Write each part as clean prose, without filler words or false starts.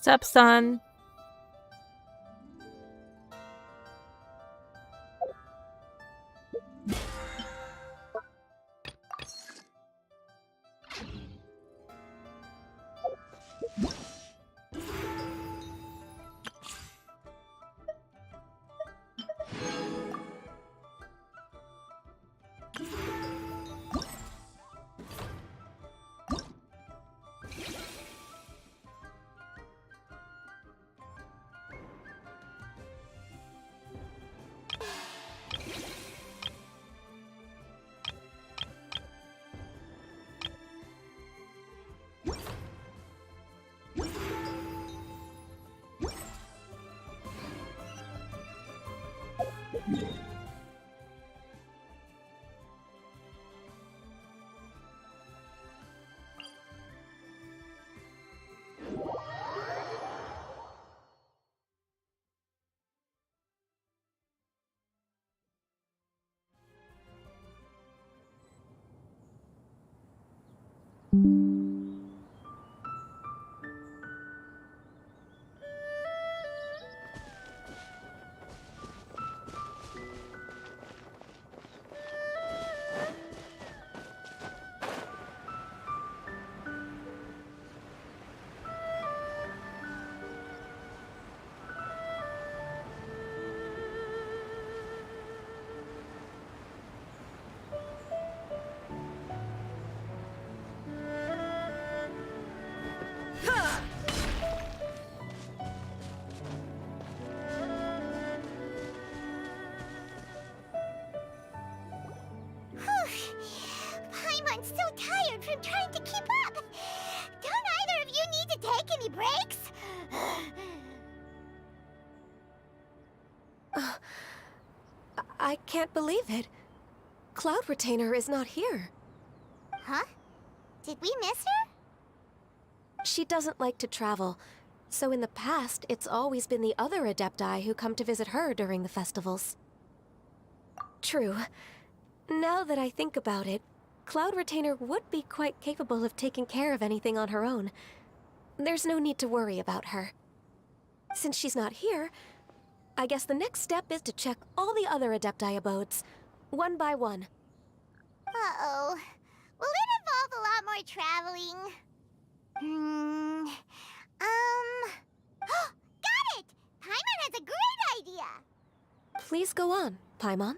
Sup, son? I'm so tired from trying to keep up. Don't either of you need to take any breaks? I can't believe it. Cloud Retainer is not here. Huh? Did we miss her? She doesn't like to travel, so in the past, it's always been the other Adepti who come to visit her during the festivals. True. Now that I think about it, Cloud Retainer would be quite capable of taking care of anything on her own. There's no need to worry about her. Since she's not here, I guess the next step is to check all the other Adepti abodes, one by one. Uh-oh. Will it involve a lot more traveling? Got it! Paimon has a great idea! Please go on, Paimon.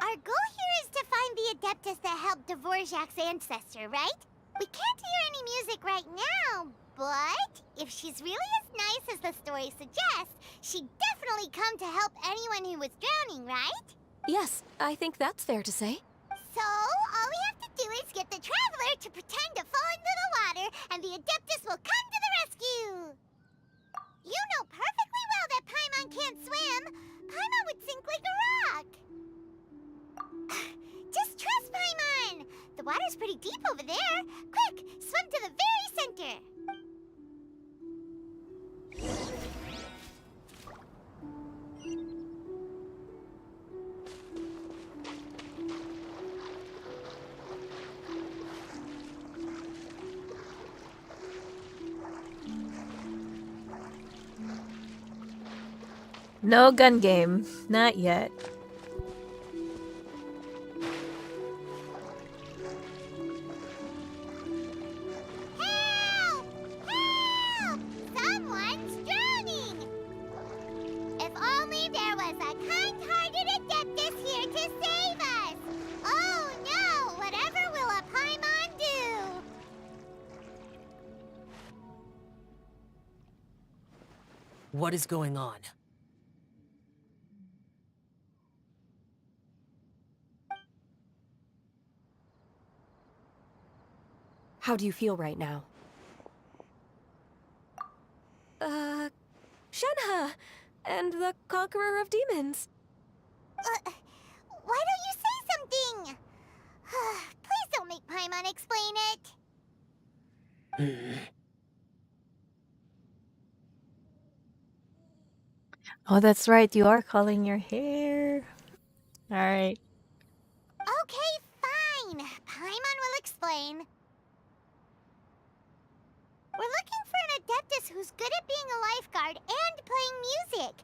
Our goal here is to find the Adeptus that helped Dvorak's ancestor, right? We can't hear any music right now, but if she's really as nice as the story suggests, she'd definitely come to help anyone who was drowning, right? Yes, I think that's fair to say. So, all we have to do is get the Traveler to pretend to fall into the water, and the Adeptus will come to the rescue! You know perfectly well that Paimon can't swim! Paimon would sink like a rock! Just trust Paimon! The water's pretty deep over there. Quick, swim to the very center! No gun game. Not yet. Help! Help! Someone's drowning! If only there was a kind-hearted Adeptus here to save us! Oh no! Whatever will a Paimon do? What is going on? How do you feel right now? Shenhe! And the Conqueror of Demons. Why don't you say something? Please don't make Paimon explain it. Oh, that's right. You are calling your hair. Alright. Okay, fine. Paimon will explain. We're looking for an Adeptus who's good at being a lifeguard and playing music.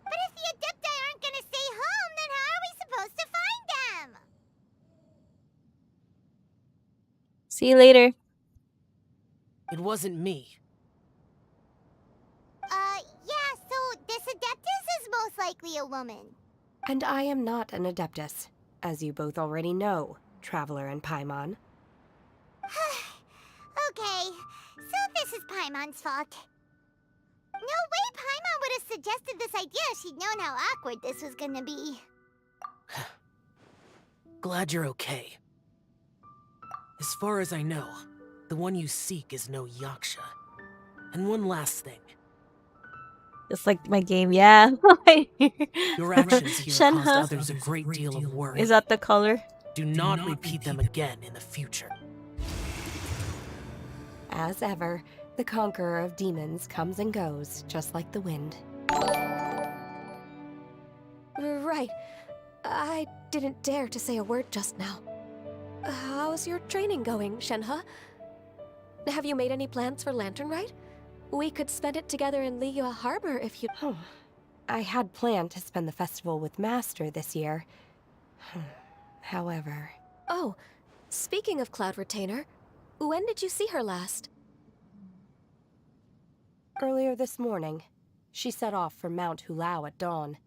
But if the Adepti aren't gonna stay home, then how are we supposed to find them? See you later. It wasn't me. Yeah, so this Adeptus is most likely a woman. And I am not an Adeptus, as you both already know, Traveler and Paimon. Okay, so this is Paimon's fault. No way Paimon would have suggested this idea if she'd known how awkward this was gonna be. Glad you're okay. As far as I know, the one you seek is no Yaksha. And one last thing. Just like my game, yeah. Your actions here Shenhe. caused others a great deal of worry. Is that the color? Do not repeat them again in the future. As ever, the conqueror of demons comes and goes, just like the wind. Right. I didn't dare to say a word just now. How's your training going, Shenhe? Have you made any plans for Lantern Rite? We could spend it together in Liyue Harbor if you... I had planned to spend the festival with Master this year. However... Oh, speaking of Cloud Retainer, when did you see her last? Earlier this morning, she set off for Mount Hulao at dawn.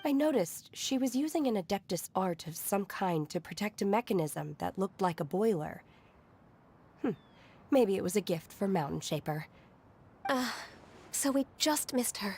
I noticed she was using an Adeptus art of some kind to protect a mechanism that looked like a boiler. Maybe it was a gift for Mountain Shaper. So we just missed her.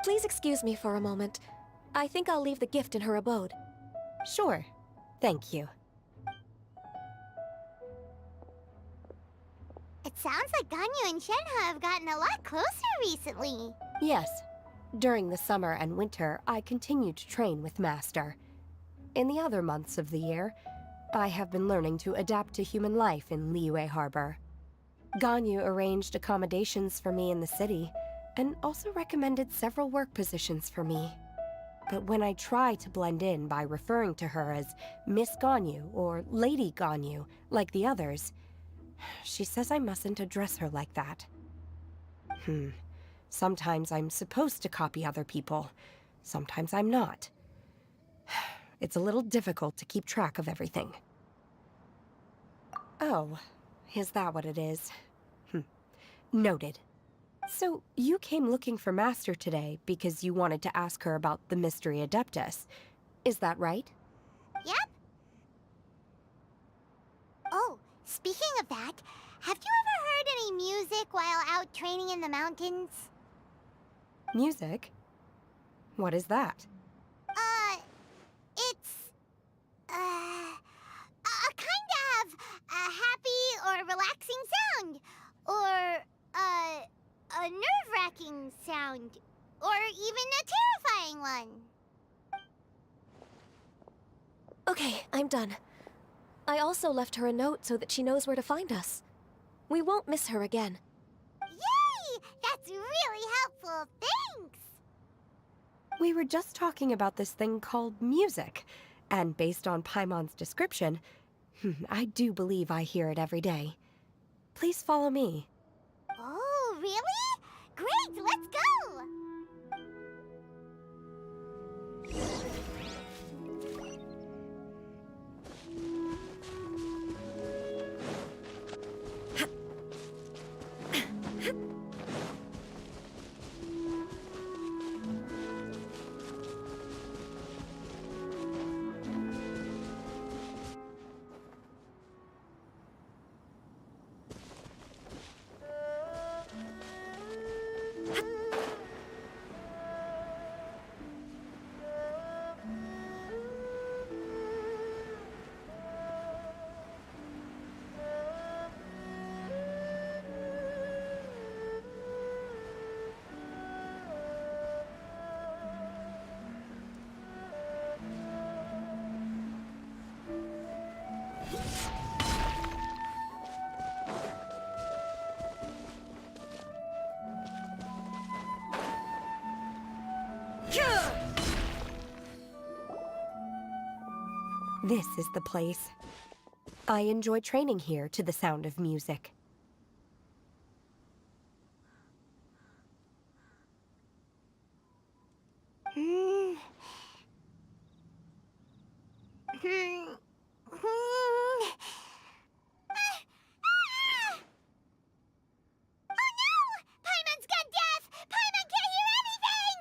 Please excuse me for a moment. I think I'll leave the gift in her abode. Sure. Thank you. It sounds like Ganyu and Shenhe have gotten a lot closer recently. Yes. During the summer and winter, I continue to train with Master. In the other months of the year, I have been learning to adapt to human life in Liyue Harbor. Ganyu arranged accommodations for me in the city, and also recommended several work positions for me. But when I try to blend in by referring to her as Miss Ganyu or Lady Ganyu, like the others, she says I mustn't address her like that. Sometimes I'm supposed to copy other people. Sometimes I'm not. It's a little difficult to keep track of everything. Oh, is that what it is? Noted. So, you came looking for Master today because you wanted to ask her about the Mystery Adeptus. Is that right? Yep. Oh, speaking of that, have you ever heard any music while out training in the mountains? Music? What is that? It's, a kind of a happy or relaxing sound. Or, a nerve-wracking sound. Or even a terrifying one. Okay, I'm done. I also left her a note so that she knows where to find us. We won't miss her again. Yay! That's really helpful, thanks! We were just talking about this thing called music, and based on Paimon's description, I do believe I hear it every day. Please follow me. Oh, really? Great, let's go! This is the place. I enjoy training here to the sound of music. Hmm. Hmm. Hmm. Ah! Ah! Oh no! Paimon's gone deaf! Paimon can't hear anything!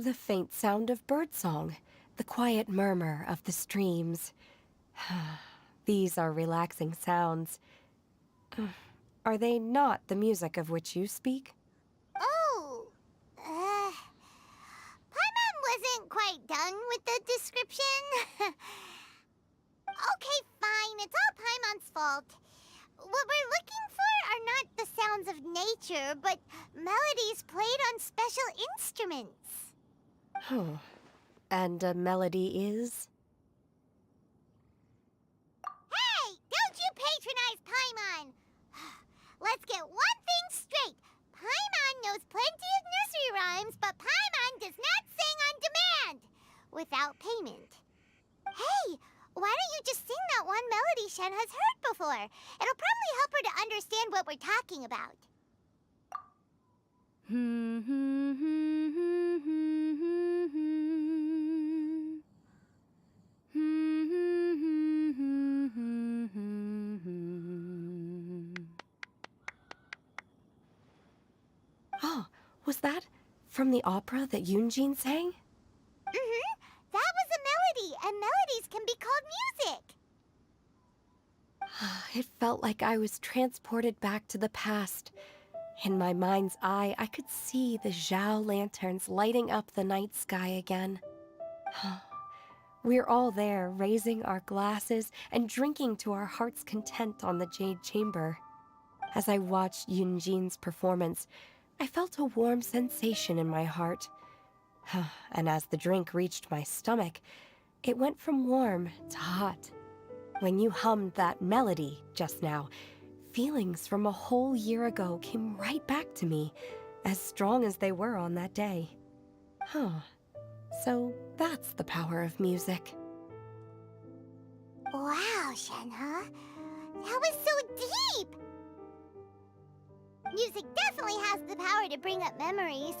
The faint sound of birdsong, the quiet murmur of the streams. These are relaxing sounds. Are they not the music of which you speak? Oh. Paimon wasn't quite done with the description. Okay, fine. It's all Paimon's fault. What we're looking for are not the sounds of nature, but melodies played on special instruments. Oh. And a melody is? Hey! Don't you patronize Paimon! Let's get one thing straight. Paimon knows plenty of nursery rhymes, but Paimon does not sing on demand without payment. Hey, why don't you just sing that one melody Shen has heard before? It'll probably help her to understand what we're talking about. Oh, was that from the opera that Yunjin sang? Mm-hmm. That was a melody, and melodies can be called music. It felt like I was transported back to the past. In my mind's eye, I could see the Zhao lanterns lighting up the night sky again. We're all there, raising our glasses and drinking to our heart's content on the Jade Chamber. As I watched Yunjin's performance, I felt a warm sensation in my heart. And as the drink reached my stomach, it went from warm to hot. When you hummed that melody just now, feelings from a whole year ago came right back to me, as strong as they were on that day. So that's the power of music. Wow, Shenhe. That was so deep! Music definitely has the power to bring up memories.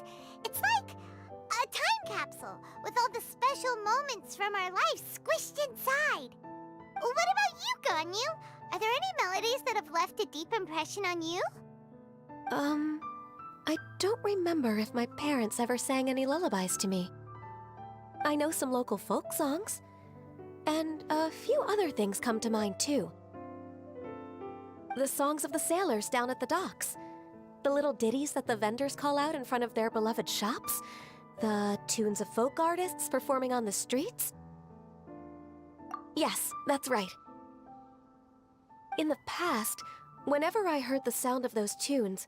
It's like a time capsule with all the special moments from our lives squished inside. What about you, Ganyu? Are there any melodies that have left a deep impression on you? I don't remember if my parents ever sang any lullabies to me. I know some local folk songs, and a few other things come to mind too. The songs of the sailors down at the docks, the little ditties that the vendors call out in front of their beloved shops, the tunes of folk artists performing on the streets. Yes, that's right. In the past, whenever I heard the sound of those tunes,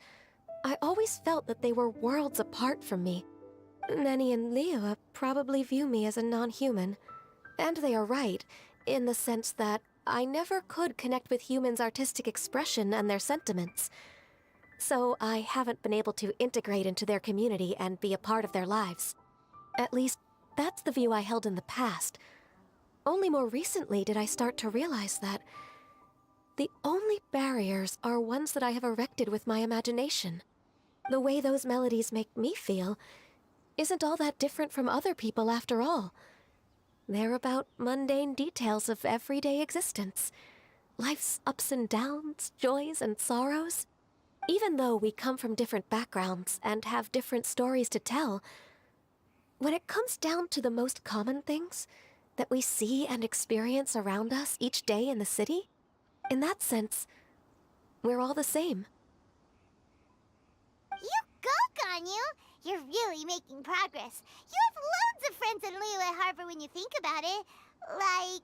I always felt that they were worlds apart from me. Nenny and Liyue probably view me as a non-human. And they are right, in the sense that I never could connect with humans' artistic expression and their sentiments. So I haven't been able to integrate into their community and be a part of their lives. At least, that's the view I held in the past. Only more recently did I start to realize that the only barriers are ones that I have erected with my imagination. The way those melodies make me feel isn't all that different from other people after all. They're about mundane details of everyday existence. Life's ups and downs, joys and sorrows. Even though we come from different backgrounds and have different stories to tell, when it comes down to the most common things that we see and experience around us each day in the city, in that sense, we're all the same. You go, Ganyu! You're really making progress. You have loads of friends in Liyue Harbor when you think about it. Like,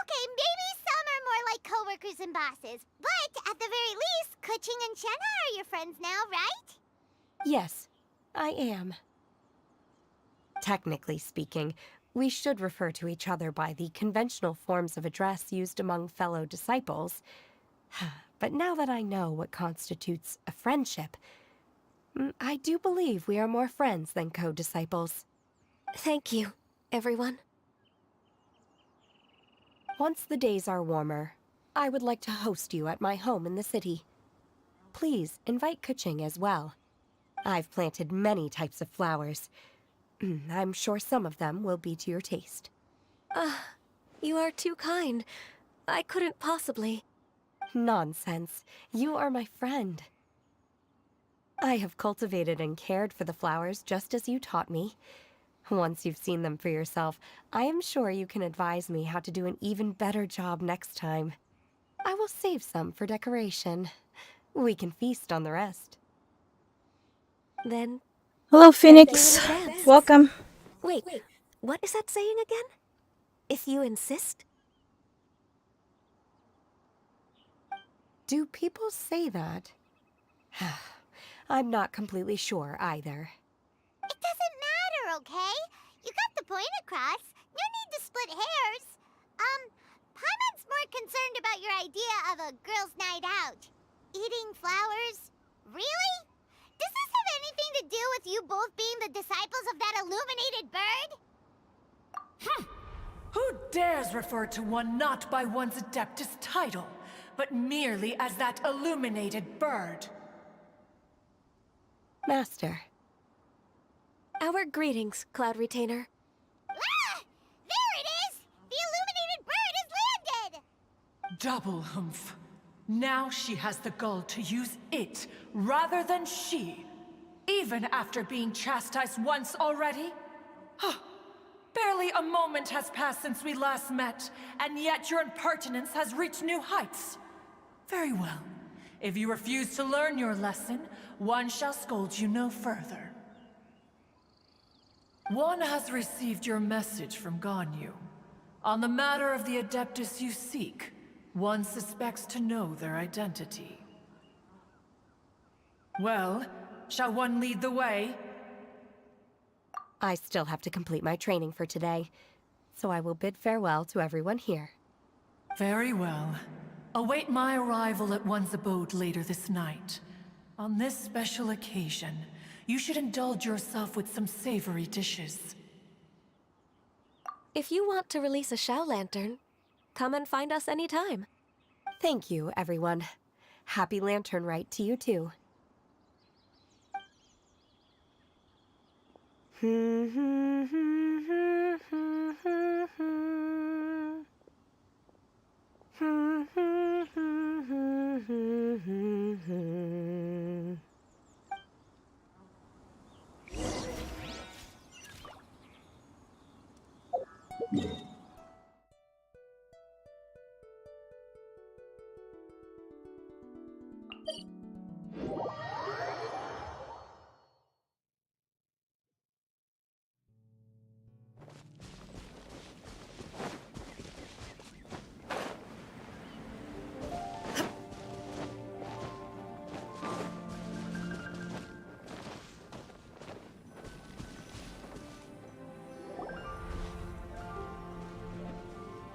okay, maybe some are more like coworkers and bosses. But at the very least, Keqing and Shenhe are your friends now, right? Yes, I am. Technically speaking, we should refer to each other by the conventional forms of address used among fellow disciples. But now that I know what constitutes a friendship, I do believe we are more friends than co-disciples. Thank you. everyone. Once the days are warmer, I would like to host you at my home in the city. Please invite Kuching as well. I've planted many types of flowers. I'm sure some of them will be to your taste. You are too kind. I couldn't possibly. Nonsense. You are my friend. I have cultivated and cared for the flowers just as you taught me. Once you've seen them for yourself, I am sure you can advise me how to do an even better job next time. I will save some for decoration. We can feast on the rest. Then, Hello, thank you Phoenix. in advance. Welcome. Wait, what is that saying again? If you insist? Do people say that? I'm not completely sure either. It doesn't matter, okay? You got the point across. No need to split hairs. Paimon's more concerned about your idea of a girls' night out. Eating flowers? Really? Does this have anything to do with you both being the disciples of that illuminated bird? Who dares refer to one not by one's Adeptus title, but merely as that illuminated bird? Master. Our greetings, Cloud Retainer. Ah! There it is! The illuminated bird has landed! Double humph. Now she has the gall to use it rather than she. Even after being chastised once already? Barely a moment has passed since we last met, and yet your impertinence has reached new heights. Very well. If you refuse to learn your lesson, one shall scold you no further. One has received your message from Ganyu. On the matter of the Adeptus you seek, one suspects to know their identity. Well, shall one lead the way? I still have to complete my training for today, so I will bid farewell to everyone here. Very well. Await my arrival at one's abode later this night. On this special occasion, you should indulge yourself with some savory dishes. If you want to release a Shao Lantern, come and find us anytime. Thank you, everyone. Happy Lantern Rite to you too.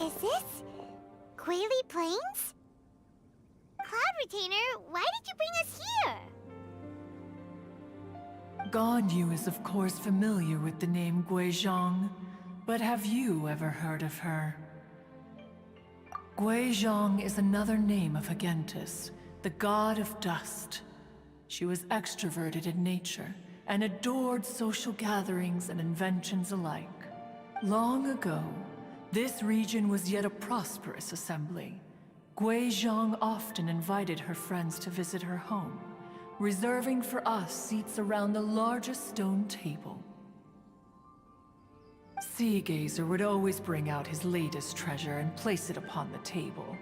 Is this Quaily Plains? Cloud Retainer, why did you bring us here? Ganyu is of course familiar with the name Guizhong, but have you ever heard of her? Guizhong is another name of Hagentus, the god of dust. She was extroverted in nature and adored social gatherings and inventions alike. Long ago, this region was yet a prosperous assembly. Guizhong often invited her friends to visit her home, reserving for us seats around the largest stone table. Seagazer would always bring out his latest treasure and place it upon the table.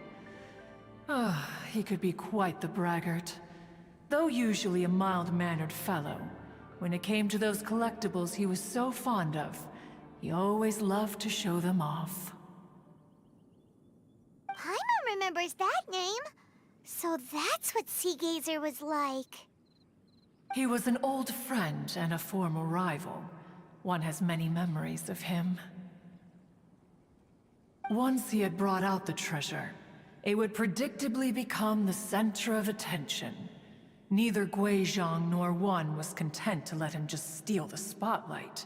He could be quite the braggart. Though usually a mild-mannered fellow, when it came to those collectibles he was so fond of, he always loved to show them off. Paimon remembers that name. So that's what Seagazer was like. He was an old friend and a former rival. One has many memories of him. Once he had brought out the treasure, it would predictably become the center of attention. Neither Guizhong nor one was content to let him just steal the spotlight.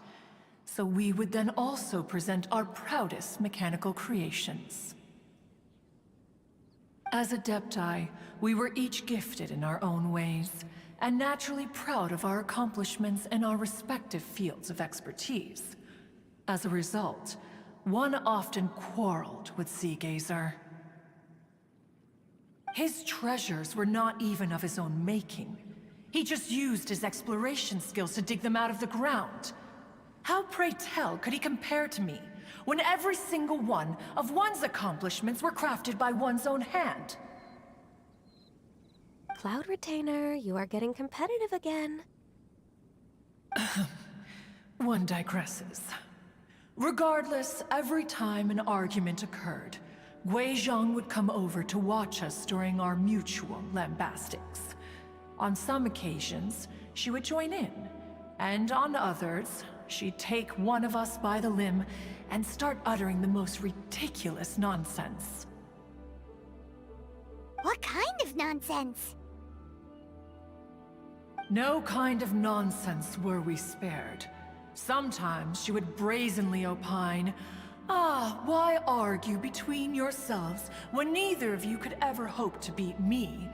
So we would then also present our proudest mechanical creations. As Adepti, we were each gifted in our own ways, and naturally proud of our accomplishments in our respective fields of expertise. As a result, one often quarreled with Seagazer. His treasures were not even of his own making. He just used his exploration skills to dig them out of the ground. How, pray tell, could he compare to me, when every single one of one's accomplishments were crafted by one's own hand? Cloud Retainer, you are getting competitive again. One digresses. Regardless, every time an argument occurred, Guizhong would come over to watch us during our mutual lambastics. On some occasions, she would join in, and on others, she'd take one of us by the limb and start uttering the most ridiculous nonsense. What kind of nonsense? No kind of nonsense were we spared. Sometimes she would brazenly opine, why argue between yourselves when neither of you could ever hope to beat me?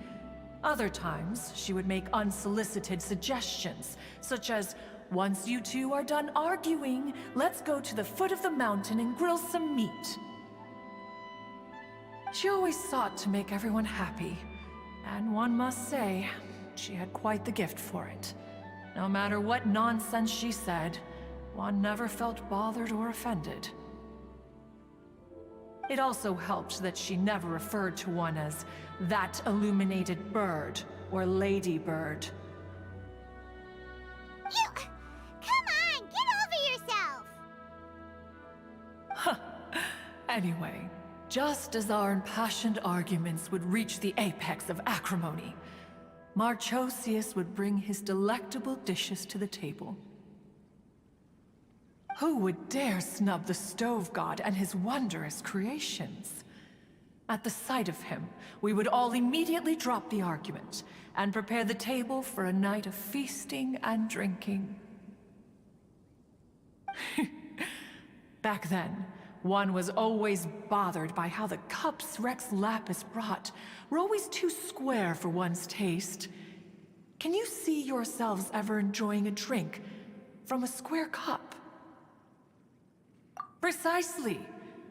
Other times, she would make unsolicited suggestions, such as, once you two are done arguing, let's go to the foot of the mountain and grill some meat. She always sought to make everyone happy, and one must say, she had quite the gift for it. No matter what nonsense she said, one never felt bothered or offended. It also helped that she never referred to one as that illuminated bird or ladybird. Come on, get over yourself! Anyway, just as our impassioned arguments would reach the apex of acrimony, Marchosius would bring his delectable dishes to the table. Who would dare snub the stove god and his wondrous creations? At the sight of him, we would all immediately drop the argument and prepare the table for a night of feasting and drinking. Back then, one was always bothered by how the cups Rex Lapis brought were always too square for one's taste. Can you see yourselves ever enjoying a drink from a square cup? Precisely.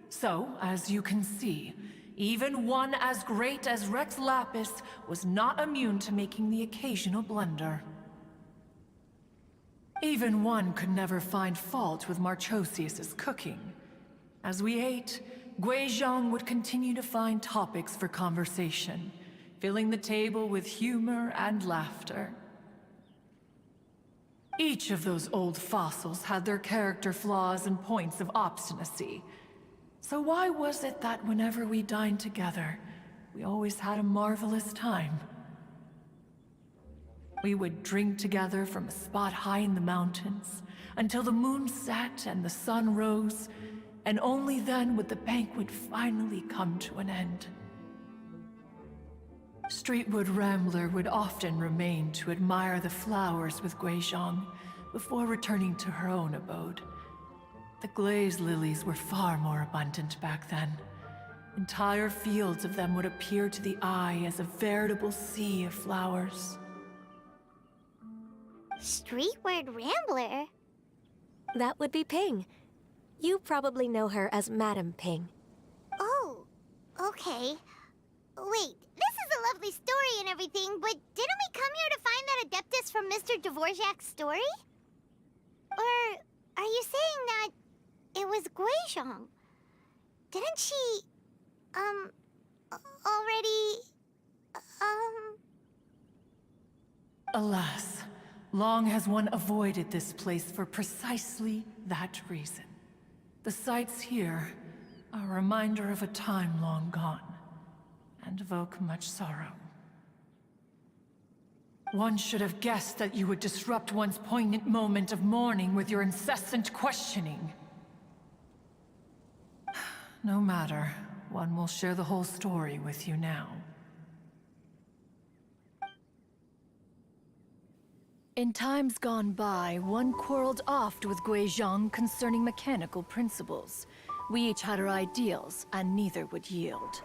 So, as you can see, even one as great as Rex Lapis was not immune to making the occasional blunder. Even one could never find fault with Marchosius's cooking. As we ate, Guizhong would continue to find topics for conversation, filling the table with humor and laughter. Each of those old fossils had their character flaws and points of obstinacy. So why was it that whenever we dined together, we always had a marvelous time? We would drink together from a spot high in the mountains, until the moon set and the sun rose, and only then would the banquet finally come to an end. Streetwood Rambler would often remain to admire the flowers with Guizhong before returning to her own abode. The glaze lilies were far more abundant back then. Entire fields of them would appear to the eye as a veritable sea of flowers. Streetward Rambler? That would be Ping. You probably know her as Madam Ping. Oh, okay. Wait, this is a lovely story and everything, but didn't we come here to find that Adeptus from Mr. Dvorak's story? Or are you saying that it was Guizhong? Didn't she, already, Alas, long has one avoided this place for precisely that reason. The sights here are a reminder of a time long gone, and evoke much sorrow. One should have guessed that you would disrupt one's poignant moment of mourning with your incessant questioning. No matter, one will share the whole story with you now. In times gone by, one quarreled oft with Guizhong concerning mechanical principles. We each had our ideals, and neither would yield.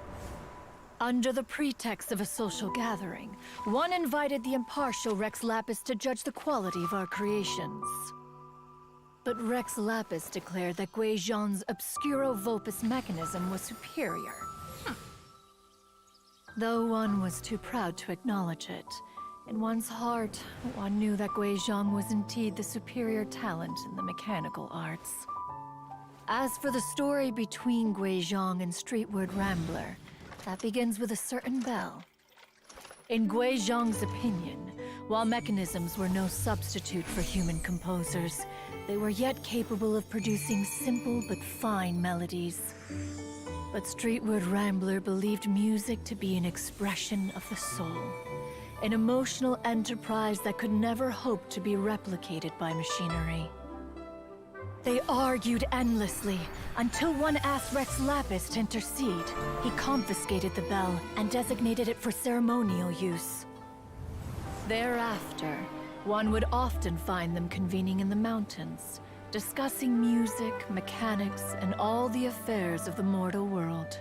Under the pretext of a social gathering, one invited the impartial Rex Lapis to judge the quality of our creations. But Rex Lapis declared that Guizhong's Obscuro Vulpus mechanism was superior. Though one was too proud to acknowledge it, in one's heart, one knew that Guizhong was indeed the superior talent in the mechanical arts. As for the story between Guizhong and Streetward Rambler, that begins with a certain bell. In Guizhong's opinion, while mechanisms were no substitute for human composers, they were yet capable of producing simple but fine melodies. But Streetward Rambler believed music to be an expression of the soul, an emotional enterprise that could never hope to be replicated by machinery. They argued endlessly, until one asked Rex Lapis to intercede. He confiscated the bell and designated it for ceremonial use. Thereafter, one would often find them convening in the mountains, discussing music, mechanics, and all the affairs of the mortal world.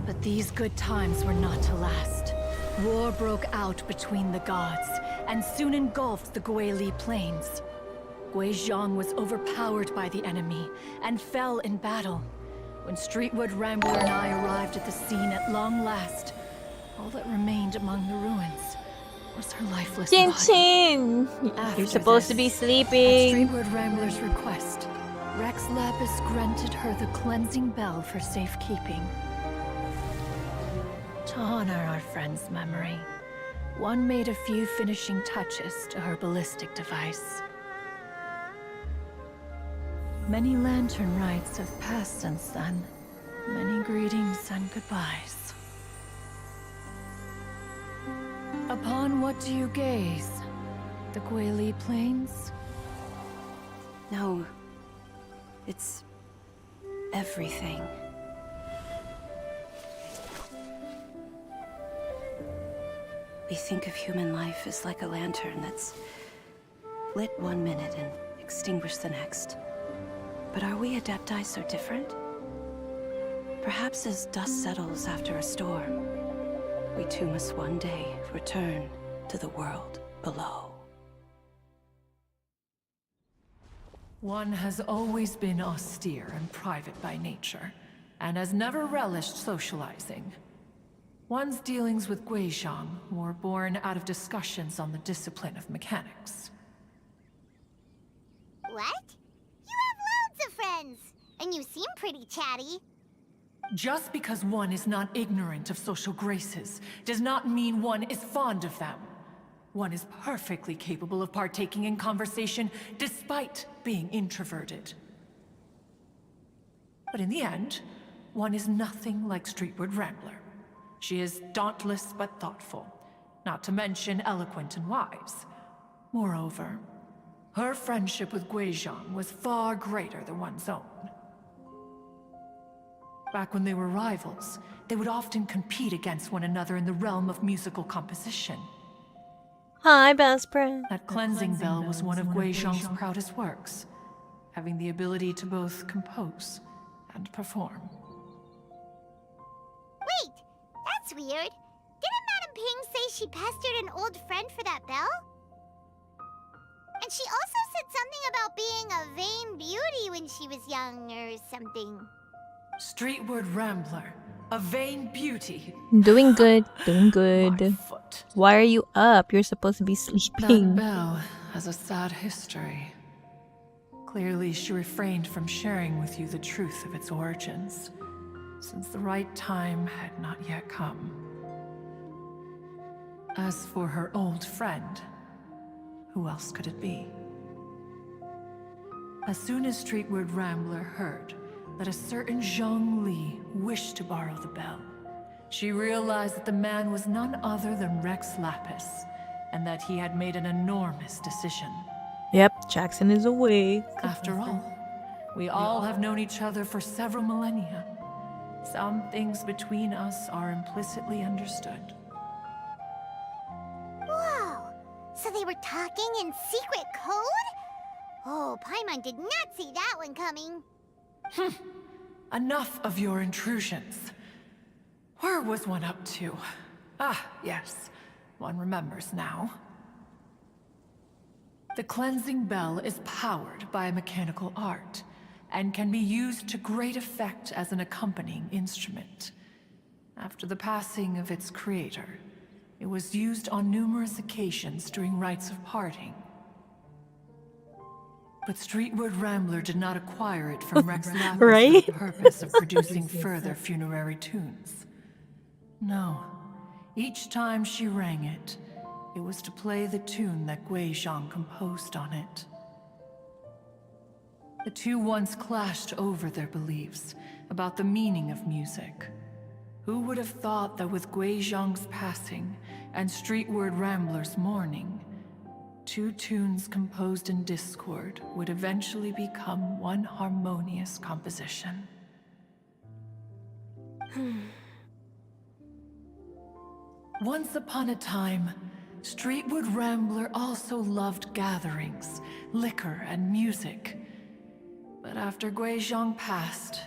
But these good times were not to last. War broke out between the gods, and soon engulfed the Guili plains. Guizhong was overpowered by the enemy, and fell in battle. When Streetwood Rambler and I arrived at the scene at long last, all that remained among the ruins was her lifeless Chin body. Chin! After You're supposed to be this, At sleeping. Streetwood Rambler's request, Rex Lapis granted her the cleansing bell for safekeeping. To honor our friend's memory, one made a few finishing touches to her ballistic device. Many lantern rites have passed since then. Many greetings and goodbyes. Upon what do you gaze? The Guili Plains? No. It's everything. We think of human life as like a lantern that's lit one minute and extinguished the next. But are we Adepti so different? Perhaps as dust settles after a storm, we too must one day return to the world below. One has always been austere and private by nature, and has never relished socializing. One's dealings with Guizhong were born out of discussions on the discipline of mechanics. What? You have loads of friends, and you seem pretty chatty. Just because one is not ignorant of social graces does not mean one is fond of them. One is perfectly capable of partaking in conversation despite being introverted. But in the end, one is nothing like Streetward Rambler. She is dauntless but thoughtful, not to mention eloquent and wise. Moreover, her friendship with Guizhong was far greater than one's own. Back when they were rivals, they would often compete against one another in the realm of musical composition. Hi, best friend. That cleansing bell was one of Guizhong's proudest works, having the ability to both compose and perform. Wait, that's weird. Didn't Madame Ping say she pestered an old friend for that bell? And she also said something about being a vain beauty when she was young or something. Streetward Rambler, a vain beauty. Doing good, doing My good. foot. Why are you up? You're supposed to be That sleeping. bell has a sad history. Clearly, she refrained from sharing with you the truth of its origins, since the right time had not yet come. As for her old friend, who else could it be? As soon as Streetward Rambler heard that a certain Zhang Li wished to borrow the bell, she realized that the man was none other than Rex Lapis, and that he had made an enormous decision. Yep, Jackson is awake. After all, we all have known each other for several millennia. Some things between us are implicitly understood. So they were talking in secret code? Oh, Paimon did not see that one coming. Enough of your intrusions. Where was one up to? Ah, yes. One remembers now. The cleansing bell is powered by a mechanical art, and can be used to great effect as an accompanying instrument. After the passing of its creator, it was used on numerous occasions during rites of parting. But Streetwood Rambler did not acquire it from Rex Lapis Right? for the purpose of producing further funerary tunes. No. Each time she rang it, it was to play the tune that Gui Zhang composed on it. The two once clashed over their beliefs about the meaning of music. Who would have thought that with Gui Zhang's passing and Streetward Rambler's mourning, two tunes composed in discord would eventually become one harmonious composition? Once upon a time, Streetwood Rambler also loved gatherings, liquor, and music. But after Gui Zhang passed,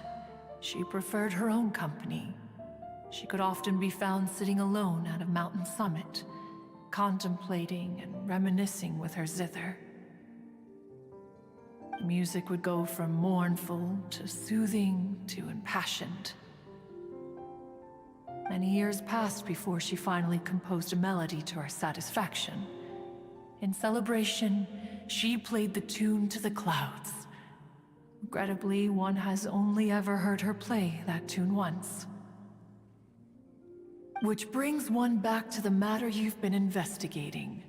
she preferred her own company. She could often be found sitting alone at a mountain summit, contemplating and reminiscing with her zither. The music would go from mournful to soothing to impassioned. Many years passed before she finally composed a melody to her satisfaction. In celebration, she played the tune to the clouds. Regrettably, one has only ever heard her play that tune once. Which brings one back to the matter you've been investigating.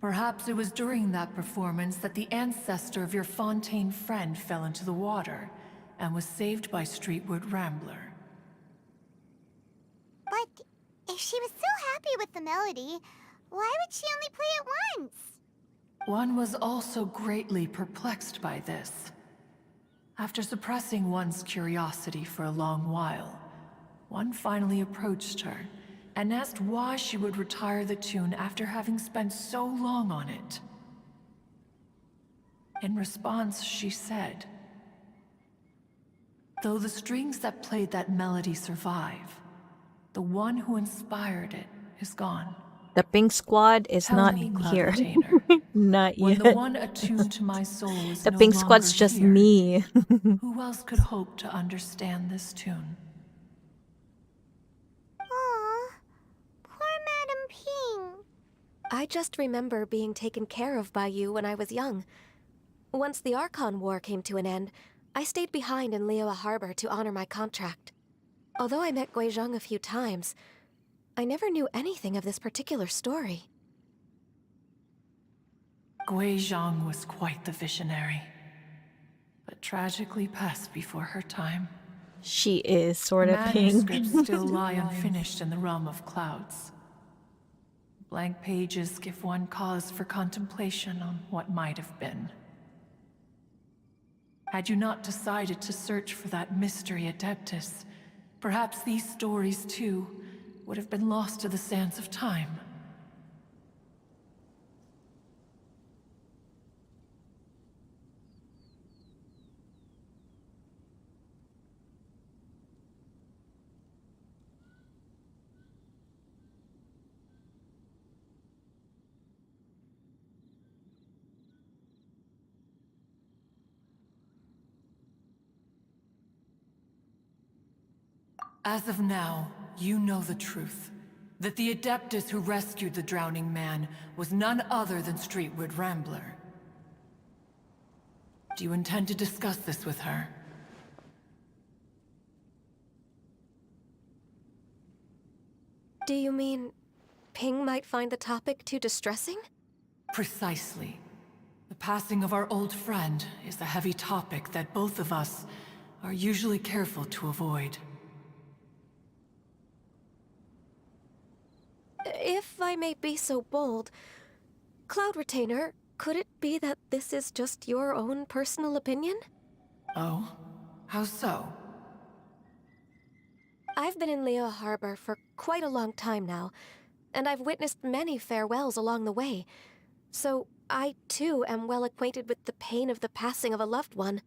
Perhaps it was during that performance that the ancestor of your Fontaine friend fell into the water and was saved by Streetwood Rambler. But if she was so happy with the melody, why would she only play it once? One was also greatly perplexed by this. After suppressing one's curiosity for a long while, one finally approached her and asked why she would retire the tune after having spent so long on it. In response, she said, "Though the strings that played that melody survive, the one who inspired it is gone. The pink squad is Tell not me, Cloud here. Retainer, Not when yet. the one attuned to my soul is The no pink longer squad's just here, me. who else could hope to understand this tune?" Aw, poor Madam Ping. I just remember being taken care of by you when I was young. Once the Archon War came to an end, I stayed behind in Liyue Harbor to honor my contract. Although I met Gui Zhang a few times, I never knew anything of this particular story. Gui Zhang was quite the visionary, but tragically passed before her time. She is sort of pink. Manuscripts still lie unfinished in the realm of clouds. Blank pages give one cause for contemplation on what might have been. Had you not decided to search for that mystery Adeptus, perhaps these stories, too, would have been lost to the sands of time. As of now, you know the truth. That the Adeptus who rescued the drowning man was none other than Streetwood Rambler. Do you intend to discuss this with her? Do you mean Ping might find the topic too distressing? Precisely. The passing of our old friend is a heavy topic that both of us are usually careful to avoid. If I may be so bold, Cloud Retainer, could it be that this is just your own personal opinion? Oh? How so? I've been in Liyue Harbor for quite a long time now, and I've witnessed many farewells along the way. So I, too, am well acquainted with the pain of the passing of a loved one.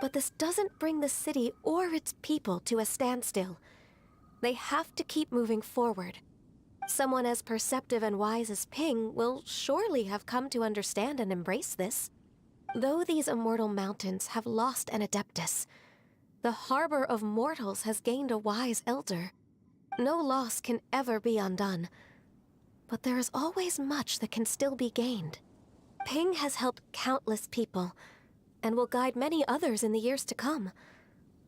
But this doesn't bring the city or its people to a standstill. They have to keep moving forward. Someone as perceptive and wise as Ping will surely have come to understand and embrace this. Though these immortal mountains have lost an Adeptus, the harbor of mortals has gained a wise elder. No loss can ever be undone, but there is always much that can still be gained. Ping has helped countless people, and will guide many others in the years to come.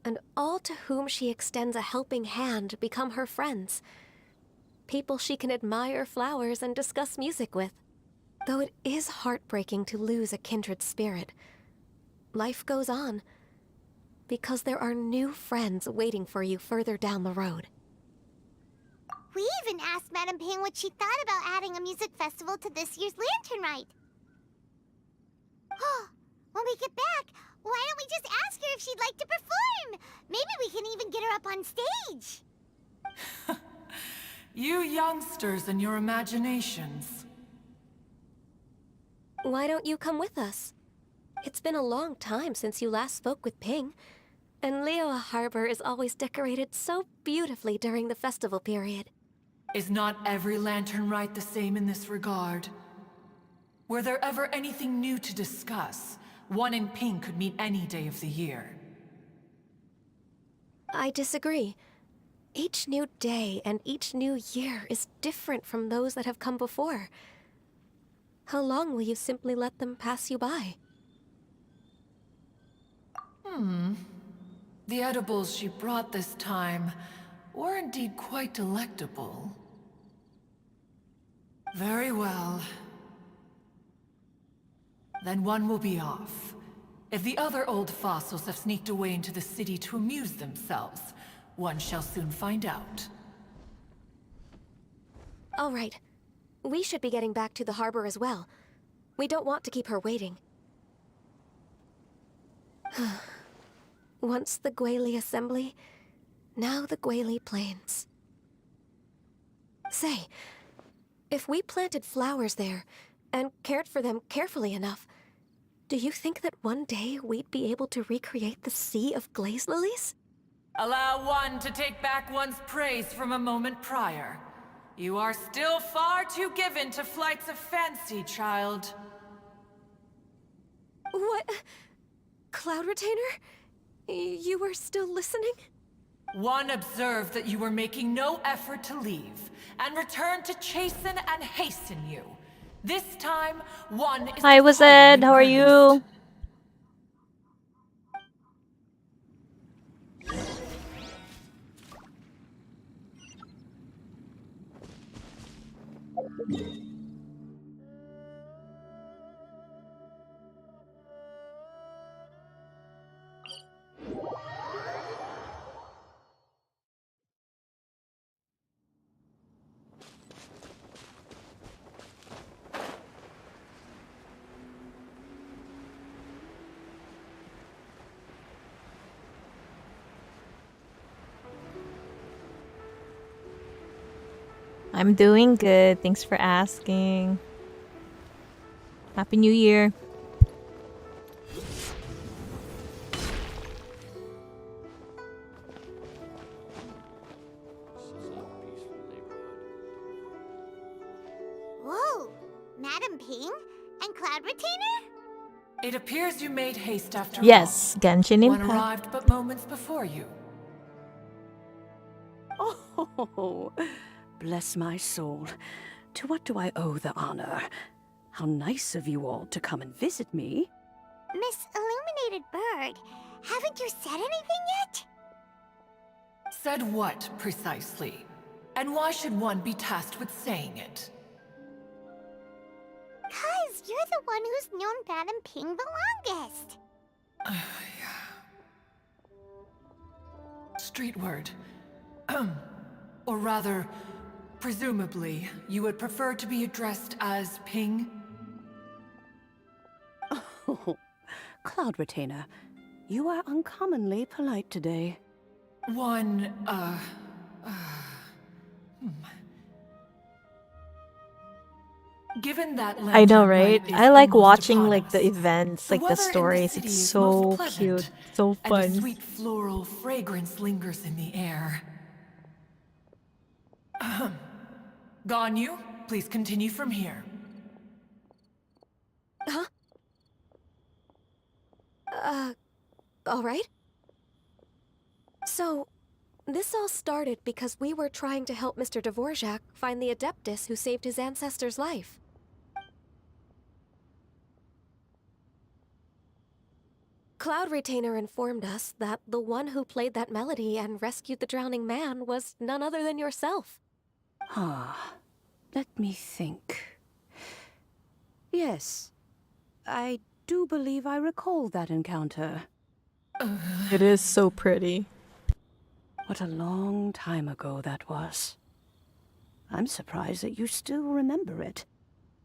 And all to whom she extends a helping hand become her friends. People she can admire flowers and discuss music with. Though it is heartbreaking to lose a kindred spirit, life goes on, because there are new friends waiting for you further down the road. We even asked Madame Ping what she thought about adding a music festival to this year's Lantern Rite. Oh, when we get back, why don't we just ask her if she'd like to perform? Maybe we can even get her up on stage. You youngsters and your imaginations. Why don't you come with us? It's been a long time since you last spoke with Ping, and Liyue Harbor is always decorated so beautifully during the festival period. Is not every Lantern Rite the same in this regard? Were there ever anything new to discuss? One in Ping could meet any day of the year. I disagree. Each new day and each new year is different from those that have come before. How long will you simply let them pass you by? The edibles she brought this time were indeed quite delectable. Very well. Then one will be off. If the other old fossils have sneaked away into the city to amuse themselves, one shall soon find out. All right. We should be getting back to the harbor as well. We don't want to keep her waiting. Once the Guili Assembly, now the Guili Plains. Say, if we planted flowers there, and cared for them carefully enough, do you think that one day we'd be able to recreate the sea of glaze lilies? Allow one to take back one's praise from a moment prior. You are still far too given to flights of fancy, child. What? Cloud Retainer? You were still listening? One observed that you were making no effort to leave, and returned to chasten and hasten you. This time, one is Hi, Wizard. How are you? I'm doing good. Thanks for asking. Happy New Year. Whoa, Madame Ping and Cloud Retainer? It appears you made haste after all. Yes, Genshin One Impact. arrived but moments before you. Oh, bless my soul. To what do I owe the honor? How nice of you all to come and visit me. Miss Illuminated Bird, haven't you said anything yet? Said what, precisely? And why should one be tasked with saying it? 'Cause you're the one who's known Madame Ping the longest. Street word. Or rather, presumably, you would prefer to be addressed as Ping? Oh, Cloud Retainer, you are uncommonly polite today. Given that I know, Lantern right? Rite is I like almost watching upon like the us. events, like the weather in stories. city It's is most so pleasant, cute, so and a fun. sweet floral fragrance lingers in the air. Ganyu, please continue from here. Huh? All right. So, this all started because we were trying to help Mr. Dvorak find the Adeptus who saved his ancestor's life. Cloud Retainer informed us that the one who played that melody and rescued the drowning man was none other than yourself. Let me think. Yes, I do believe I recall that encounter. It is so pretty. What a long time ago that was. I'm surprised that you still remember it.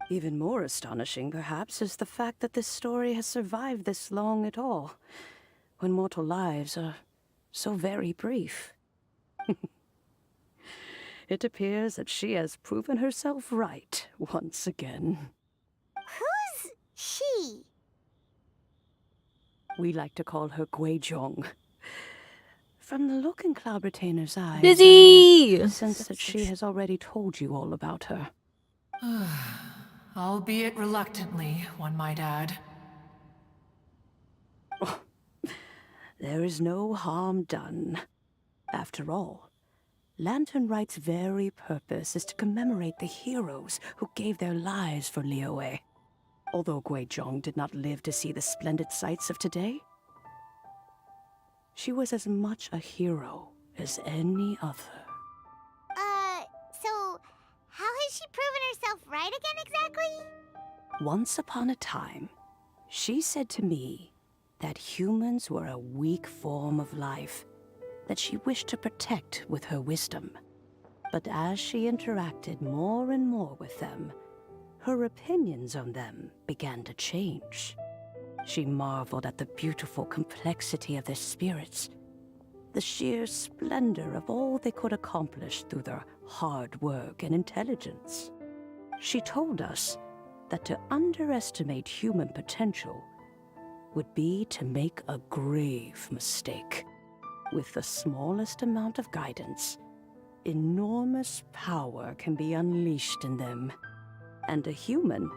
Even more astonishing, perhaps, is the fact that this story has survived this long at all, when mortal lives are so very brief. It appears that she has proven herself right once again. Who's she? We like to call her Guizhong. From the look in Cloud Retainer's eyes, Dizzy! I sense that she has already told you all about her. Albeit reluctantly, one might add. There is no harm done. After all, Lantern Rite's very purpose is to commemorate the heroes who gave their lives for Liyue. Although Guizhong did not live to see the splendid sights of today, she was as much a hero as any other. So how has she proven herself right again exactly? Once upon a time, she said to me that humans were a weak form of life that she wished to protect with her wisdom. But as she interacted more and more with them, her opinions on them began to change. She marveled at the beautiful complexity of their spirits, the sheer splendor of all they could accomplish through their hard work and intelligence. She told us that to underestimate human potential would be to make a grave mistake. With the smallest amount of guidance, enormous power can be unleashed in them. And a human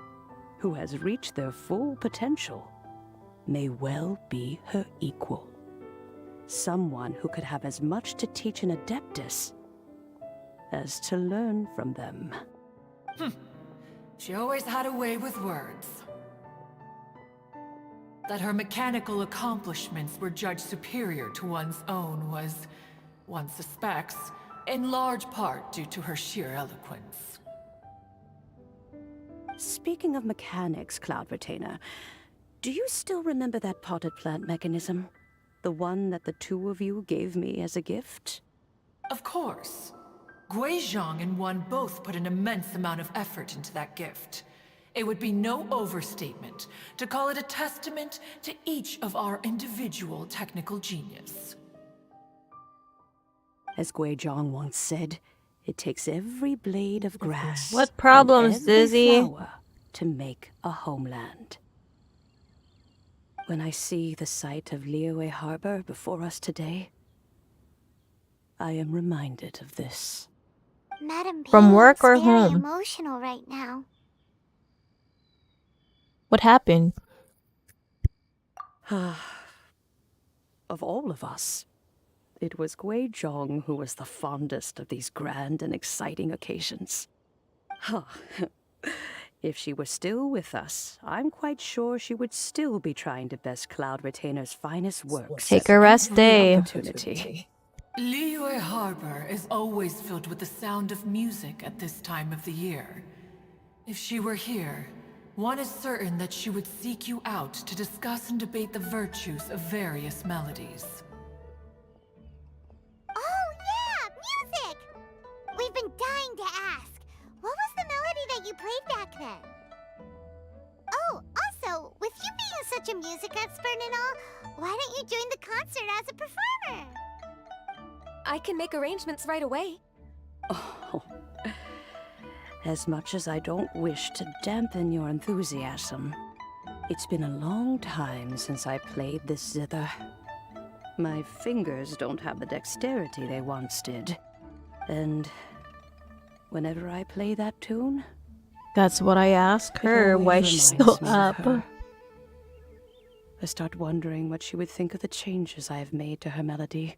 who has reached their full potential may well be her equal. Someone who could have as much to teach an Adeptus as to learn from them. She always had a way with words. That her mechanical accomplishments were judged superior to one's own was, one suspects, in large part due to her sheer eloquence. Speaking of mechanics, Cloud Retainer, do you still remember that potted plant mechanism? The one that the two of you gave me as a gift? Of course. Guizhong and one both put an immense amount of effort into that gift. It would be no overstatement to call it a testament to each of our individual technical genius. As Guizhong once said, it takes every blade of grass What problems, and every Dizzy? flower to make a homeland. When I see the sight of Liyue Harbor before us today, I am reminded of this. Madam From P work looks or very home? emotional right now. What happened? Of all of us, it was Guizhong who was the fondest of these grand and exciting occasions. If she were still with us, I'm quite sure she would still be trying to best Cloud Retainer's finest works. Take at a rest every day. opportunity. Liyue Harbor is always filled with the sound of music at this time of the year. If she were here, one is certain that she would seek you out to discuss and debate the virtues of various melodies. Oh yeah, music! We've been dying to ask. What was the melody that you played back then? Oh, also, with you being such a music expert and all, why don't you join the concert as a performer? I can make arrangements right away. Oh, As much as I don't wish to dampen your enthusiasm, it's been a long time since I played this zither. My fingers don't have the dexterity they once did. And whenever I play that tune, That's what I asked it her. always Why she's reminds still me of up? her. I start wondering what she would think of the changes I have made to her melody.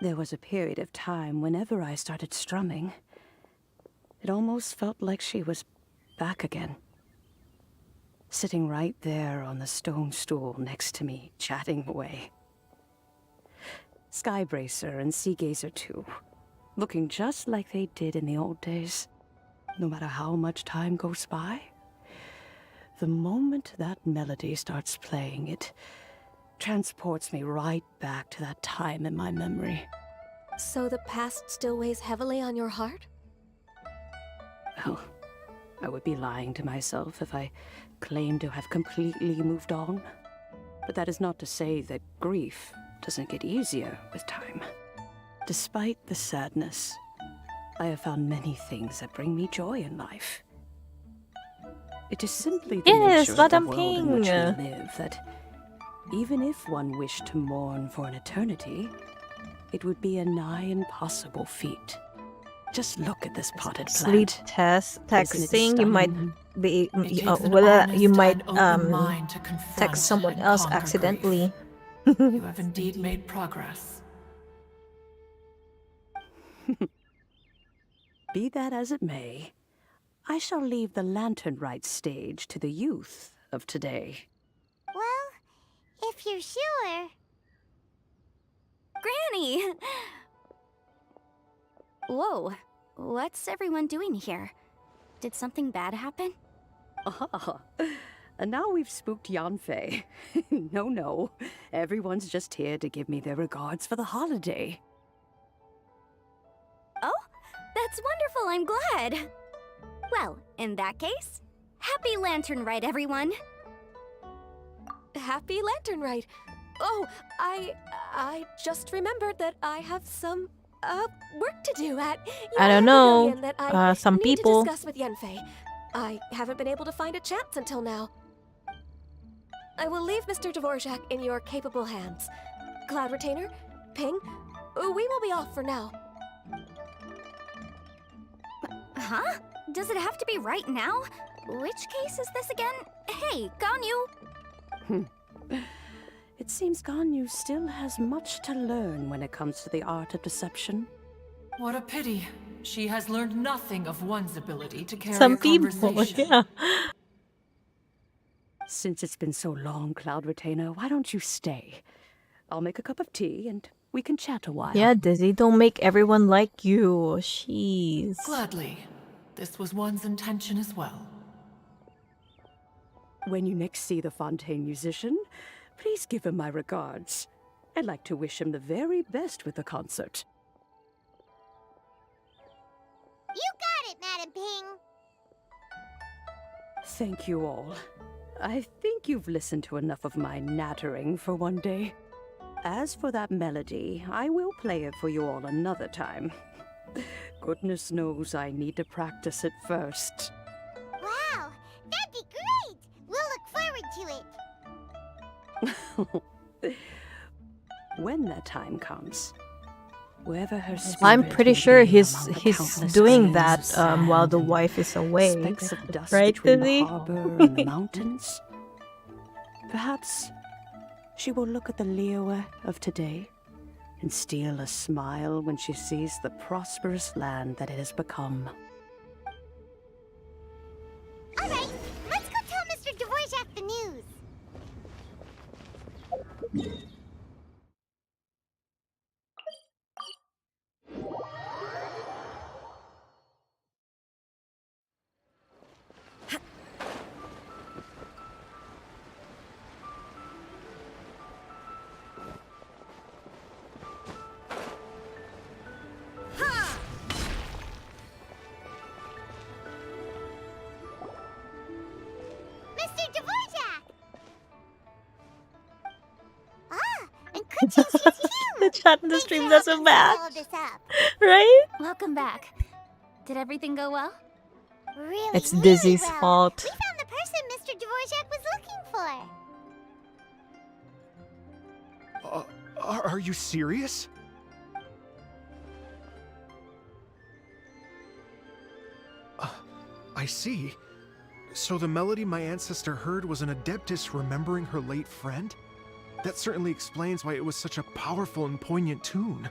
There was a period of time whenever I started strumming, it almost felt like she was back again. Sitting right there on the stone stool next to me, chatting away. Skybracer and Seagazer too, looking just like they did in the old days. No matter how much time goes by, the moment that melody starts playing, it transports me right back to that time in my memory. So the past still weighs heavily on your heart? Well, I would be lying to myself if I claimed to have completely moved on. But that is not to say that grief doesn't get easier with time. Despite the sadness, I have found many things that bring me joy in life. It is simply the Yes, nature of the Madame world in which we Ping. live that even if one wished to mourn for an eternity, it would be a nigh impossible feat. Just look at this potted Sleep plant. test Isn't it texting. You might stunning? be It takes an you honest might and open mind to confront text someone and else conquer accidentally. grief. You have indeed made progress. Be that as it may, I shall leave the lantern rite stage to the youth of today. Well, if you're sure. Granny! Whoa, what's everyone doing here? Did something bad happen? Ah, and now we've spooked Yanfei. No, everyone's just here to give me their regards for the holiday. Oh, that's wonderful, I'm glad! Well, in that case, happy Lantern Rite, everyone! Happy Lantern Rite. Oh, I just remembered that I have some work to do at I don't your know. pavilion that I Some need people. to discuss with Yanfei. I haven't been able to find a chance until now. I will leave Mr. Dvorak in your capable hands. Cloud Retainer, Ping, we will be off for now. Huh? Does it have to be right now? Which case is this again? Hey, Ganyu! It seems Ganyu still has much to learn when it comes to the art of deception. What a pity. She has learned nothing of one's ability to carry Some a people, conversation. yeah. Since it's been so long, Cloud Retainer, why don't you stay? I'll make a cup of tea and we can chat a while. Yeah, Dizzy, don't make everyone like you. Jeez. Gladly. This was one's intention as well. When you next see the Fontaine musician, please give him my regards. I'd like to wish him the very best with the concert. You got it, Madam Ping. Thank you all. I think you've listened to enough of my nattering for one day. As for that melody, I will play it for you all another time. Goodness knows I need to practice it first. Wow, that'd be great. We'll look forward to it. When that time comes, wherever her spirit I'm pretty may sure be he's among the he's countless doing grains that of while sand the and wife is away. specks of dust Right, between Dizzy? the harbor and the mountains. Perhaps she will look at the Liyue of today and steal a smile when she sees the prosperous land that it has become. All right, let's go tell Mr. Dvorak the news. Mr. Dvorak! Ah, and Kuchin's here too! The chat in the Thanks stream for doesn't helping set match, all of this up. right? Welcome back. Did everything go well? really, It's really Dizzy's well. fault. We found the person Mr. Dvorak was looking for. Are you serious? I see. So the melody my ancestor heard was an Adeptus remembering her late friend? That certainly explains why it was such a powerful and poignant tune.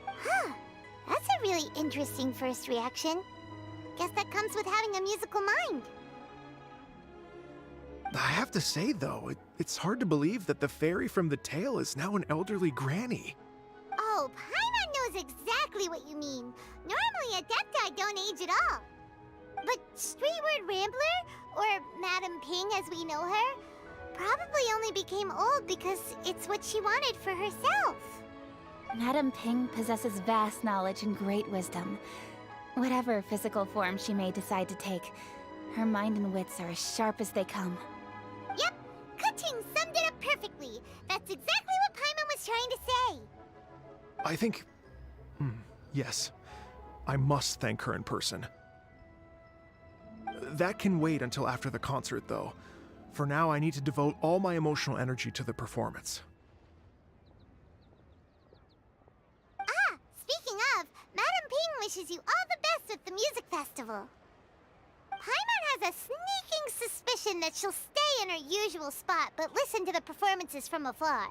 Huh. That's a really interesting first reaction. Guess that comes with having a musical mind. I have to say, though, it's hard to believe that the fairy from the tale is now an elderly granny. Oh, Paimon knows exactly what you mean. Normally, Adepti don't age at all. But Streetward Rambler, or Madame Ping as we know her, probably only became old because it's what she wanted for herself. Madame Ping possesses vast knowledge and great wisdom. Whatever physical form she may decide to take, her mind and wits are as sharp as they come. Yep, Kuching summed it up perfectly. That's exactly what Paimon was trying to say. I think... yes. I must thank her in person. That can wait until after the concert, though. For now, I need to devote all my emotional energy to the performance. Ah, speaking of, Madame Ping wishes you all the best with the music festival. Paimon has a sneaking suspicion that she'll stay in her usual spot, but listen to the performances from afar.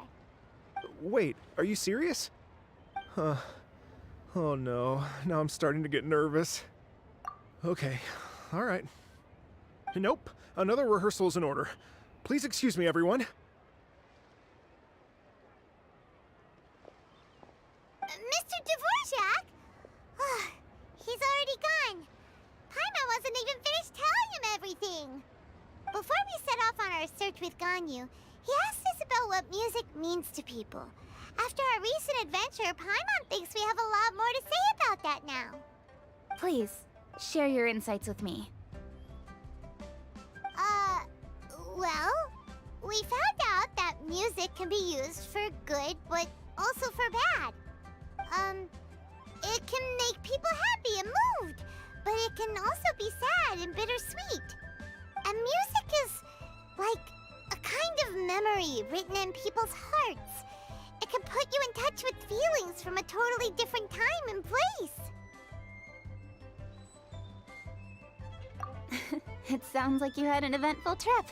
Wait, are you serious? Huh. Oh no, now I'm starting to get nervous. Okay, alright. Nope, another rehearsal is in order. Please excuse me, everyone. Mr. Dvorak? He's already gone. Paimon wasn't even finished telling him everything. Before we set off on our search with Ganyu, he asked us about what music means to people. After our recent adventure, Paimon thinks we have a lot more to say about that now. Please, share your insights with me. Well, we found out that music can be used for good, but also for bad. It can make people happy and moved, but it can also be sad and bittersweet. And music is like a kind of memory written in people's hearts. It can put you in touch with feelings from a totally different time and place. It sounds like you had an eventful trip.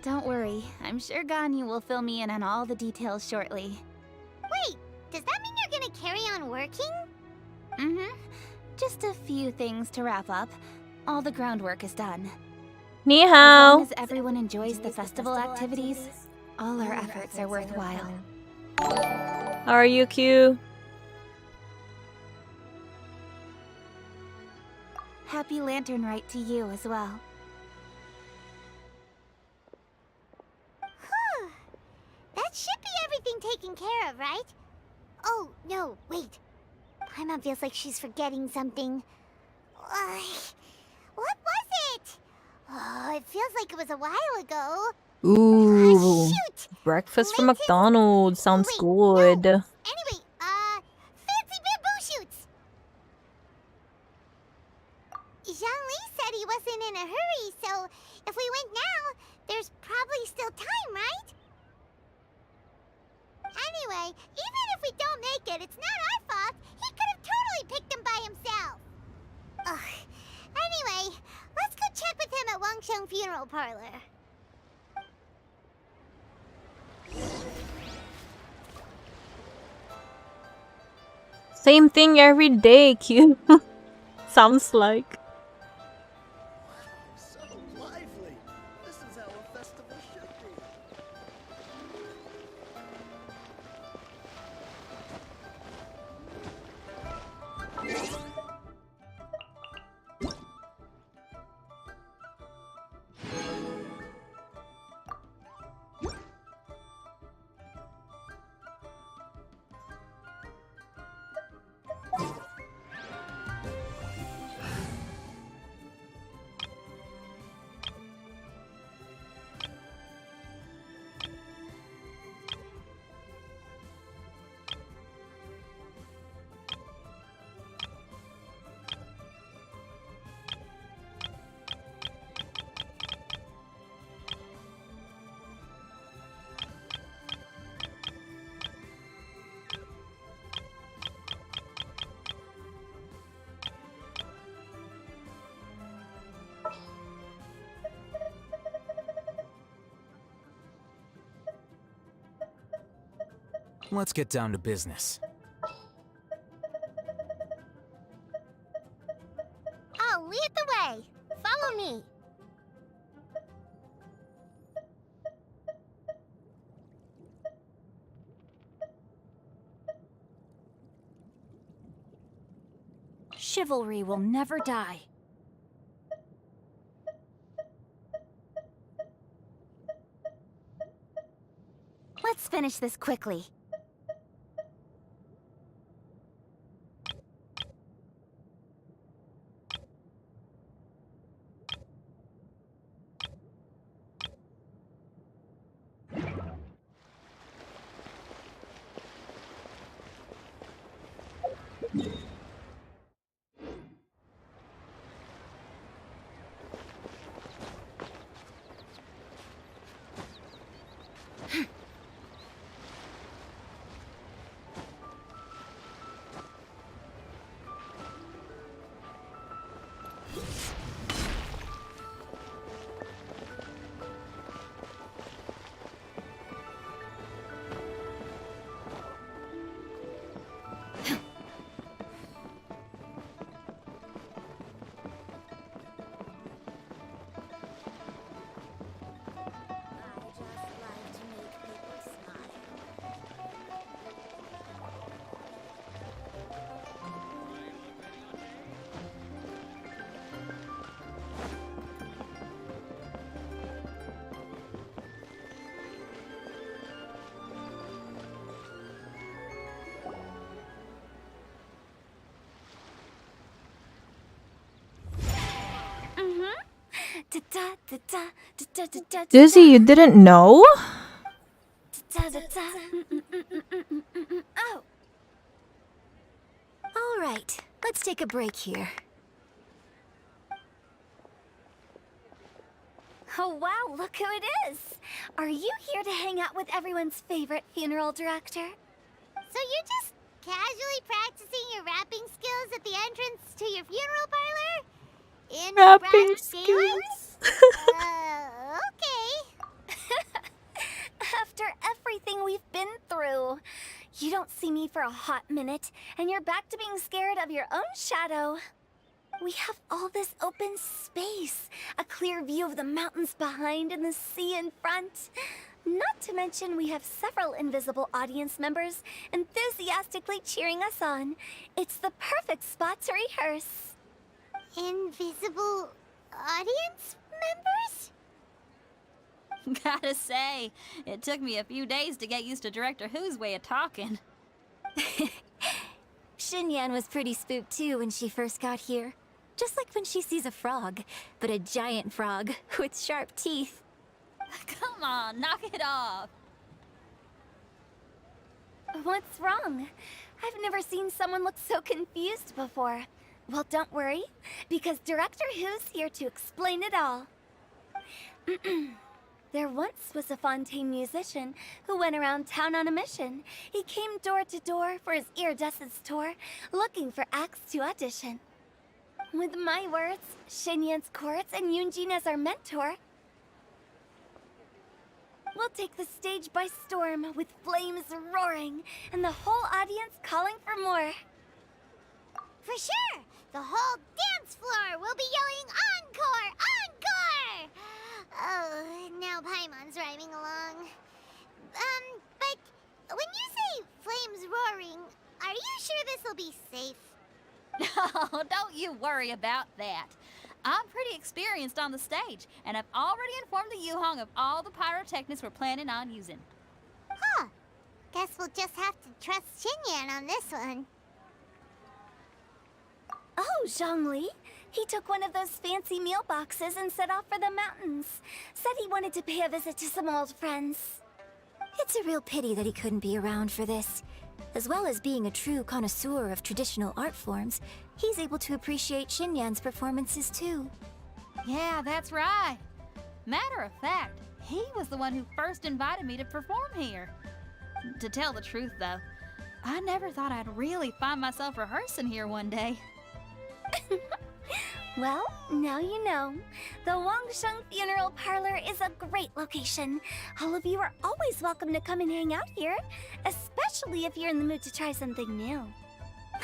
Don't worry, I'm sure Ganyu will fill me in on all the details shortly. Wait, does that mean you're gonna carry on working? Mm-hmm. Just a few things to wrap up. All the groundwork is done. Ni As hao. long as everyone enjoys the festival activities, all our efforts are worthwhile. How are you, Q? Happy Lantern Rite to you as well. That should be everything taken care of, right? Oh, no, wait. Paimon feels like she's forgetting something. What was it? Oh, it feels like it was a while ago. Ooh, Shoot! breakfast from Lincoln's- McDonald's sounds Wait, good. no. Anyway, fancy bamboo shoots! Zhang-Li said he wasn't in a hurry, so if we went now, there's probably still time, right? Anyway, even if we don't make it, it's not our fault. He could have totally picked them by himself. Ugh. Anyway, let's go check with him at Wangsheng Funeral Parlor. Same thing every day, Q. Sounds like. So lively. This is how a festival should be. Let's get down to business. I'll lead the way. Follow me. Chivalry will never die. Let's finish this quickly. Dizzy, you didn't know? Oh. All right, let's take a break here. Oh wow, look who it is! Are you here to hang out with everyone's favorite funeral director? So you're just casually practicing your rapping skills at the entrance to your funeral parlor? In Rapping broad skills. daylight? Okay. After everything we've been through, you don't see me for a hot minute, and you're back to being scared of your own shadow. We have all this open space, a clear view of the mountains behind and the sea in front. Not to mention we have several invisible audience members enthusiastically cheering us on. It's the perfect spot to rehearse. Invisible audience members? Gotta say, it took me a few days to get used to Director Who's way of talking. Xinyan was pretty spooked too when she first got here. Just like when she sees a frog, but a giant frog with sharp teeth. Come on, knock it off. What's wrong? I've never seen someone look so confused before. Well, don't worry, because Director Who's here to explain it all. There once was a Fontaine musician who went around town on a mission. He came door to door for his iridescence tour, looking for acts to audition. With my words, Xinyan's chords, and Yunjin as our mentor, we'll take the stage by storm with flames roaring and the whole audience calling for more. For sure! The whole dance floor will be yelling encore! Encore! Oh, now Paimon's rhyming along. But when you say flames roaring, are you sure this'll be safe? No, don't you worry about that. I'm pretty experienced on the stage, and I've already informed the Yuhong of all the pyrotechnics we're planning on using. Huh. Guess we'll just have to trust Xinyan on this one. Oh, Zhongli. He took one of those fancy meal boxes and set off for the mountains. Said he wanted to pay a visit to some old friends. It's a real pity that he couldn't be around for this. As well as being a true connoisseur of traditional art forms, he's able to appreciate Xinyan's performances too. Yeah, that's right. Matter of fact, he was the one who first invited me to perform here. To tell the truth, though, I never thought I'd really find myself rehearsing here one day. Well, now you know. The Wangsheng Funeral Parlor is a great location. All of you are always welcome to come and hang out here, especially if you're in the mood to try something new.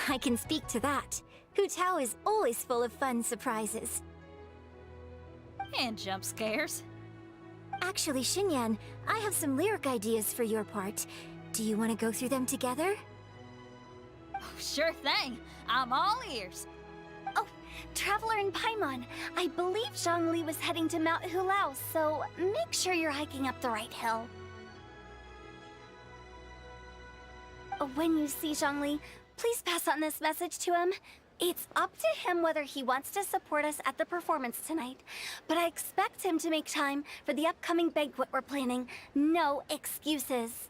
I can speak to that. Hu Tao is always full of fun surprises. And jump scares. Actually, Xinyan, I have some lyric ideas for your part. Do you want to go through them together? Sure thing. I'm all ears. Oh, Traveler in Paimon, I believe Zhongli was heading to Mount Hulao, so make sure you're hiking up the right hill. When you see Zhongli, please pass on this message to him. It's up to him whether he wants to support us at the performance tonight, but I expect him to make time for the upcoming banquet we're planning. No excuses.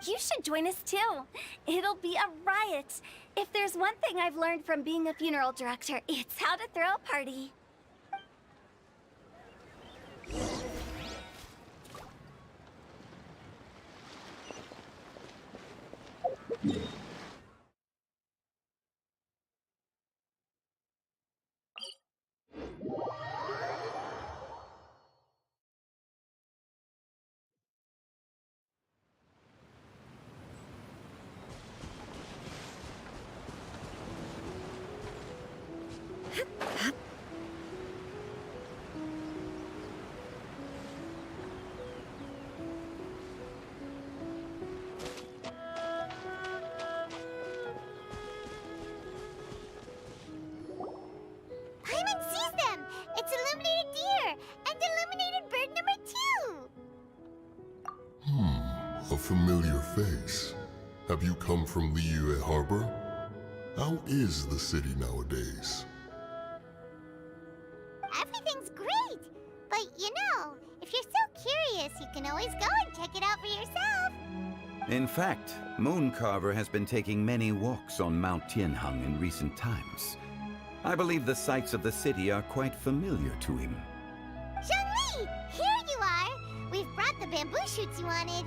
You should join us too. It'll be a riot. If there's one thing I've learned from being a funeral director, it's how to throw a party. Paimon sees them! It's illuminated deer! And illuminated bird number 2! A familiar face. Have you come from Liyue Harbor? How is the city nowadays? Everything's great! But you know, if you're so curious, you can always go and check it out for yourself! In fact, Mooncarver has been taking many walks on Mount Tianheng in recent times. I believe the sights of the city are quite familiar to him. Zhongli! Here you are! We've brought the bamboo shoots you wanted.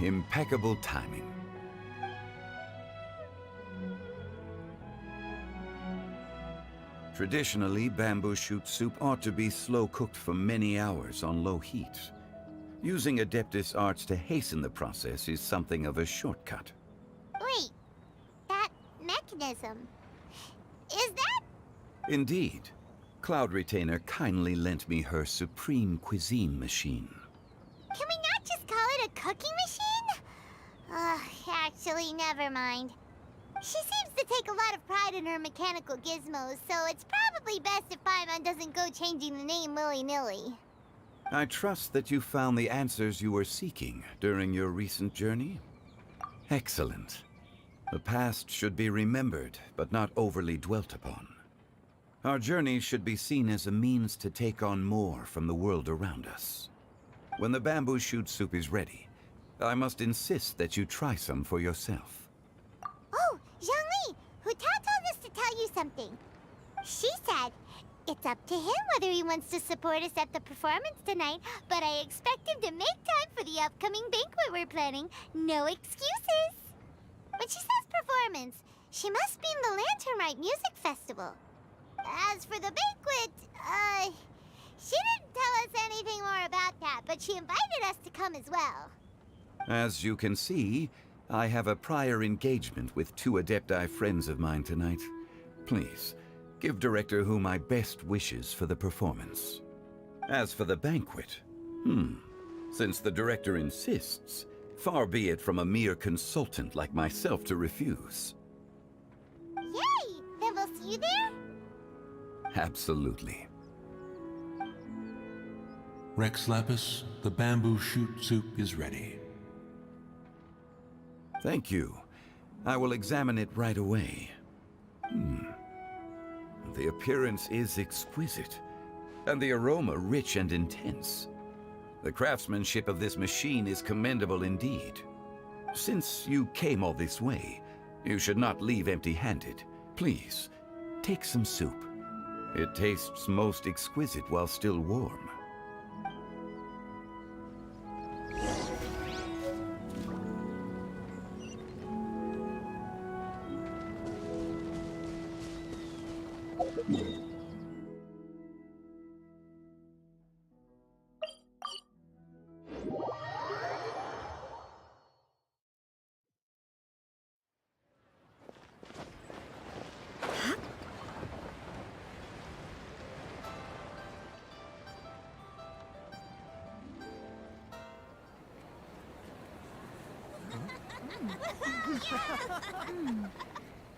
Impeccable timing. Traditionally, bamboo shoot soup ought to be slow-cooked for many hours on low heat. Using Adeptus arts to hasten the process is something of a shortcut. Wait, that mechanism... is that... Indeed. Cloud Retainer kindly lent me her supreme cuisine machine. Can we not just call it a cooking machine? Actually, never mind. She seems to take a lot of pride in her mechanical gizmos, so it's probably best if Paimon doesn't go changing the name willy-nilly. I trust that you found the answers you were seeking during your recent journey? Excellent. The past should be remembered, but not overly dwelt upon. Our journey should be seen as a means to take on more from the world around us. When the bamboo shoot soup is ready, I must insist that you try some for yourself. Oh, Zhongli! Hu Tao told us to tell you something. She said, it's up to him whether he wants to support us at the performance tonight, but I expect him to make time for the upcoming banquet we're planning. No excuses! When she says performance, she must mean the Lantern Rite Music Festival. As for the banquet, she didn't tell us anything more about that, but she invited us to come as well. As you can see, I have a prior engagement with 2 Adepti friends of mine tonight. Please, give Director Hu my best wishes for the performance. As for the banquet, since the Director insists, far be it from a mere consultant like myself to refuse. Yay! Then we'll see you there? Absolutely. Rex Lapis, the bamboo shoot soup is ready. Thank you. I will examine it right away. The appearance is exquisite, and the aroma rich and intense. The craftsmanship of this machine is commendable indeed. Since you came all this way, you should not leave empty-handed. Please, take some soup. It tastes most exquisite while still warm.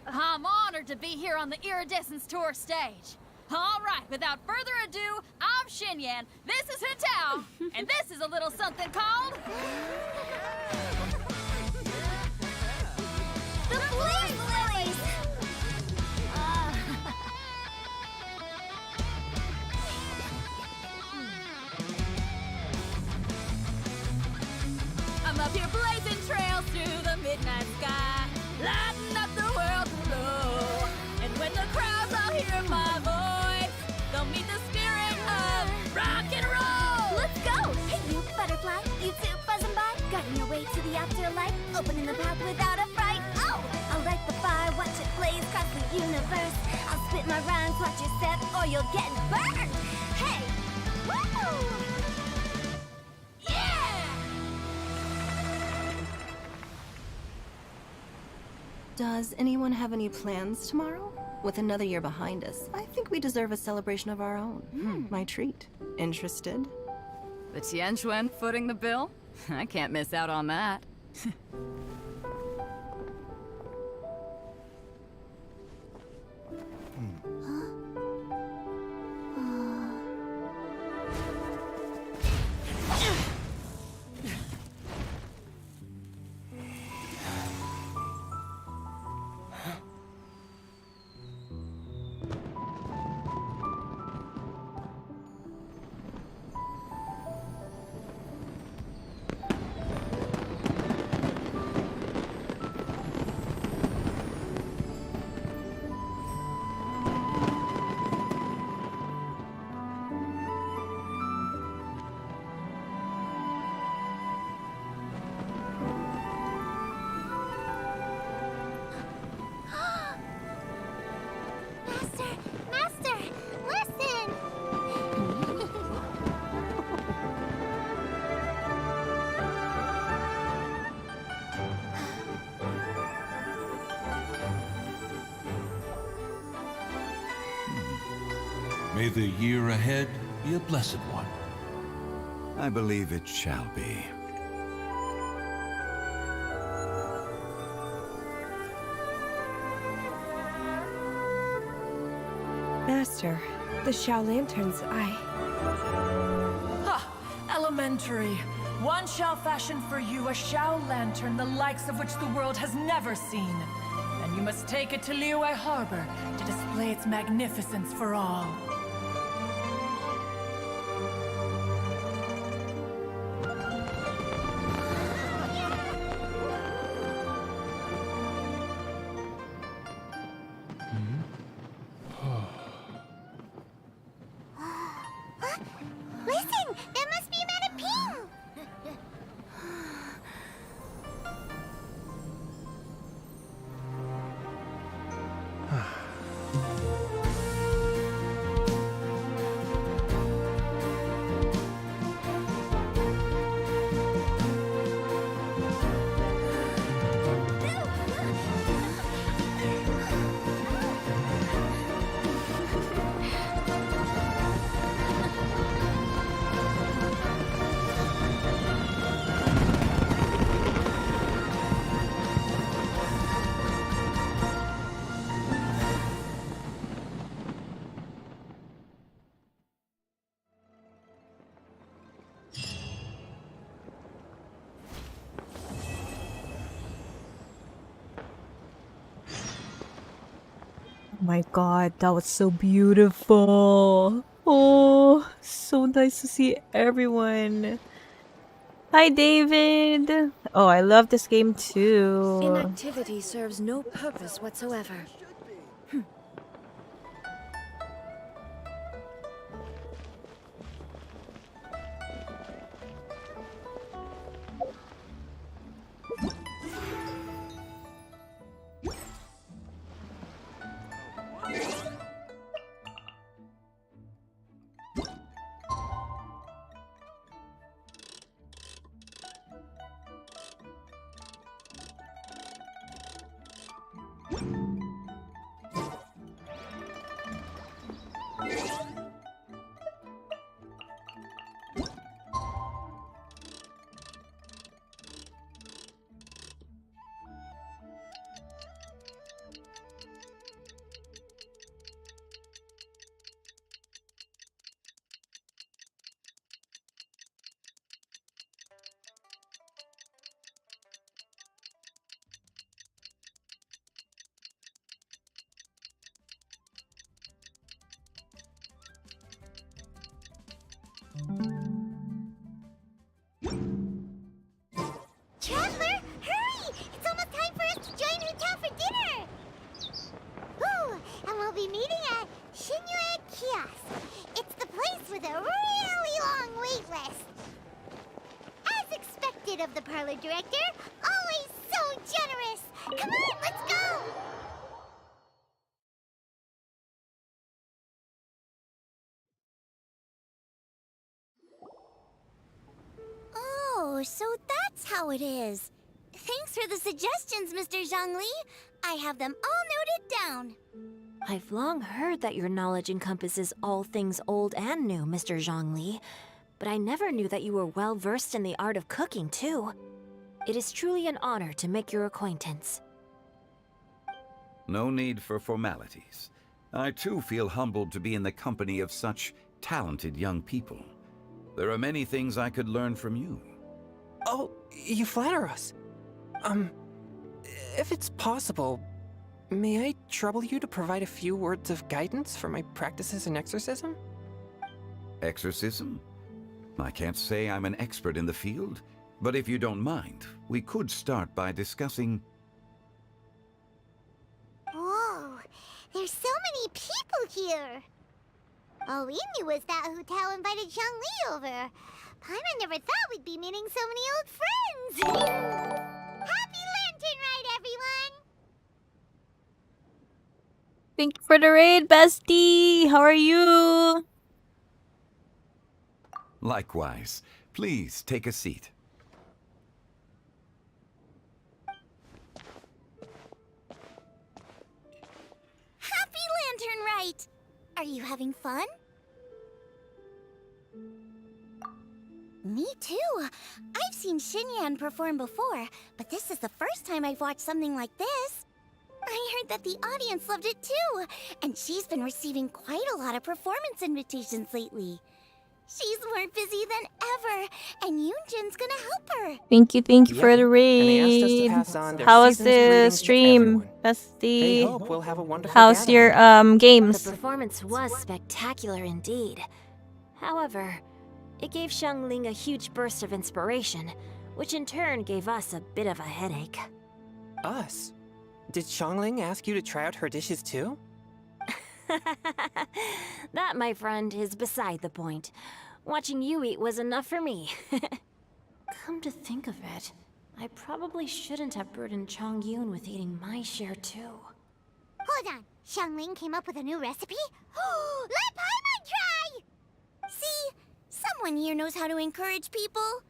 I'm honored to be here on the Iridescence Tour stage. All right, without further ado, I'm Xinyan, this is Hintao, and this is a little something called... The Blaze Lilies! I'm up here blazing trails through the midnight sky, lighting up the world below. And when the crowds all hear my voice, they'll meet the spirit of rock and roll. Let's go! Hey, you butterfly, you two buzzing by, guiding your way to the afterlife, opening the path without a fright. Oh, I'll light the fire, watch it blaze across the universe. I'll spit my rhymes, watch your step, or you'll get burned. Hey, woo! Does anyone have any plans tomorrow? With another year behind us, I think we deserve a celebration of our own. My treat. Interested? The Tianquan footing the bill? I can't miss out on that. Master, listen! May the year ahead be a blessed one. I believe it shall be. Master, the Xiao Lanterns, Ha! Elementary. One shall fashion for you a Xiao Lantern the likes of which the world has never seen. And you must take it to Liyue Harbor to display its magnificence for all. Listen! That must be Madame Ping! Oh my god, that was so beautiful. Oh, so nice to see everyone. Hi, David. Oh, I love this game too. Inactivity serves no purpose whatsoever. Stellar Director. Always so generous. Come on, let's go! Oh, so that's how it is. Thanks for the suggestions, Mr. Zhongli. I have them all noted down. I've long heard that your knowledge encompasses all things old and new, Mr. Zhongli. But I never knew that you were well versed in the art of cooking, too. It is truly an honor to make your acquaintance. No need for formalities. I too feel humbled to be in the company of such talented young people. There are many things I could learn from you. Oh, you flatter us. If it's possible, may I trouble you to provide a few words of guidance for my practices in exorcism? Exorcism? I can't say I'm an expert in the field, but if you don't mind, we could start by discussing... Whoa, there's so many people here. All we knew was that Hu Tao invited Zhongli over. Paimon never thought we'd be meeting so many old friends. Happy Lantern Rite, everyone! Thank you for the raid, bestie. How are you? Likewise. Please take a seat. Happy Lantern Rite! Are you having fun? Me too. I've seen Xinyan perform before, but this is the first time I've watched something like this. I heard that the audience loved it too, and she's been receiving quite a lot of performance invitations lately. She's more busy than ever, and Yoonjin's gonna help her. Thank you Yep, for the and they asked us to raid. pass on their How was season's the greetings to stream, everyone. They bestie? hope we'll have a wonderful How's gathering. your The games? performance was spectacular indeed. However, it gave Xiangling a huge burst of inspiration, which in turn gave us a bit of a headache. Us? Did Xiangling ask you to try out her dishes too? That, my friend, is beside the point. Watching you eat was enough for me. Come to think of it, I probably shouldn't have burdened Chongyun with eating my share too. Hold on, Xiangling came up with a new recipe? Let Paimon try! See? Someone here knows how to encourage people.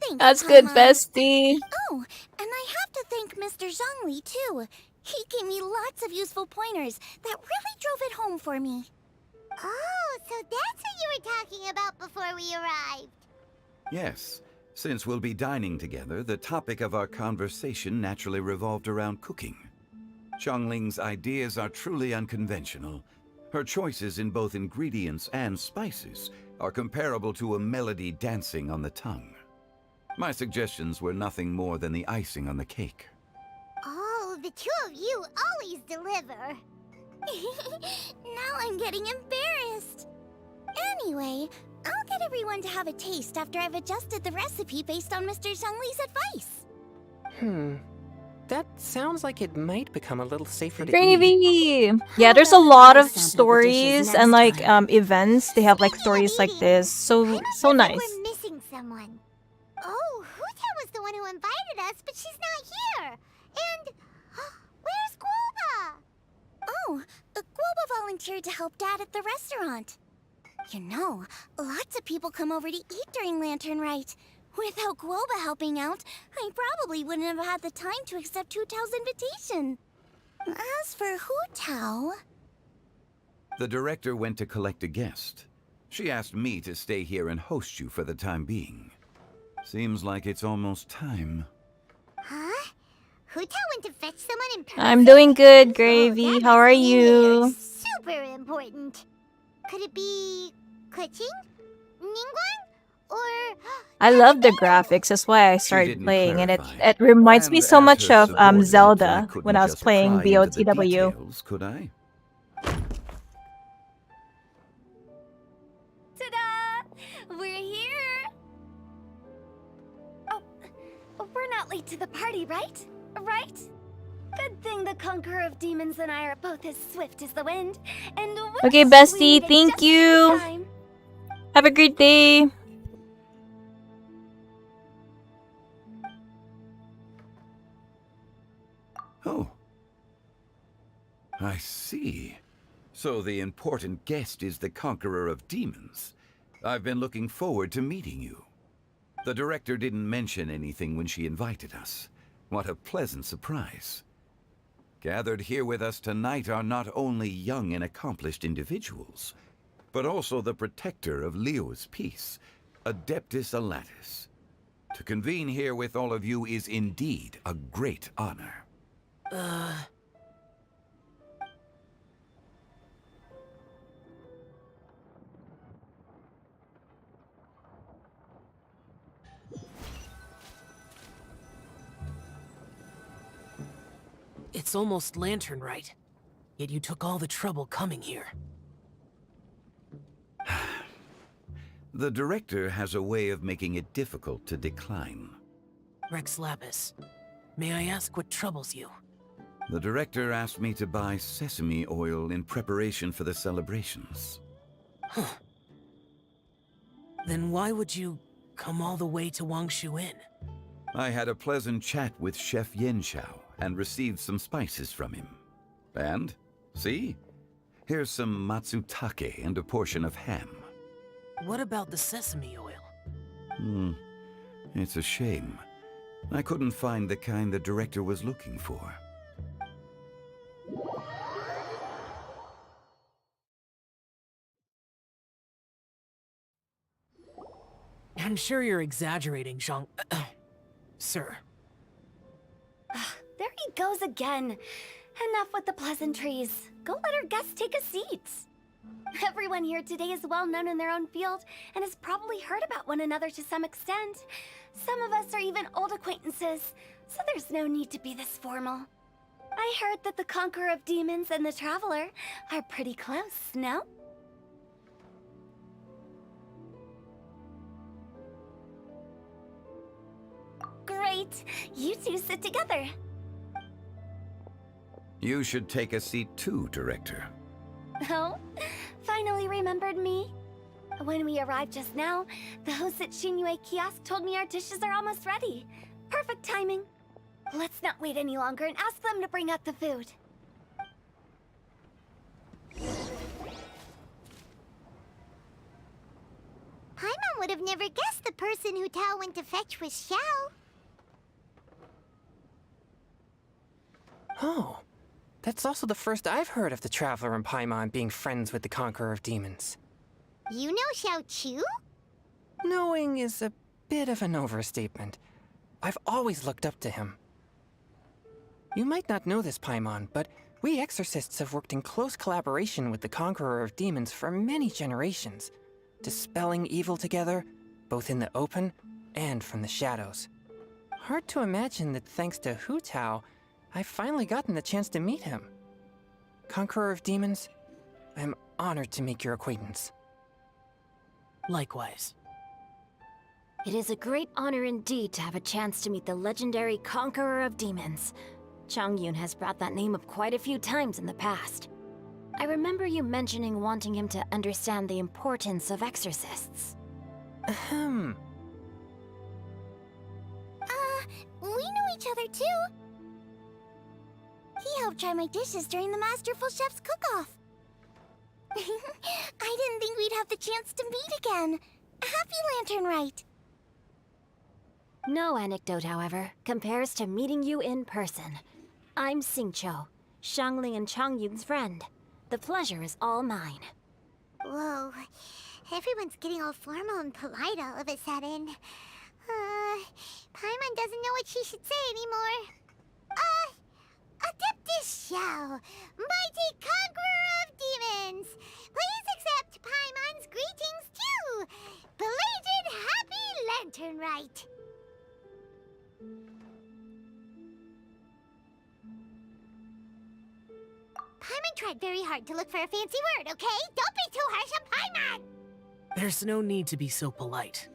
Thanks, That's good, Paimon. bestie. Oh, and I have to thank Mr. Zhongli, too. He gave me lots of useful pointers that really drove it home for me. Oh, so that's what you were talking about before we arrived. Yes. Since we'll be dining together, the topic of our conversation naturally revolved around cooking. Xiangling's ideas are truly unconventional. Her choices in both ingredients and spices are comparable to a melody dancing on the tongue. My suggestions were nothing more than the icing on the cake. Oh, the two of you always deliver. Now I'm getting embarrassed. Anyway, I'll get everyone to have a taste after I've adjusted the recipe based on Mr. Zhongli's advice. That sounds like it might become a little safer to eat. Gravy! Yeah, there's a lot of stories and like events. They have like stories like this. So nice. We're missing someone. Oh, Huta was the one who invited us, but she's not here. And where's Guoba? Oh, Guoba volunteered to help Dad at the restaurant. You know, lots of people come over to eat during Lantern Rite. Without Guoba helping out, I probably wouldn't have had the time to accept Hu Tao's invitation. As for Hu Tao... The director went to collect a guest. She asked me to stay here and host you for the time being. Seems like it's almost time. Huh? Hu Tao went to fetch someone in person? I'm doing good, Gravy. How are you? Super important. Could it be Kuching? Ningguang? Or I love the graphics. That's why I started didn't playing, and clarify. it reminds me And so as much her of subordinate, I Zelda couldn't when I was just playing pry into the BOTW. details, could I? Ta-da! We're here! Oh, we're not late to the party, right? Right? Good thing the Conqueror of Demons and I are both as swift as the wind. And Okay, whoops, we bestie, made it thank just in you. time. Have a great day. Oh. I see. So the important guest is the Conqueror of Demons. I've been looking forward to meeting you. The director didn't mention anything when she invited us. What a pleasant surprise. Gathered here with us tonight are not only young and accomplished individuals, but also the protector of Leo's peace, Adeptus Alatus. To convene here with all of you is indeed a great honor. It's almost lantern right. Yet you took all the trouble coming here. The director has a way of making it difficult to decline. Rex Lapis, may I ask what troubles you? The director asked me to buy sesame oil in preparation for the celebrations. Huh. Then why would you come all the way to Wangshu Inn? I had a pleasant chat with Chef Yenshao and received some spices from him. And, see? Here's some matsutake and a portion of ham. What about the sesame oil? It's a shame. I couldn't find the kind the director was looking for. I'm sure you're exaggerating, Zhang... Sir. There he goes again. Enough with the pleasantries. Go let our guests take a seat. Everyone here today is well known in their own field and has probably heard about one another to some extent. Some of us are even old acquaintances, so there's no need to be this formal. I heard that the Conqueror of Demons and the Traveler are pretty close, no? Great! You two sit together. You should take a seat too, Director. Oh? Finally remembered me? When we arrived just now, the host at Shinue Kiosk told me our dishes are almost ready. Perfect timing. Let's not wait any longer and ask them to bring out the food. Paimon would have never guessed the person who Tao went to fetch was Xiao. Oh, that's also the first I've heard of the Traveler and Paimon being friends with the Conqueror of Demons. You know Xiao Chu? Knowing is a bit of an overstatement. I've always looked up to him. You might not know this, Paimon, but we exorcists have worked in close collaboration with the Conqueror of Demons for many generations, dispelling evil together, both in the open and from the shadows. Hard to imagine that thanks to Hu Tao, I've finally gotten the chance to meet him. Conqueror of Demons, I'm honored to make your acquaintance. Likewise. It is a great honor indeed to have a chance to meet the legendary Conqueror of Demons. Changyun has brought that name up quite a few times in the past. I remember you mentioning wanting him to understand the importance of exorcists. Ahem. We know each other too. He helped try my dishes during the Masterful Chef's cook-off. I didn't think we'd have the chance to meet again. Happy Lantern Rite. No anecdote, however, compares to meeting you in person. I'm Xingqiu, Shangling and Changyun's friend. The pleasure is all mine. Whoa. Everyone's getting all formal and polite all of a sudden. Paimon doesn't know what she should say anymore. Adeptus Xiao, mighty Conqueror of Demons, please accept Paimon's greetings too. Belated Happy Lantern Rite. Paimon tried very hard to look for a fancy word, okay? Don't be too harsh on Paimon! There's no need to be so polite.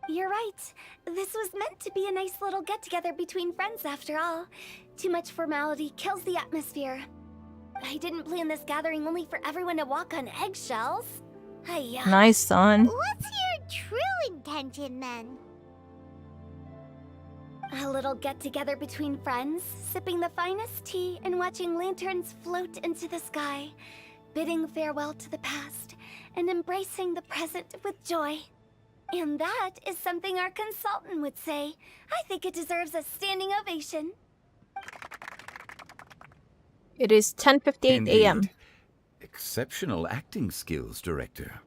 You're right. This was meant to be a nice little get-together between friends after all. Too much formality kills the atmosphere. I didn't plan this gathering only for everyone to walk on eggshells. Nice, son. What's your true intention then? A little get-together between friends, sipping the finest tea and watching lanterns float into the sky, bidding farewell to the past and embracing the present with joy. And that is something our consultant would say. I think it deserves a standing ovation. It is 10:58 a.m. Indeed. Exceptional acting skills, Director.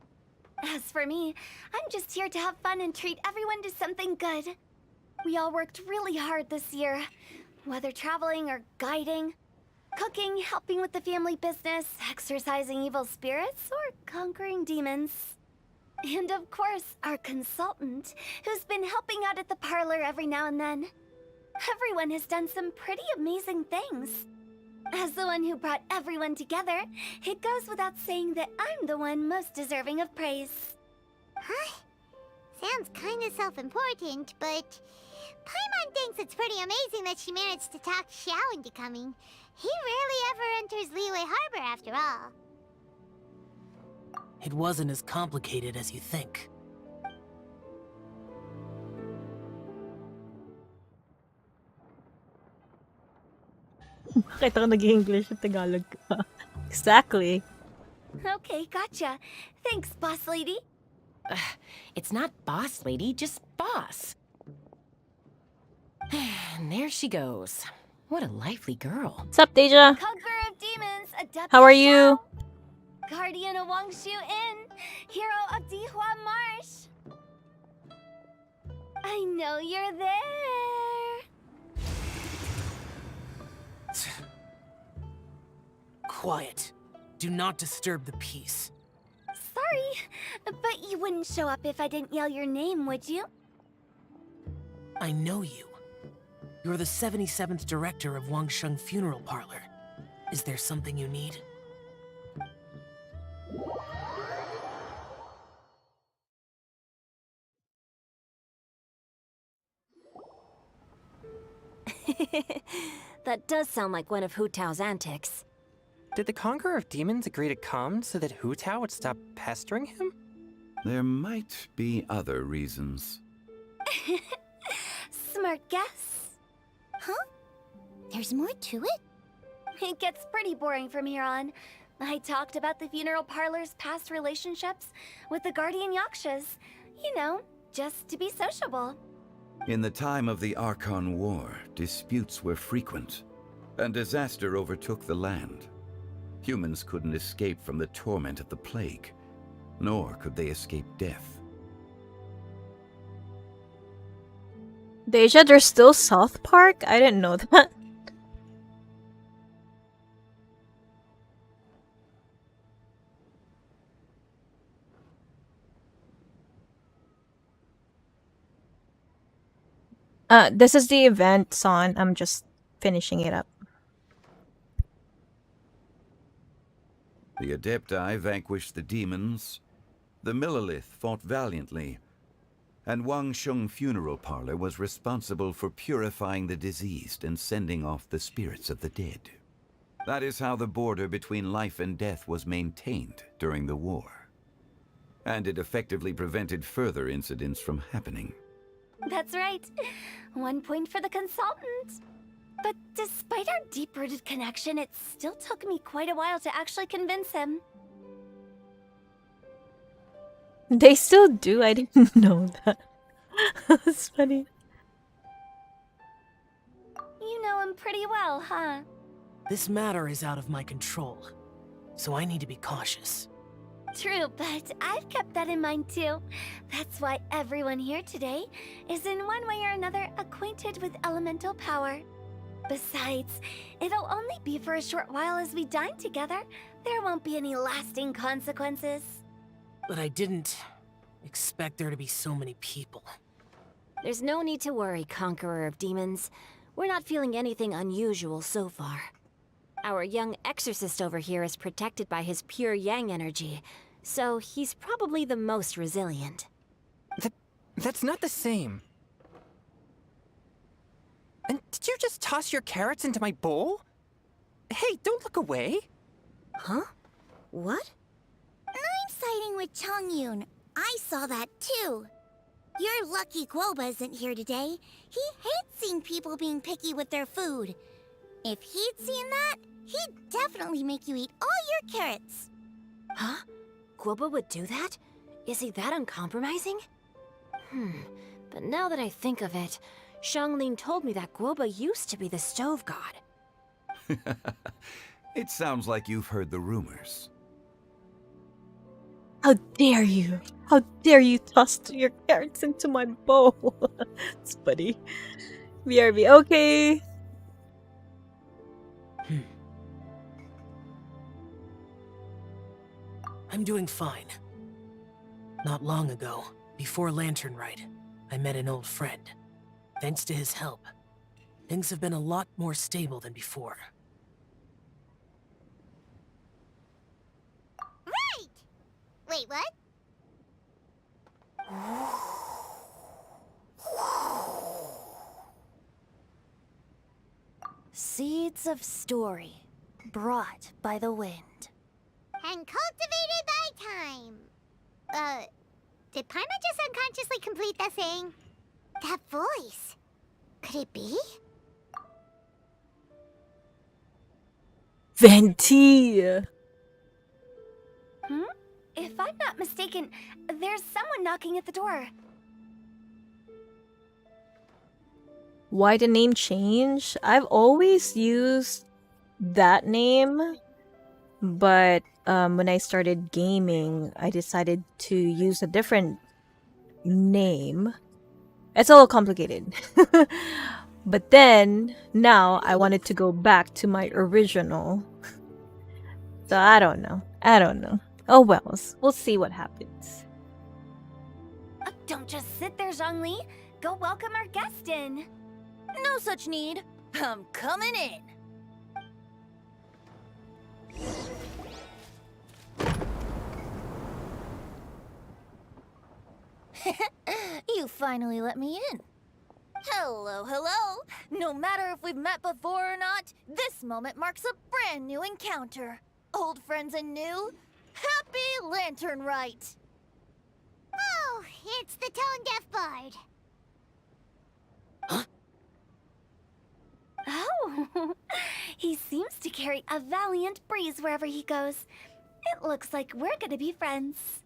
As for me, I'm just here to have fun and treat everyone to something good. We all worked really hard this year, whether traveling or guiding, cooking, helping with the family business, exercising evil spirits, or conquering demons. And of course, our consultant, who's been helping out at the parlor every now and then. Everyone has done some pretty amazing things. As the one who brought everyone together, it goes without saying that I'm the one most deserving of praise. Huh? Sounds kinda self-important, but Paimon thinks it's pretty amazing that she managed to talk Xiao into coming. He rarely ever enters Liyue Harbor after all. It wasn't as complicated as you think. Bakit ako nag-English at Tagalog ka? Exactly. Okay, gotcha. Thanks, boss lady. It's not boss lady, just boss. And there she goes. What a lively girl. What's up, Deja? Conqueror of demons, adept How are of you? Xiao, guardian of Wangshu Inn, hero of Dihua Marsh. I know you're there. Quiet. Do not disturb the peace. Sorry, but you wouldn't show up if I didn't yell your name, would you? I know you. You're the 77th director of Wangsheng Funeral Parlor. Is there something you need? That does sound like one of Hu Tao's antics. Did the Conqueror of Demons agree to come so that Hu Tao would stop pestering him? There might be other reasons. Smart guess. Huh? There's more to it? It gets pretty boring from here on. I talked about the funeral parlor's past relationships with the guardian yakshas. You know, just to be sociable. In the time of the Archon War, disputes were frequent, and disaster overtook the land. Humans couldn't escape from the torment of the plague, nor could they escape death. Deja, there's still South Park? I didn't know that. This is the event, Son. I'm just finishing it up. The Adepti vanquished the demons, the Millelith fought valiantly, and Wangsheng Funeral Parlor was responsible for purifying the diseased and sending off the spirits of the dead. That is how the border between life and death was maintained during the war. And it effectively prevented further incidents from happening. That's right. 1 point for the consultant. But despite our deep-rooted connection, it still took me quite a while to actually convince him. They still do? I didn't know that. That's funny. You know him pretty well, huh? This matter is out of my control, so I need to be cautious. True, but I've kept that in mind too. That's why everyone here today is in one way or another acquainted with elemental power. Besides, it'll only be for a short while as we dine together. There won't be any lasting consequences. But I didn't expect there to be so many people. There's no need to worry, Conqueror of Demons. We're not feeling anything unusual so far. Our young exorcist over here is protected by his pure yang energy, so he's probably the most resilient. That's not the same. And did you just toss your carrots into my bowl? Hey, don't look away. Huh? What? I'm siding with Chongyun. I saw that too. You're lucky Guoba isn't here today. He hates seeing people being picky with their food. If he'd seen that, he'd definitely make you eat all your carrots. Huh? Guoba would do that? Is he that uncompromising? But now that I think of it, Xiangling told me that Guoba used to be the stove god. It sounds like you've heard the rumors. How dare you? How dare you toss your carrots into my bowl? It's funny. BRB, okay. I'm doing fine. Not long ago, before Lantern Rite, I met an old friend. Thanks to his help, things have been a lot more stable than before. Right! Wait, what? Seeds of story, brought by the wind. And cultivated by time. Did Paimon just unconsciously complete that saying? That voice. Could it be? Venti! If I'm not mistaken, there's someone knocking at the door. Why the name change? I've always used that name, but when I started gaming, I decided to use a different name. It's a little complicated. But then, now I wanted to go back to my original. So I don't know. Oh well, we'll see what happens. Don't just sit there, Zhongli. Go welcome our guest in. No such need. I'm coming in. You finally let me in. Hello, hello. No matter if we've met before or not, this moment marks a brand new encounter. Old friends and new. Happy Lantern Rite. Oh, it's the tone-deaf bard. Oh, he seems to carry a valiant breeze wherever he goes. It looks like we're gonna be friends.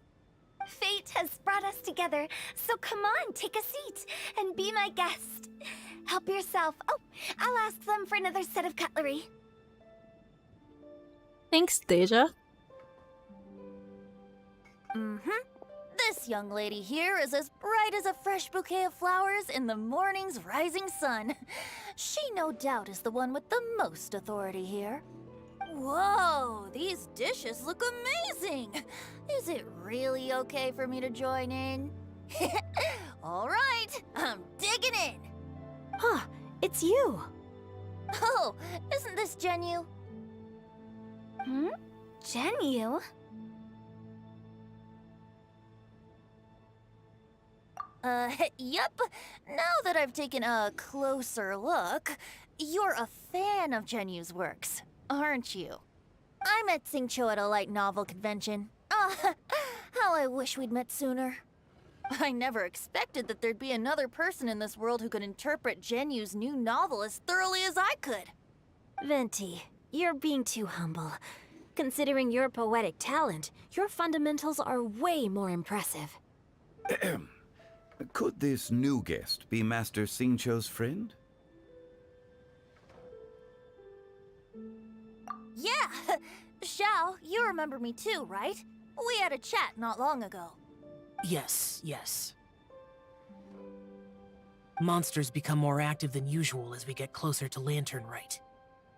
Fate has brought us together, so come on, take a seat and be my guest. Help yourself. Oh, I'll ask them for another set of cutlery. Thanks, Deja. This young lady here is as bright as a fresh bouquet of flowers in the morning's rising sun. She no doubt is the one with the most authority here. Whoa, these dishes look amazing! Is it really okay for me to join in? All right, I'm digging in! Huh, it's you. Oh, isn't this Genyu? Genyu? Yep. Now that I've taken a closer look, you're a fan of Genyu's works, aren't you? I met Xingqiu at a light novel convention. How I wish we'd met sooner. I never expected that there'd be another person in this world who could interpret Genyu's new novel as thoroughly as I could. Venti, you're being too humble. Considering your poetic talent, your fundamentals are way more impressive. Could this new guest be Master Xingqiu's friend? Yeah! Xiao, you remember me too, right? We had a chat not long ago. Yes, yes. Monsters become more active than usual as we get closer to Lantern Rite.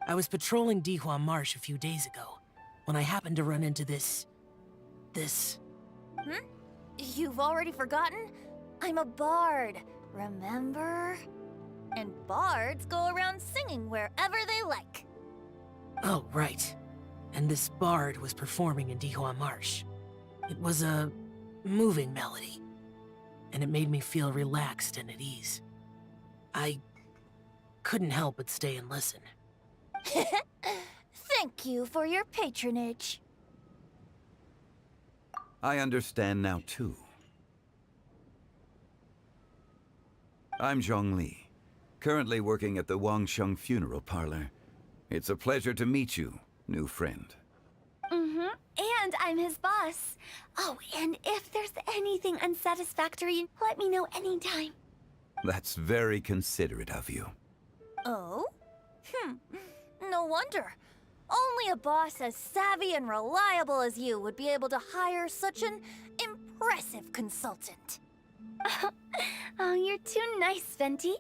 I was patrolling Dihua Marsh a few days ago, when I happened to run into this... You've already forgotten? I'm a bard, remember? And bards go around singing wherever they like. Oh, right. And this bard was performing in Dihua Marsh. It was a moving melody, and it made me feel relaxed and at ease. I couldn't help but stay and listen. Thank you for your patronage. I understand now, too. I'm Zhongli, currently working at the Wangsheng Funeral Parlor. It's a pleasure to meet you, new friend. Mm-hmm. And I'm his boss. Oh, and if there's anything unsatisfactory, let me know anytime. That's very considerate of you. Oh? No wonder. Only a boss as savvy and reliable as you would be able to hire such an impressive consultant. Oh, you're too nice, Venti.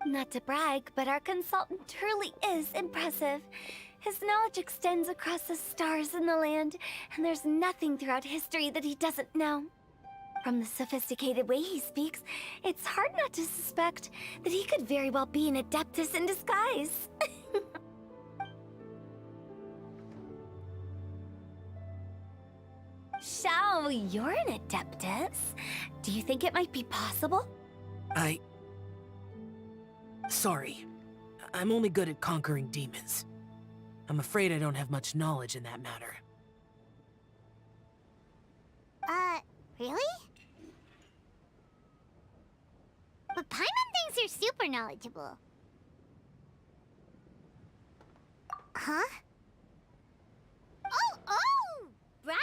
Not to brag, but our consultant truly is impressive. His knowledge extends across the stars and the land, and there's nothing throughout history that he doesn't know. From the sophisticated way he speaks, it's hard not to suspect that he could very well be an Adeptus in disguise. Xiao, you're an Adeptus. Do you think it might be possible? Sorry. I'm only good at conquering demons. I'm afraid I don't have much knowledge in that matter. Really? But Paimon thinks you're super knowledgeable. Huh? Oh! Right!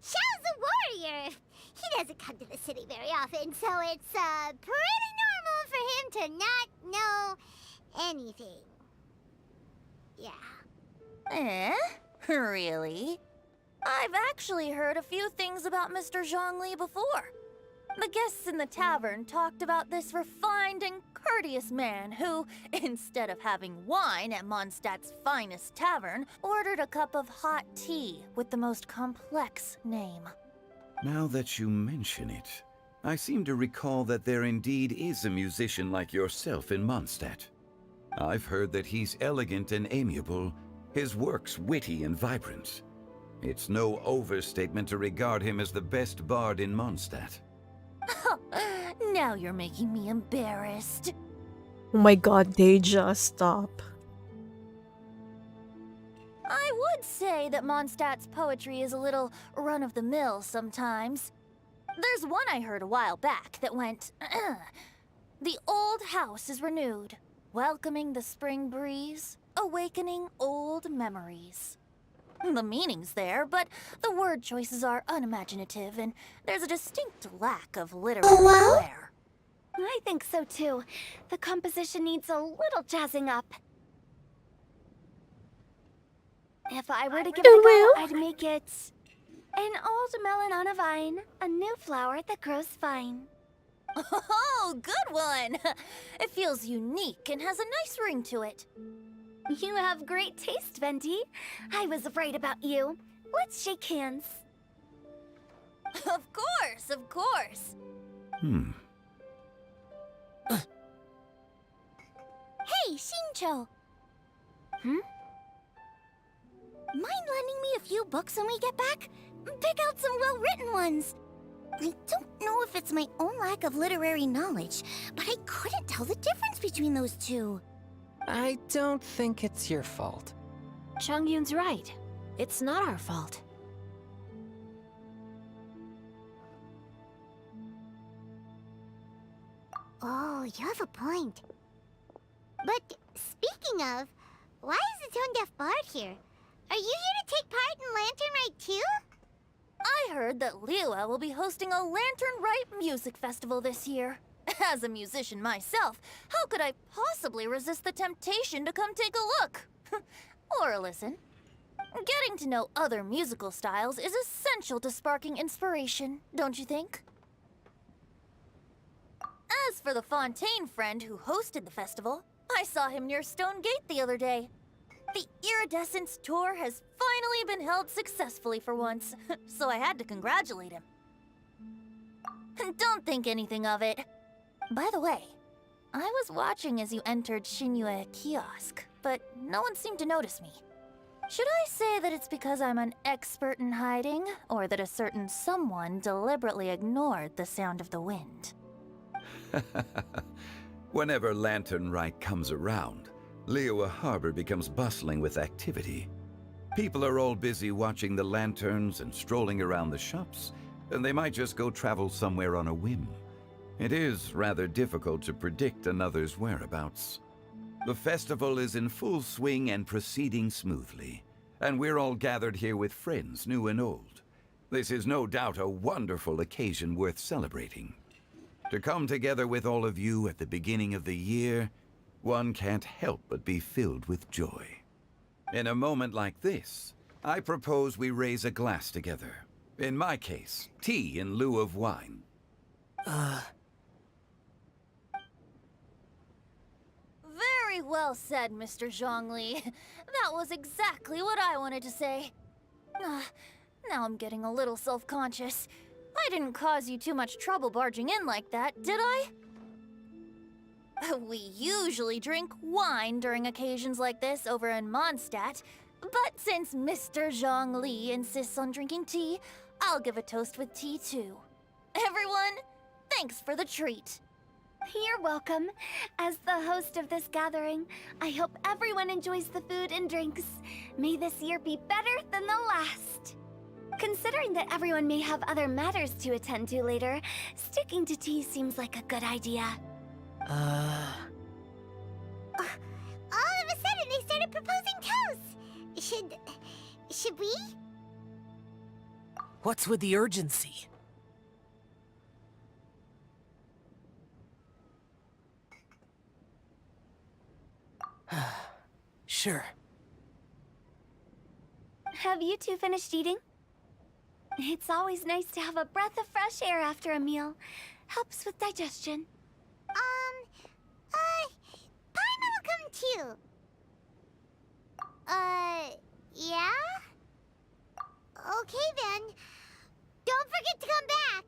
Xiao's a warrior. He doesn't come to the city very often, so it's, pretty normal for him to not know anything. Yeah. Really? I've actually heard a few things about Mr. Zhongli before. The guests in the tavern talked about this refined and courteous man who, instead of having wine at Mondstadt's finest tavern, ordered a cup of hot tea with the most complex name. Now that you mention it, I seem to recall that there indeed is a musician like yourself in Mondstadt. I've heard that he's elegant and amiable, his works witty and vibrant. It's no overstatement to regard him as the best bard in Mondstadt. Now you're making me embarrassed. Oh my god, Deja, stop. I would say that Mondstadt's poetry is a little run-of-the-mill sometimes. There's one I heard a while back that went, "The old house is renewed, welcoming the spring breeze, awakening old memories." The meaning's there, but the word choices are unimaginative, and there's a distinct lack of literary flair. I think so too. The composition needs a little jazzing up. If I were to give it a go, I'd make it an old melon on a vine, a new flower that grows fine. Oh, good one! It feels unique and has a nice ring to it. You have great taste, Venti. I was right about you. Let's shake hands. Of course, of course. Hey, Shincho! Mind lending me a few books when we get back? Pick out some well-written ones. I don't know if it's my own lack of literary knowledge, but I couldn't tell the difference between those two. I don't think it's your fault. Chongyun's right. It's not our fault. Oh, you have a point. But speaking of, why is the tone-deaf bard here? Are you here to take part in Lantern Rite too? I heard that Liyue will be hosting a Lantern Rite music festival this year. As a musician myself, how could I possibly resist the temptation to come take a look? Or listen. Getting to know other musical styles is essential to sparking inspiration, don't you think? As for the Fontaine friend who hosted the festival, I saw him near Stone Gate the other day. The Iridescence tour has finally been held successfully for once, so I had to congratulate him. Don't think anything of it. By the way, I was watching as you entered Shinyue Kiosk, but no one seemed to notice me. Should I say that it's because I'm an expert in hiding, or that a certain someone deliberately ignored the sound of the wind? Whenever Lantern Rite comes around, Liyue Harbor becomes bustling with activity. People are all busy watching the lanterns and strolling around the shops, and they might just go travel somewhere on a whim. It is rather difficult to predict another's whereabouts. The festival is in full swing and proceeding smoothly, and we're all gathered here with friends, new and old. This is no doubt a wonderful occasion worth celebrating. To come together with all of you at the beginning of the year, one can't help but be filled with joy. In a moment like this, I propose we raise a glass together. In my case, tea in lieu of wine. Very well said, Mr. Zhongli. That was exactly what I wanted to say. Now I'm getting a little self-conscious. I didn't cause you too much trouble barging in like that, did I? We usually drink wine during occasions like this over in Mondstadt, but since Mr. Zhongli insists on drinking tea, I'll give a toast with tea too. Everyone, thanks for the treat. You're welcome. As the host of this gathering, I hope everyone enjoys the food and drinks. May this year be better than the last. Considering that everyone may have other matters to attend to later, sticking to tea seems like a good idea. All of a sudden, they started proposing toasts. Should we? What's with the urgency? Sure. Have you two finished eating? It's always nice to have a breath of fresh air after a meal. Helps with digestion. Paimon will come too. Yeah? Okay then. Don't forget to come back.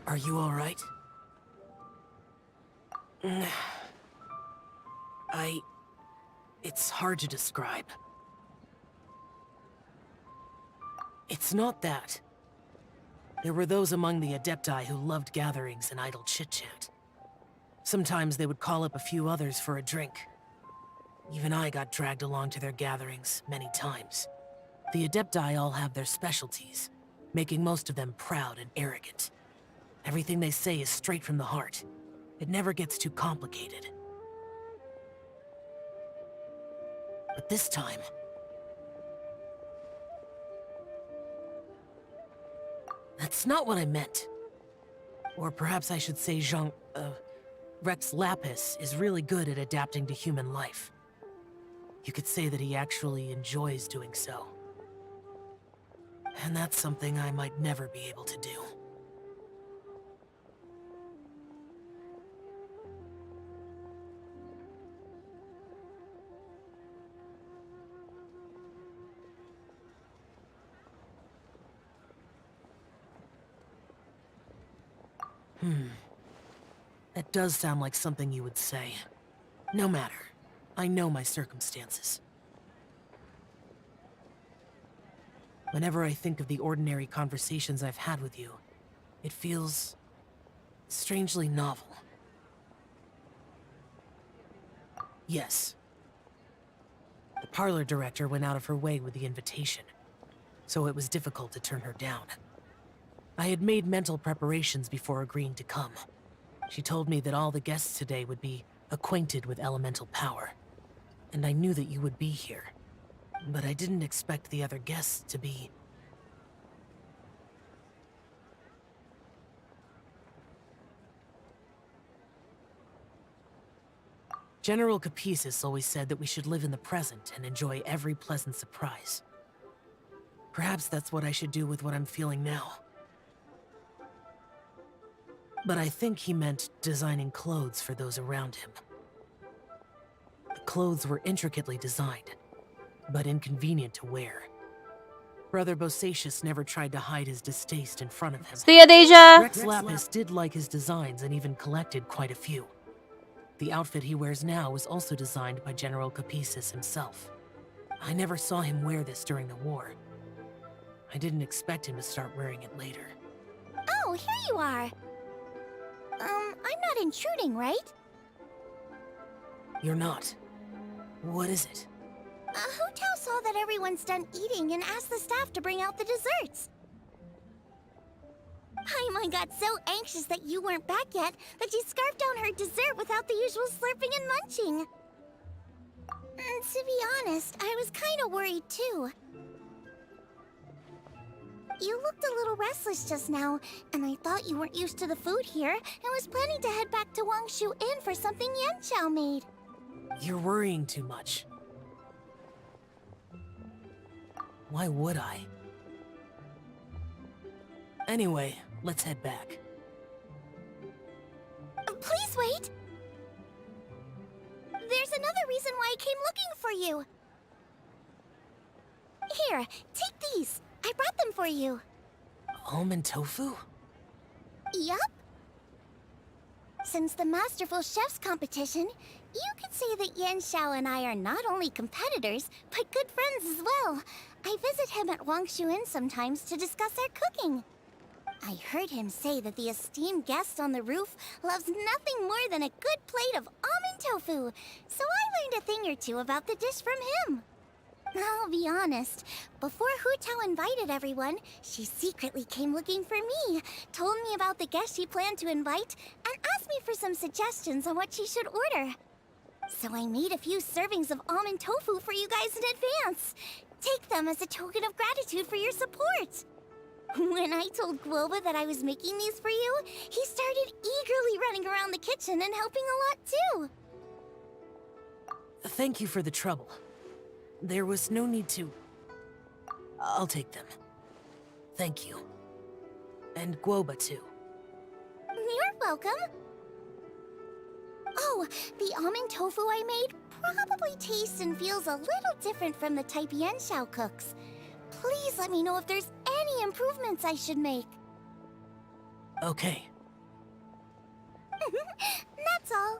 Are you all right? It's hard to describe. It's not that. There were those among the Adepti who loved gatherings and idle chit-chat. Sometimes they would call up a few others for a drink. Even I got dragged along to their gatherings many times. The Adepti all have their specialties, making most of them proud and arrogant. Everything they say is straight from the heart. It never gets too complicated. But this time... That's not what I meant. Or perhaps I should say Rex Lapis is really good at adapting to human life. You could say that he actually enjoys doing so. And that's something I might never be able to do. That does sound like something you would say. No matter. I know my circumstances. Whenever I think of the ordinary conversations I've had with you, it feels... strangely novel. Yes. The parlor director went out of her way with the invitation, so it was difficult to turn her down. I had made mental preparations before agreeing to come. She told me that all the guests today would be acquainted with elemental power, and I knew that you would be here. But I didn't expect the other guests to be... General Capisis always said that we should live in the present and enjoy every pleasant surprise. Perhaps that's what I should do with what I'm feeling now. But I think he meant designing clothes for those around him. The clothes were intricately designed, but inconvenient to wear. Brother Bosacius never tried to hide his distaste in front of him. See ya, Deja! Rex Lapis did like his designs and even collected quite a few. The outfit he wears now was also designed by General Capisis himself. I never saw him wear this during the war. I didn't expect him to start wearing it later. Oh, here you are. I'm not intruding, right? You're not. What is it? Hu Tao saw that everyone's done eating and asked the staff to bring out the desserts. Paimon got so anxious that you weren't back yet that she scarfed down her dessert without the usual slurping and munching. And to be honest, I was kind of worried too. You looked a little restless just now, and I thought you weren't used to the food here and was planning to head back to Wangshu Inn for something Yanqiao made. You're worrying too much. Why would I? Anyway, let's head back. Please wait! There's another reason why I came looking for you. Here, take these. I brought them for you. Almond tofu? Yup. Since the Masterful Chef's competition, you could say that Yanqiao and I are not only competitors, but good friends as well. I visit him at Wangshu Inn sometimes to discuss our cooking. I heard him say that the esteemed guest on the roof loves nothing more than a good plate of almond tofu, so I learned a thing or two about the dish from him. I'll be honest, before Hu Tao invited everyone, she secretly came looking for me, told me about the guests she planned to invite, and asked me for some suggestions on what she should order. So I made a few servings of almond tofu for you guys in advance. Take them as a token of gratitude for your support. When I told Guoba that I was making these for you, he started eagerly running around the kitchen and helping a lot too. Thank you for the trouble. There was no need to... I'll take them. Thank you. And Guoba too. You're welcome. Oh, the almond tofu I made probably tastes and feels a little different from the type Yanqiao cooks. Please let me know if there's any improvements I should make. Okay. That's all.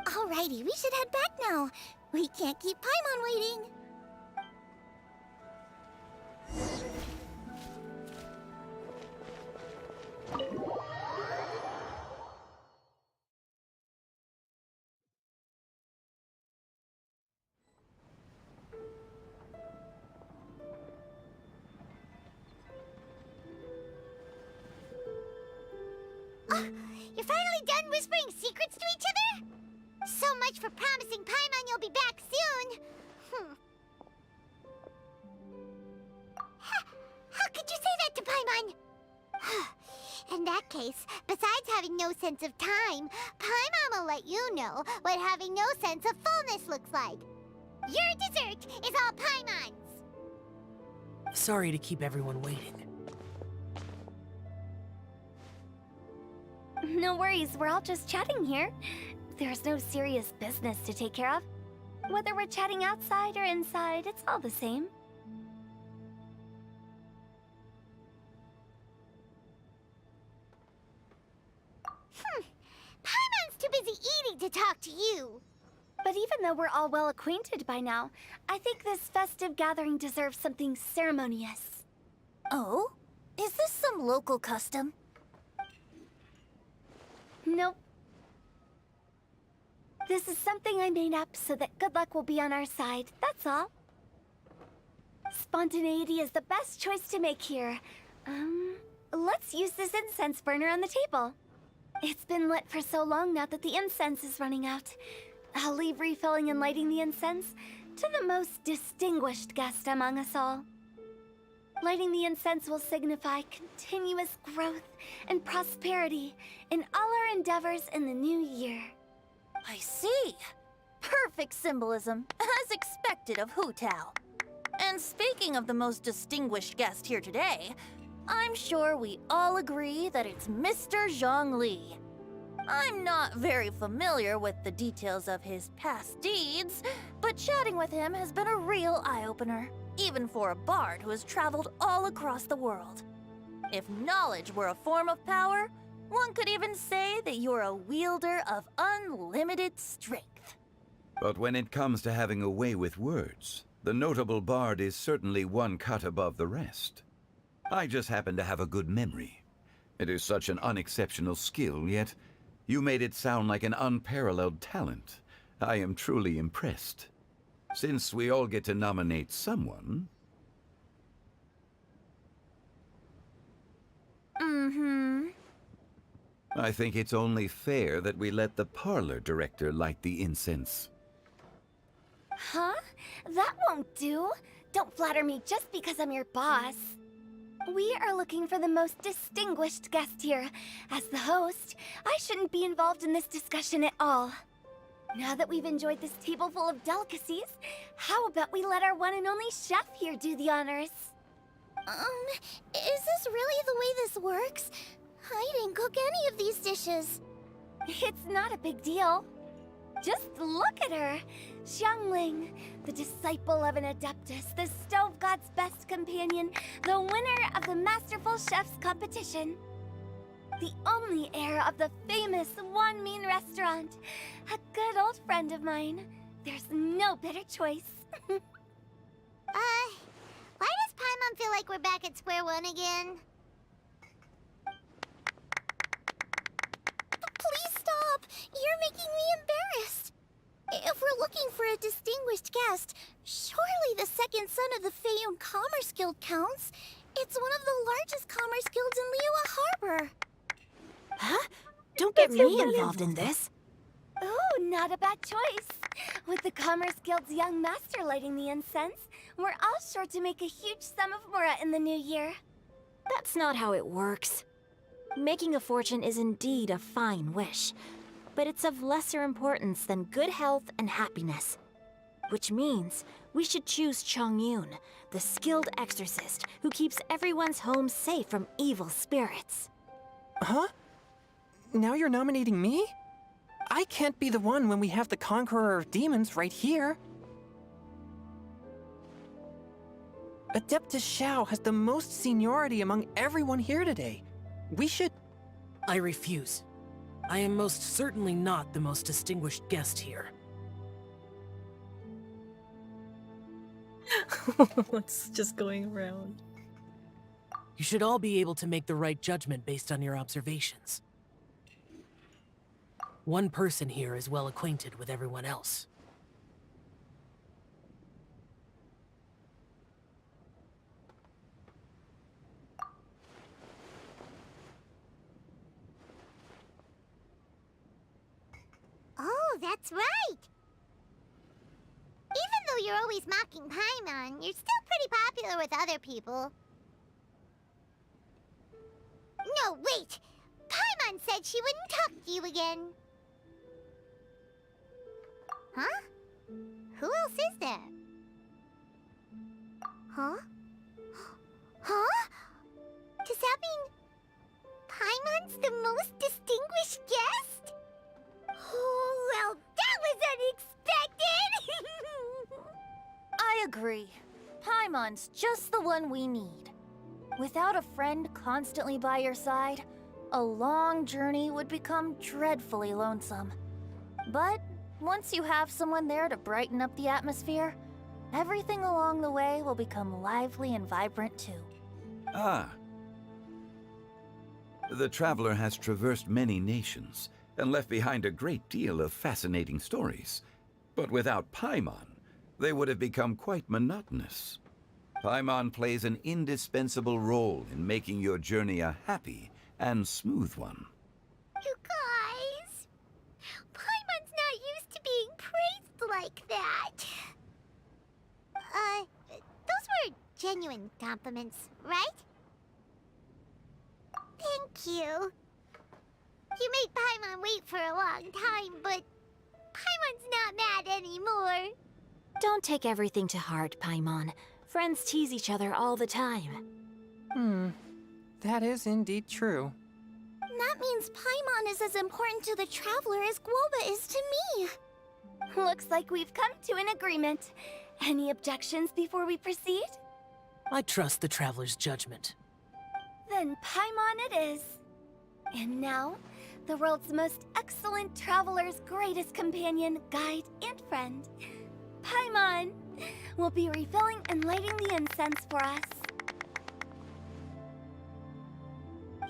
Alrighty, we should head back now. We can't keep Paimon waiting. You're finally done whispering secrets to each other? So much for promising Paimon you'll be back soon. How could you say that to Paimon? In that case, besides having no sense of time, Paimon will let you know what having no sense of fullness looks like. Your dessert is all Paimon's. Sorry to keep everyone waiting. No worries, we're all just chatting here. There's no serious business to take care of. Whether we're chatting outside or inside, it's all the same. Paimon's too busy eating to talk to you. But even though we're all well acquainted by now, I think this festive gathering deserves something ceremonious. Oh? Is this some local custom? Nope. This is something I made up so that good luck will be on our side, that's all. Spontaneity is the best choice to make here. Let's use this incense burner on the table. It's been lit for so long now that the incense is running out. I'll leave refilling and lighting the incense to the most distinguished guest among us all. Lighting the incense will signify continuous growth and prosperity in all our endeavors in the new year. I see. Perfect symbolism, as expected of Hu Tao. And speaking of the most distinguished guest here today, I'm sure we all agree that it's Mr. Zhongli. I'm not very familiar with the details of his past deeds, but chatting with him has been a real eye-opener, even for a bard who has traveled all across the world. If knowledge were a form of power, one could even say that you're a wielder of unlimited strength. But when it comes to having a way with words, the notable bard is certainly one cut above the rest. I just happen to have a good memory. It is such an unexceptional skill, yet you made it sound like an unparalleled talent. I am truly impressed. Since we all get to nominate someone... I think it's only fair that we let the parlor director light the incense. Huh? That won't do. Don't flatter me just because I'm your boss. We are looking for the most distinguished guest here. As the host, I shouldn't be involved in this discussion at all. Now that we've enjoyed this table full of delicacies, how about we let our one and only chef here do the honors? Is this really the way this works? I didn't cook any of these dishes. It's not a big deal. Just look at her! Xiangling, the disciple of an Adeptus, the Stove God's best companion, the winner of the Masterful Chef's competition. The only heir of the famous One Mean restaurant. A good old friend of mine. There's no better choice. Why does Paimon feel like we're back at square one again? Please stop! You're making me embarrassed. If we're looking for a distinguished guest, surely the second son of the Feiyun Commerce Guild counts. It's one of the largest commerce guilds in Liyue Harbor. Huh? Don't get me involved in this. Oh, not a bad choice. With the Commerce Guild's young master lighting the incense, we're all sure to make a huge sum of mora in the new year. That's not how it works. Making a fortune is indeed a fine wish, but it's of lesser importance than good health and happiness. Which means we should choose Chongyun, the skilled exorcist who keeps everyone's home safe from evil spirits. Huh? Now you're nominating me? I can't be the one when we have the Conqueror of Demons right here. Adeptus Xiao has the most seniority among everyone here today. We should... I refuse. I am most certainly not the most distinguished guest here. It's just going around. You should all be able to make the right judgment based on your observations. One person here is well acquainted with everyone else. Oh, that's right! Even though you're always mocking Paimon, you're still pretty popular with other people. No, wait! Paimon said she wouldn't talk to you again. Huh? Who else is there? Huh? Huh? Does that mean Paimon's the most distinguished guest? Oh, well, that was unexpected! I agree. Paimon's just the one we need. Without a friend constantly by your side, a long journey would become dreadfully lonesome. But once you have someone there to brighten up the atmosphere, everything along the way will become lively and vibrant too. Ah. The traveler has traversed many nations and left behind a great deal of fascinating stories. But without Paimon, they would have become quite monotonous. Paimon plays an indispensable role in making your journey a happy and smooth one. You guys, Paimon's not used to being praised like that. Those were genuine compliments, right? Thank you. You made Paimon wait for a long time, but Paimon's not mad anymore. Don't take everything to heart, Paimon. Friends tease each other all the time. That is indeed true. That means Paimon is as important to the Traveler as Guoba is to me. Looks like we've come to an agreement. Any objections before we proceed? I trust the Traveler's judgment. Then Paimon it is. And now, the world's most excellent traveler's greatest companion, guide, and friend, Paimon, will be refilling and lighting the incense for us.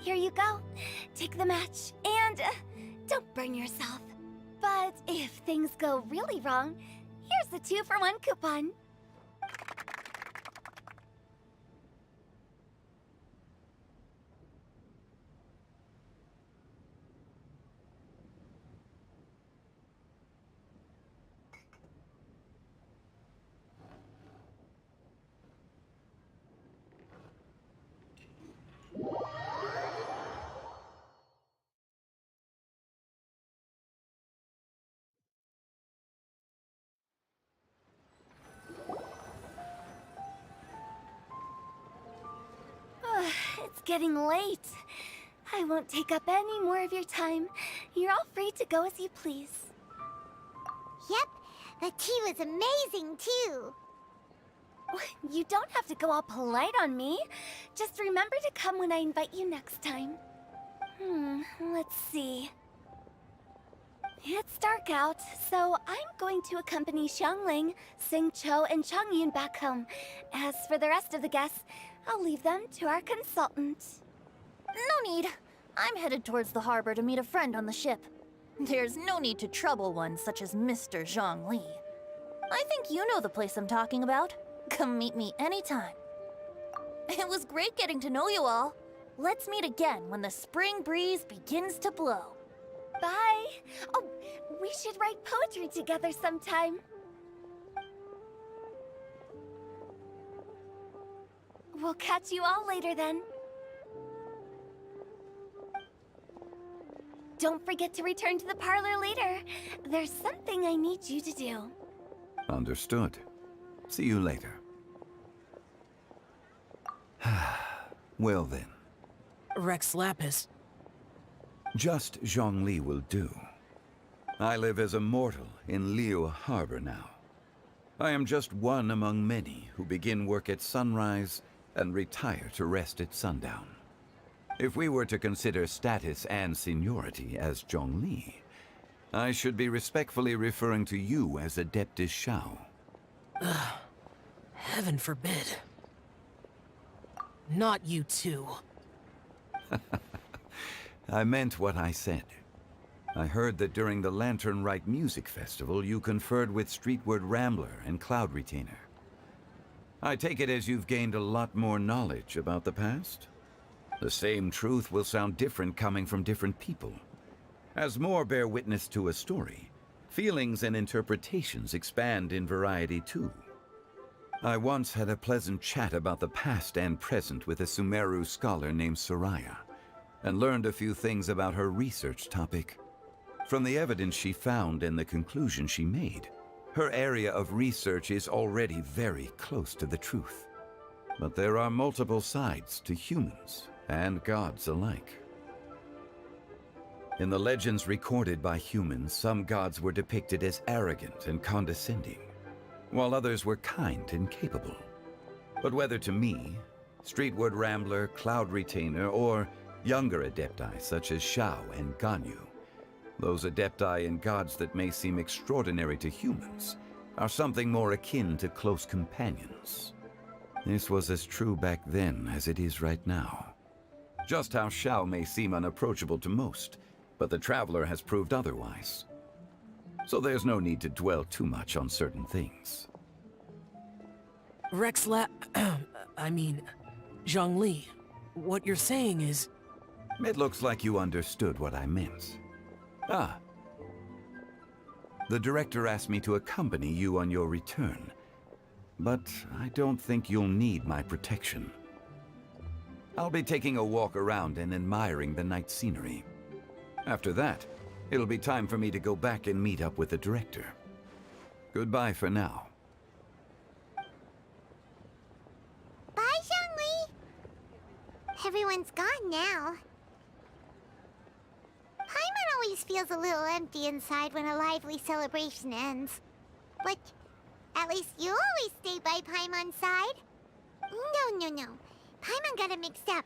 Here you go. Take the match, and don't burn yourself. But if things go really wrong, here's the 2-for-1 coupon. It's getting late. I won't take up any more of your time. You're all free to go as you please. Yep, the tea was amazing too. You don't have to go all polite on me. Just remember to come when I invite you next time. Let's see. It's dark out, so I'm going to accompany Xiangling, Xingqiu, and Changyun back home. As for the rest of the guests, I'll leave them to our consultant. No need. I'm headed towards the harbor to meet a friend on the ship. There's no need to trouble one such as Mr. Zhongli. I think you know the place I'm talking about. Come meet me anytime. It was great getting to know you all. Let's meet again when the spring breeze begins to blow. Bye! Oh, we should write poetry together sometime. We'll catch you all later then. Don't forget to return to the parlor later. There's something I need you to do. Understood. See you later. Well then. Rex Lapis. Just Zhongli will do. I live as a mortal in Liyue Harbor now. I am just one among many who begin work at sunrise and retire to rest at sundown. If we were to consider status and seniority as Zhongli, I should be respectfully referring to you as Adeptus Shao. Heaven forbid. Not you too. I meant what I said. I heard that during the Lantern Rite Music Festival, you conferred with Streetward Rambler and Cloud Retainer. I take it as you've gained a lot more knowledge about the past? The same truth will sound different coming from different people. As more bear witness to a story, feelings and interpretations expand in variety too. I once had a pleasant chat about the past and present with a Sumeru scholar named Soraya, and learned a few things about her research topic. From the evidence she found and the conclusion she made, her area of research is already very close to the truth. But there are multiple sides to humans and gods alike. In the legends recorded by humans, some gods were depicted as arrogant and condescending, while others were kind and capable. But whether to me, Streetward Rambler, Cloud Retainer, or younger adepti such as Shao and Ganyu, those adepti and gods that may seem extraordinary to humans are something more akin to close companions. This was as true back then as it is right now. Just how Shao may seem unapproachable to most, but the Traveler has proved otherwise. So there's no need to dwell too much on certain things. Zhongli, what you're saying is... It looks like you understood what I meant. The director asked me to accompany you on your return, but I don't think you'll need my protection. I'll be taking a walk around and admiring the night scenery. After that, it'll be time for me to go back and meet up with the director. Goodbye for now. Bye, Xiangli. Everyone's gone now. always feels a little empty inside when a lively celebration ends. But at least you always stay by Paimon's side. No. Paimon got it mixed up.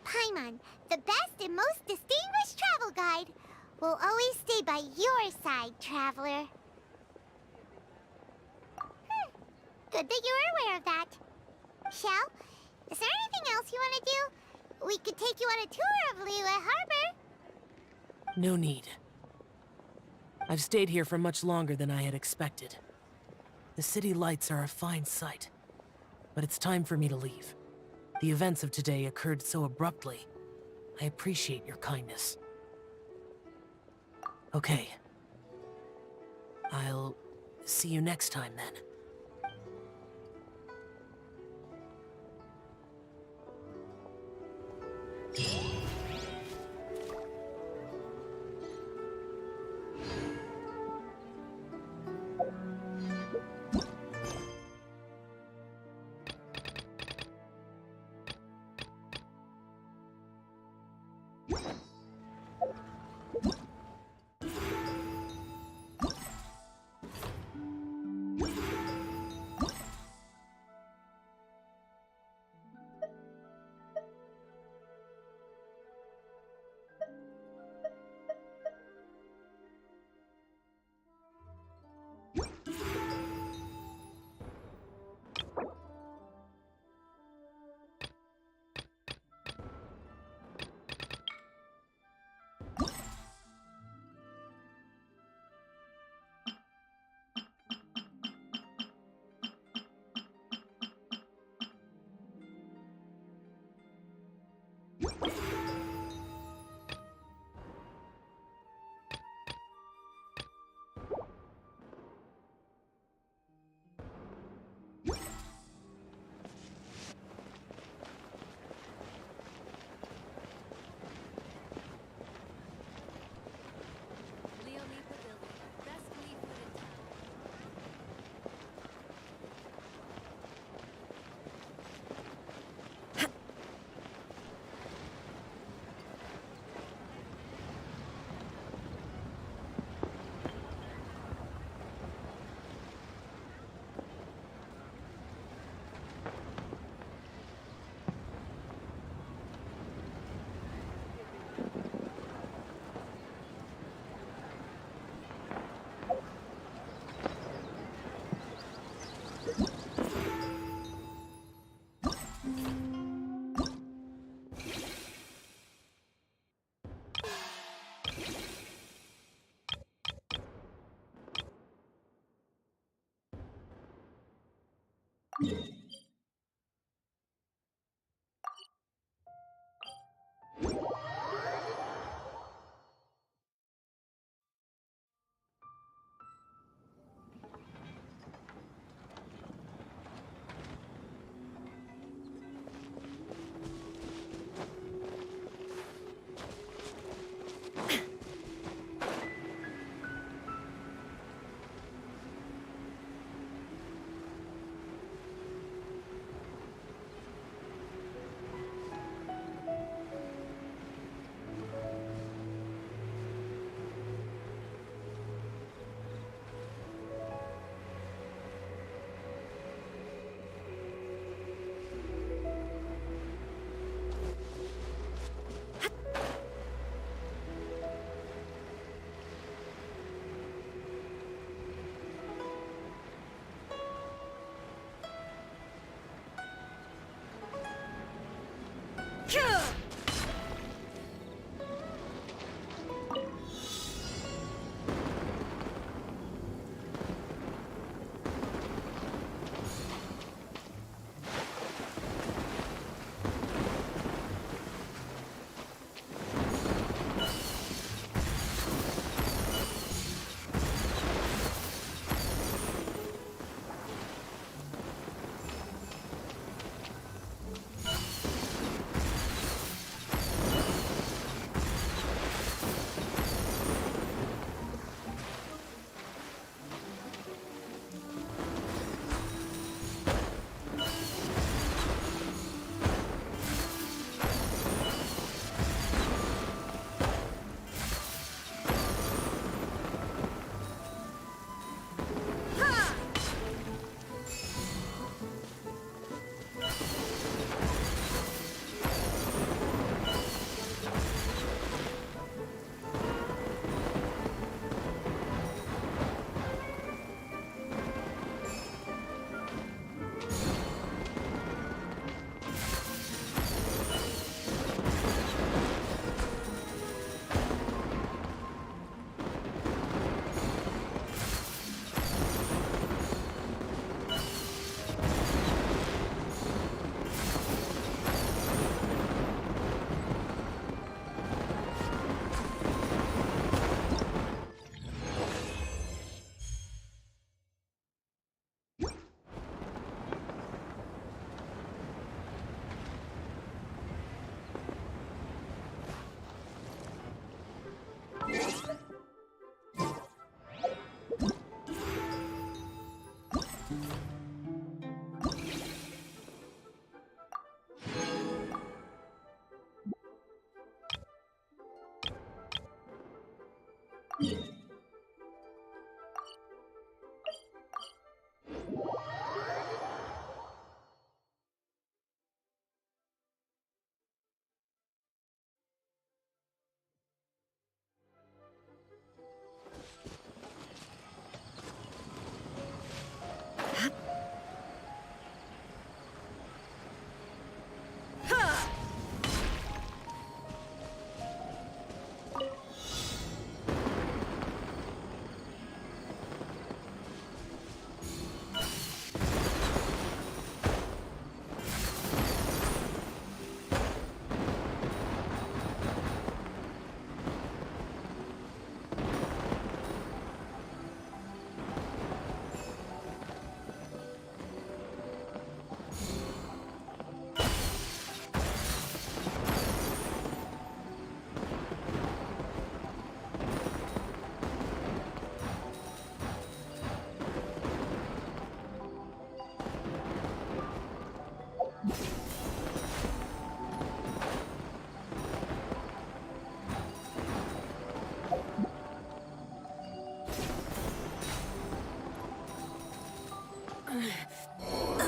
Paimon, the best and most distinguished travel guide, will always stay by your side, traveler. Good that you're aware of that. Shell, is there anything else you want to do? We could take you on a tour of Liyue Harbor. No need. I've stayed here for much longer than I had expected. The city lights are a fine sight, but it's time for me to leave. The events of today occurred so abruptly. I appreciate your kindness. Okay. I'll see you next time then.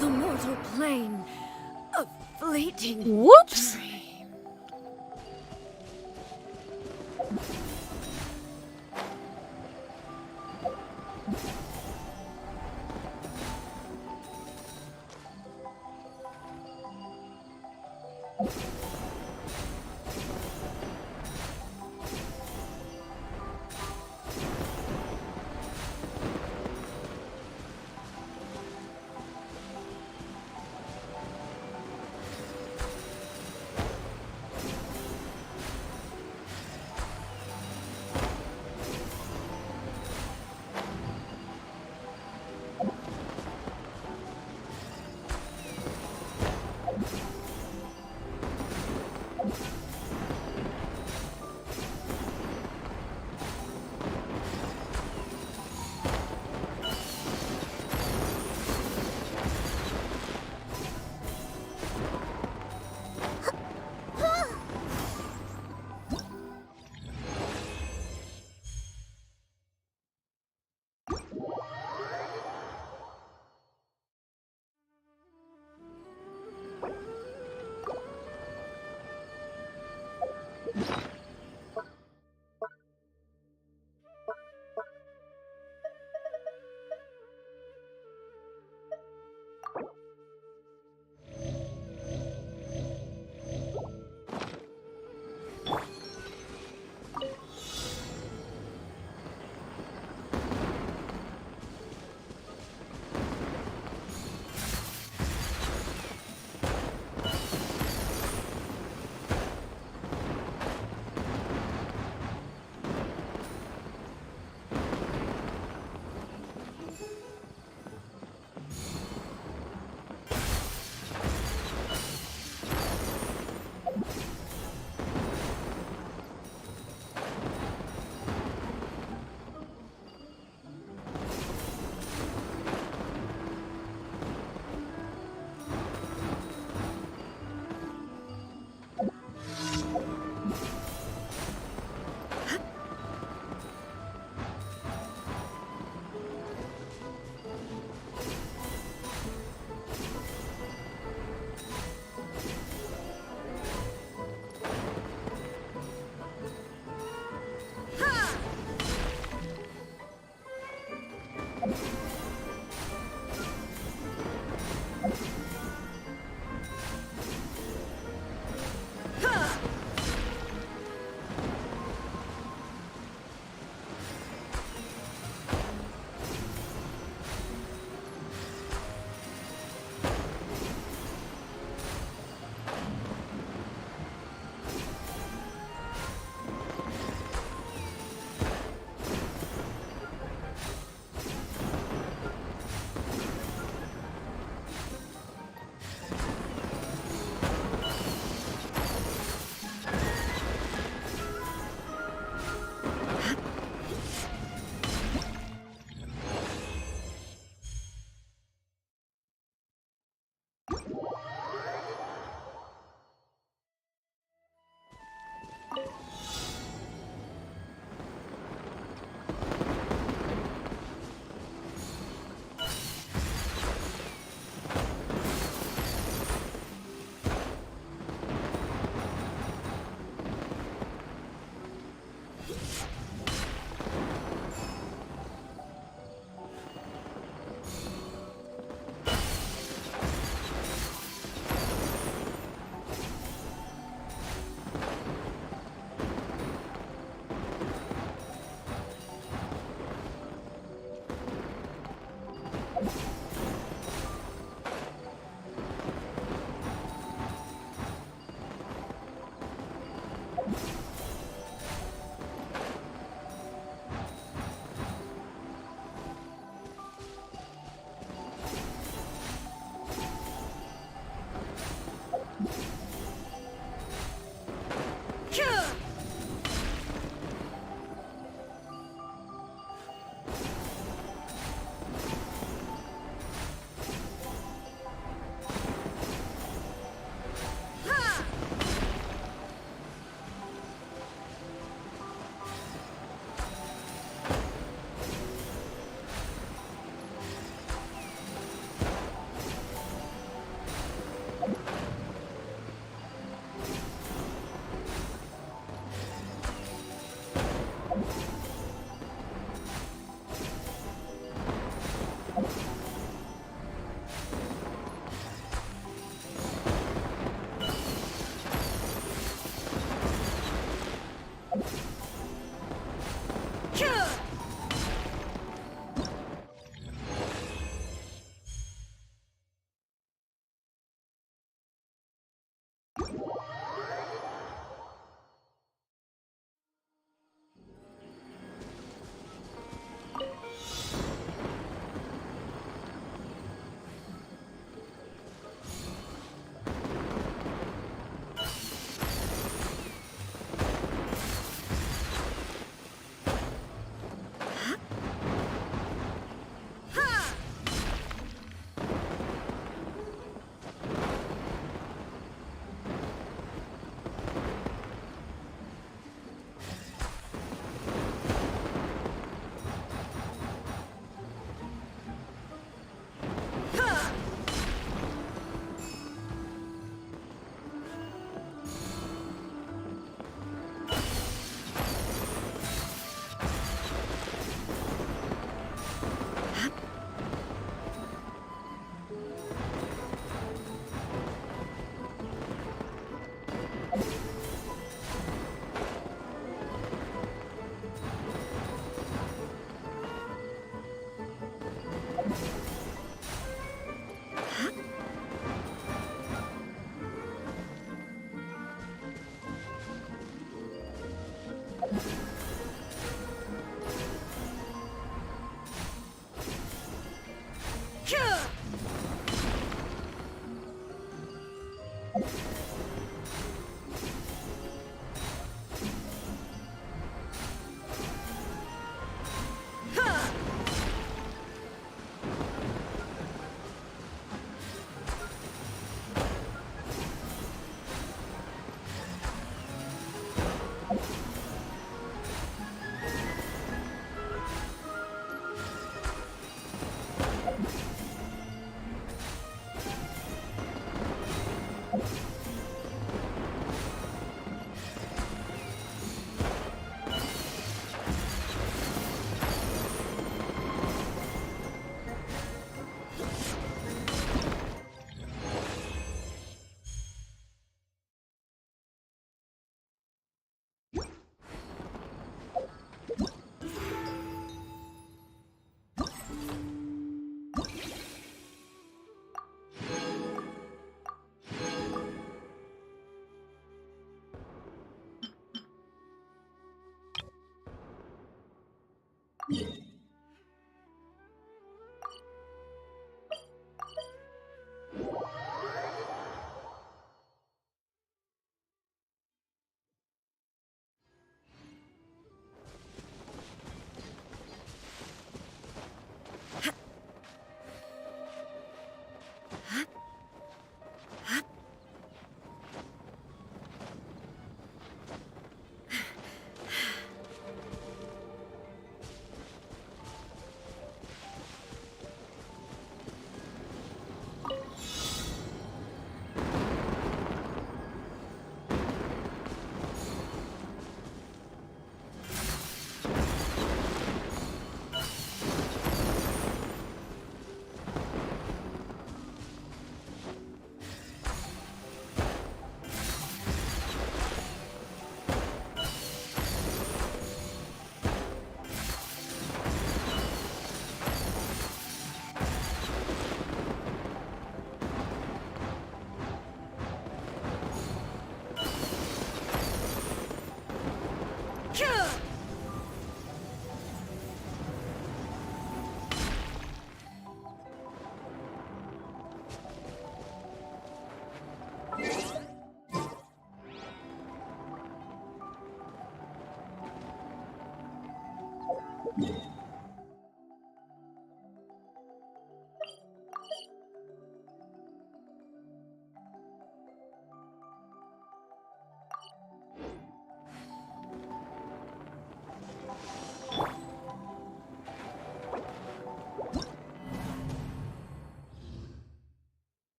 The mortal plane of fleeting. Whoops!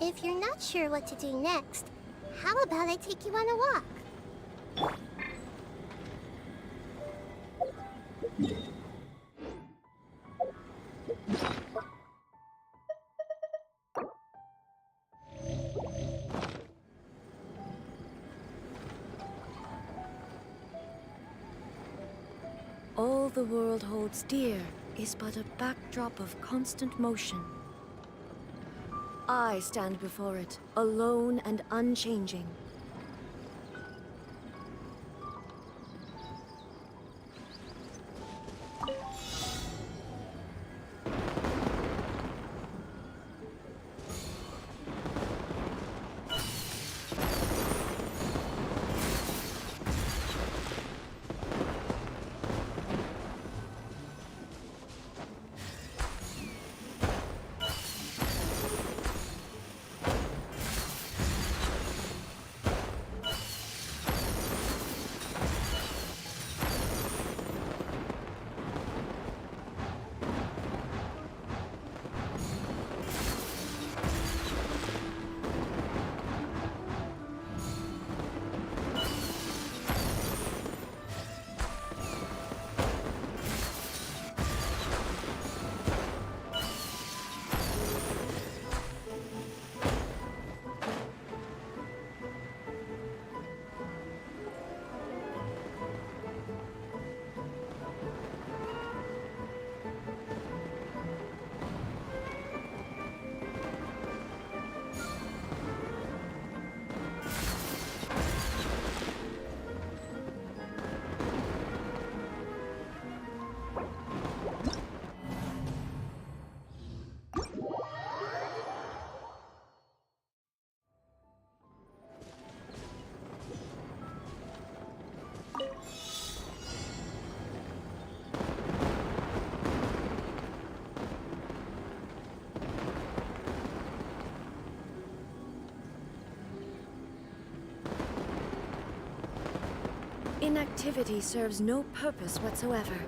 If you're not sure what to do next, how about I take you on a walk? All the world holds dear is but a backdrop of constant motion. I stand before it, alone and unchanging. Inactivity serves no purpose whatsoever.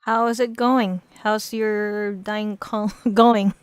How is it going? How's your dying call going?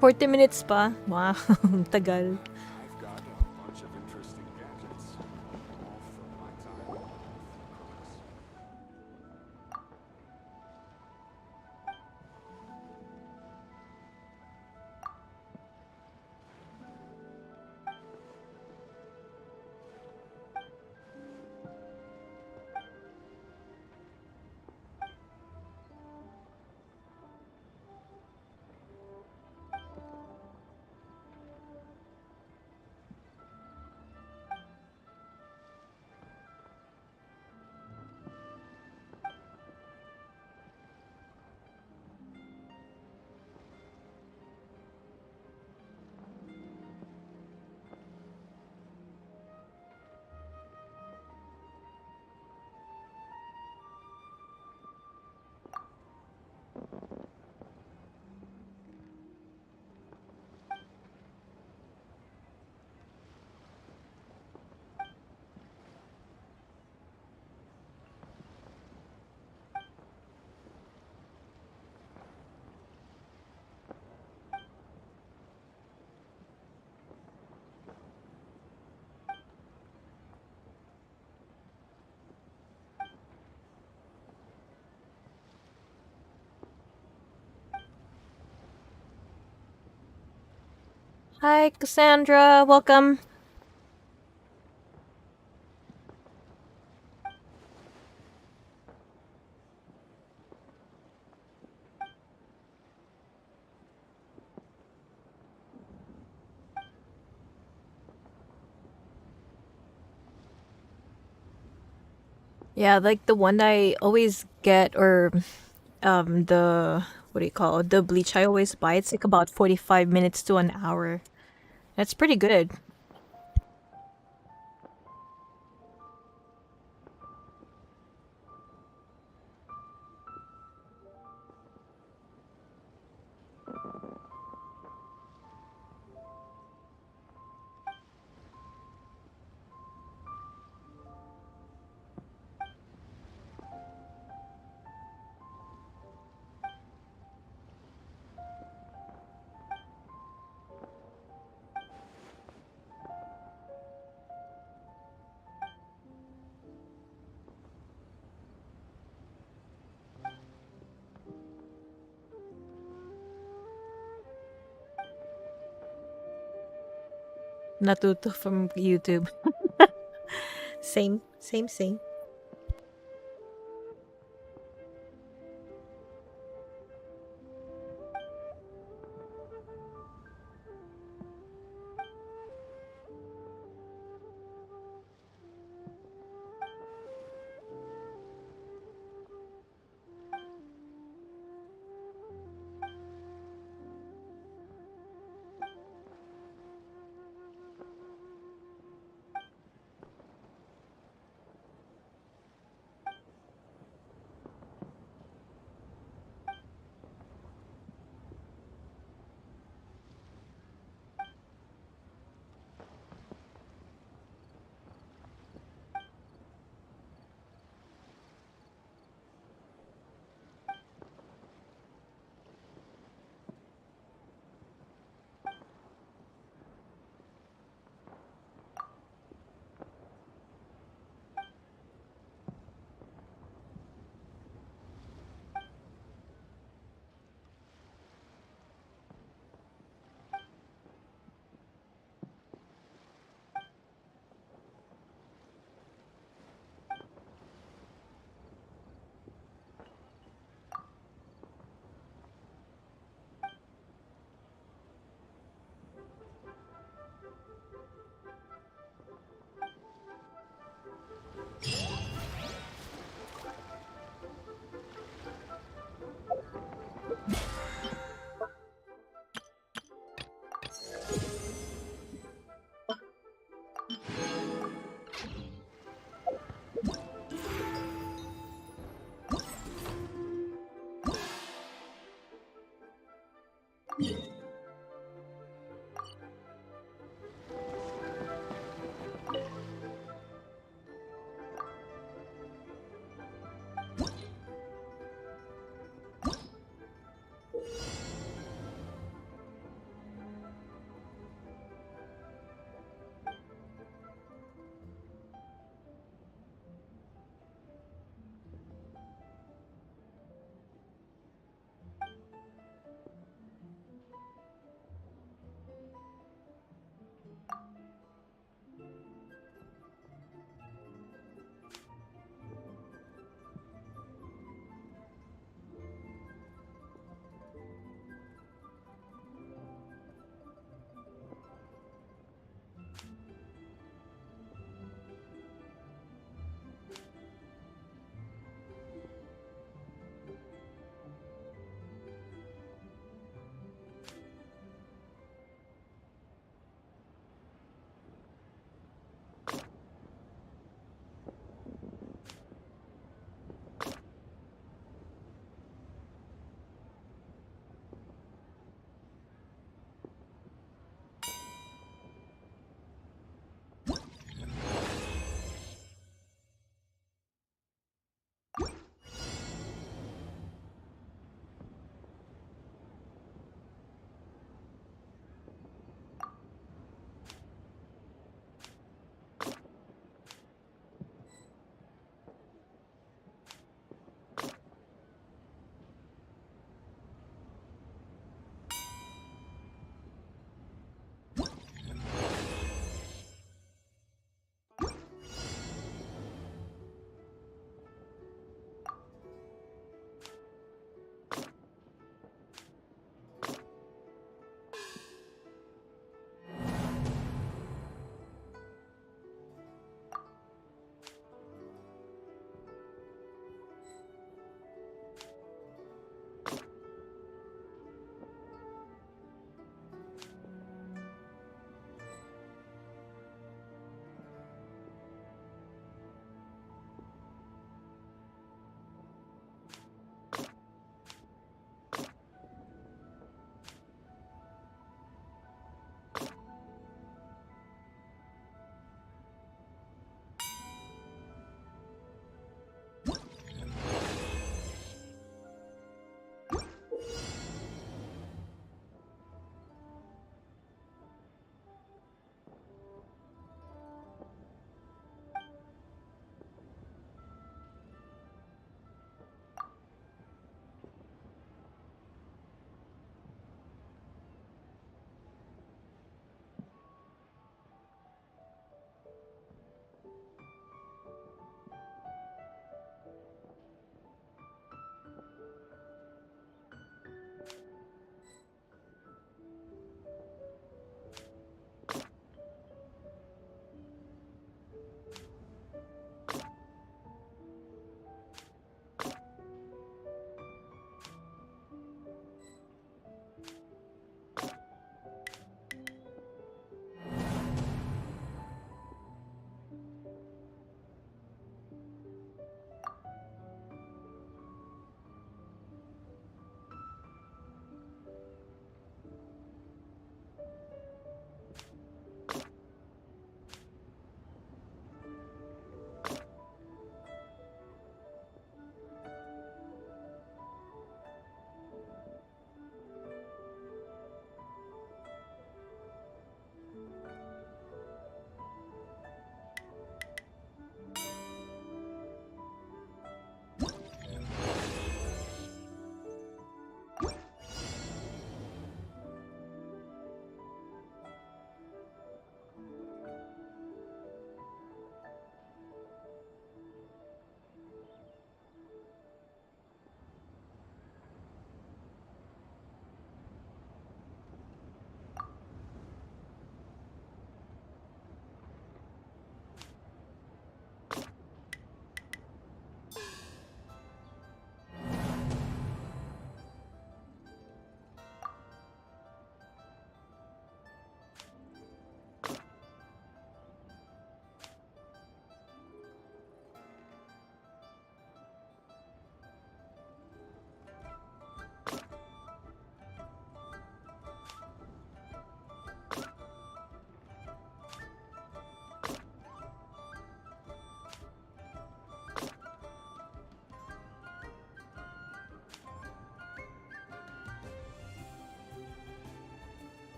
$40 pa? Wow, tagal. I've got a bunch of interesting gadgets, all from my time off the cooks. Hi, Cassandra. Welcome. Yeah, like the one I always get, or the what do you call it? The bleach I always buy. It's like about 45 minutes to an hour. That's pretty good. Natuto from YouTube. Same.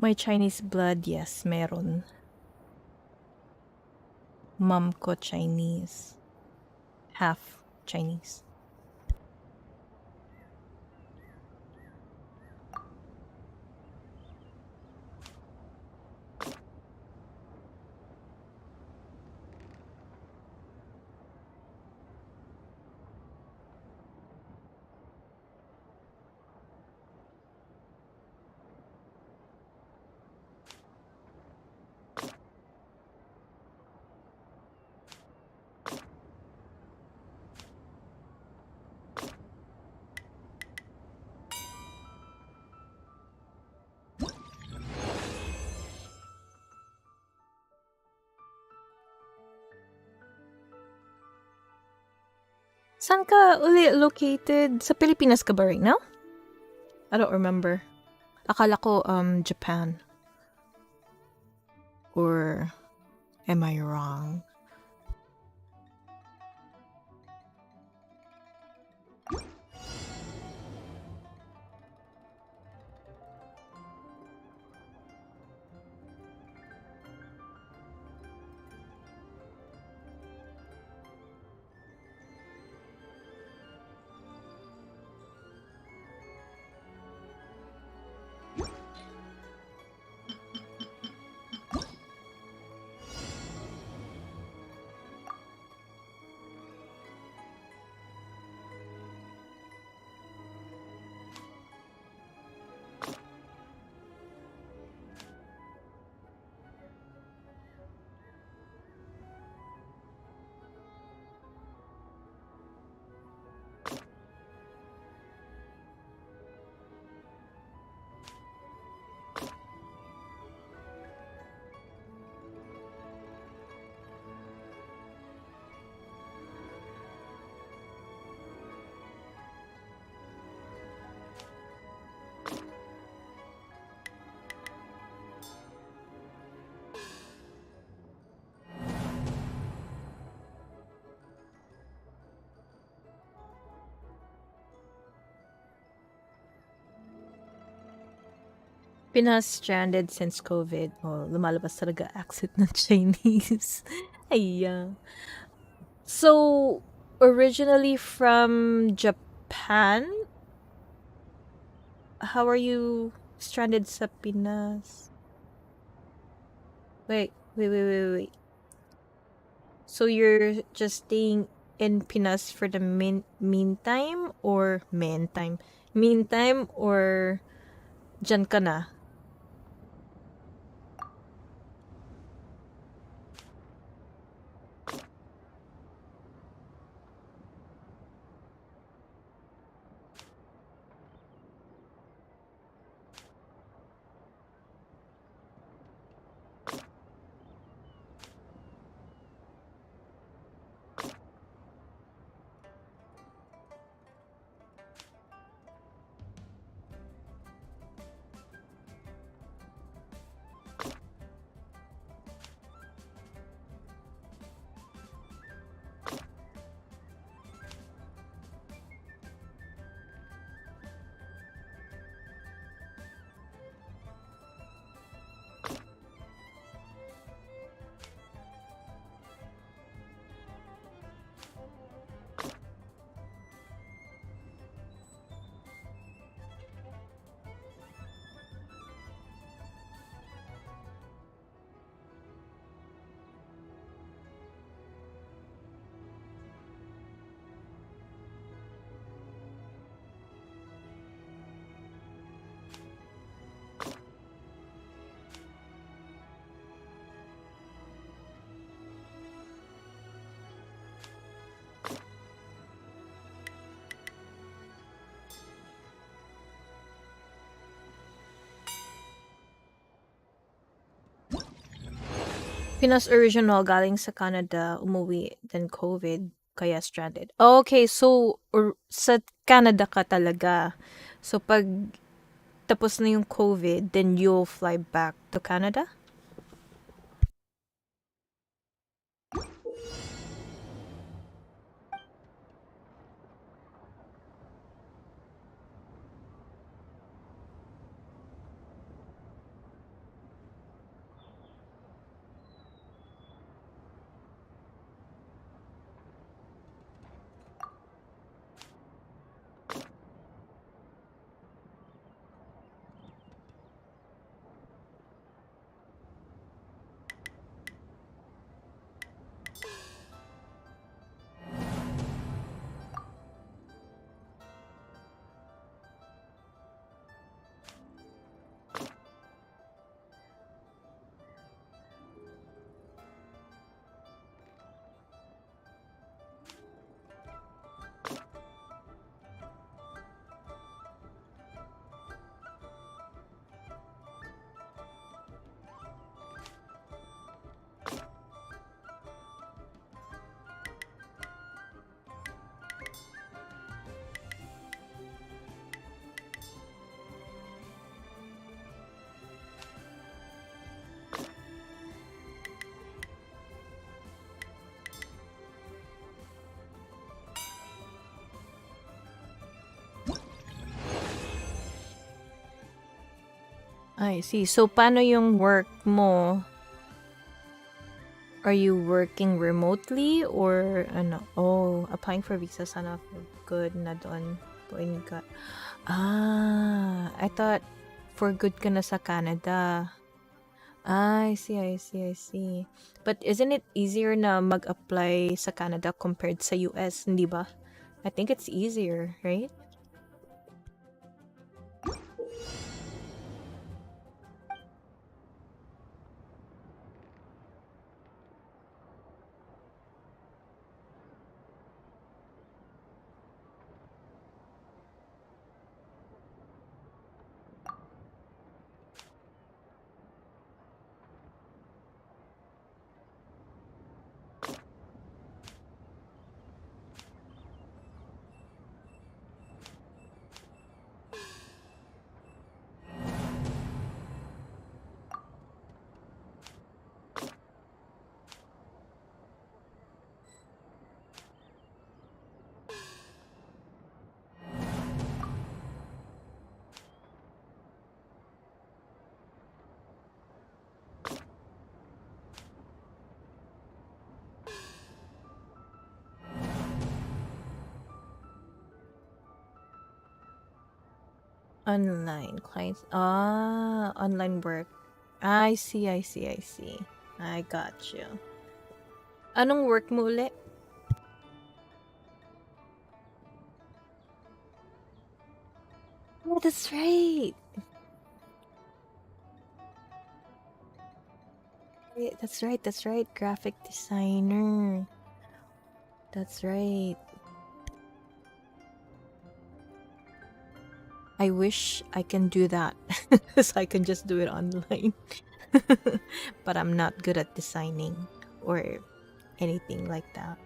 My Chinese blood, yes, meron. Mom ko Chinese. Half Chinese. Saan ka uli located? Sa Pilipinas ka ba right now? I don't remember. Akala ko, Japan. Or am I wrong? Pinas stranded since COVID. Oh, lumalabas talaga accent ng Chinese. Ayan. So, originally from Japan? How are you stranded sa Pinas? Wait. So you're just staying in Pinas for the meantime or meantime? Meantime or dyan ka na? Pinas original galing sa Canada, umuwi, then COVID, kaya stranded. Okay, so sa Canada ka talaga. So pag tapos na yung COVID, then you'll fly back to Canada? I see. So, paano yung work mo? Are you working remotely or ano? Oh, applying for visa sana for good na doon. Doon ka. Ah, I thought for good ka na sa Canada. Ah, I see, I see, I see. But isn't it easier na mag-apply sa Canada compared sa US, hindi ba? I think it's easier, right? Online clients. Ah, online work. I see, I see, I see. I got you. Anong work mo ulit? Oh, that's right. That's right, that's right. Graphic designer. That's right. I wish I can do that. So I can just do it online. But I'm not good at designing or anything like that.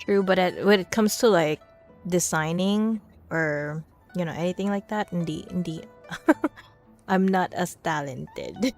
True, but when it comes to like designing or anything like that, hindi, I'm not as talented.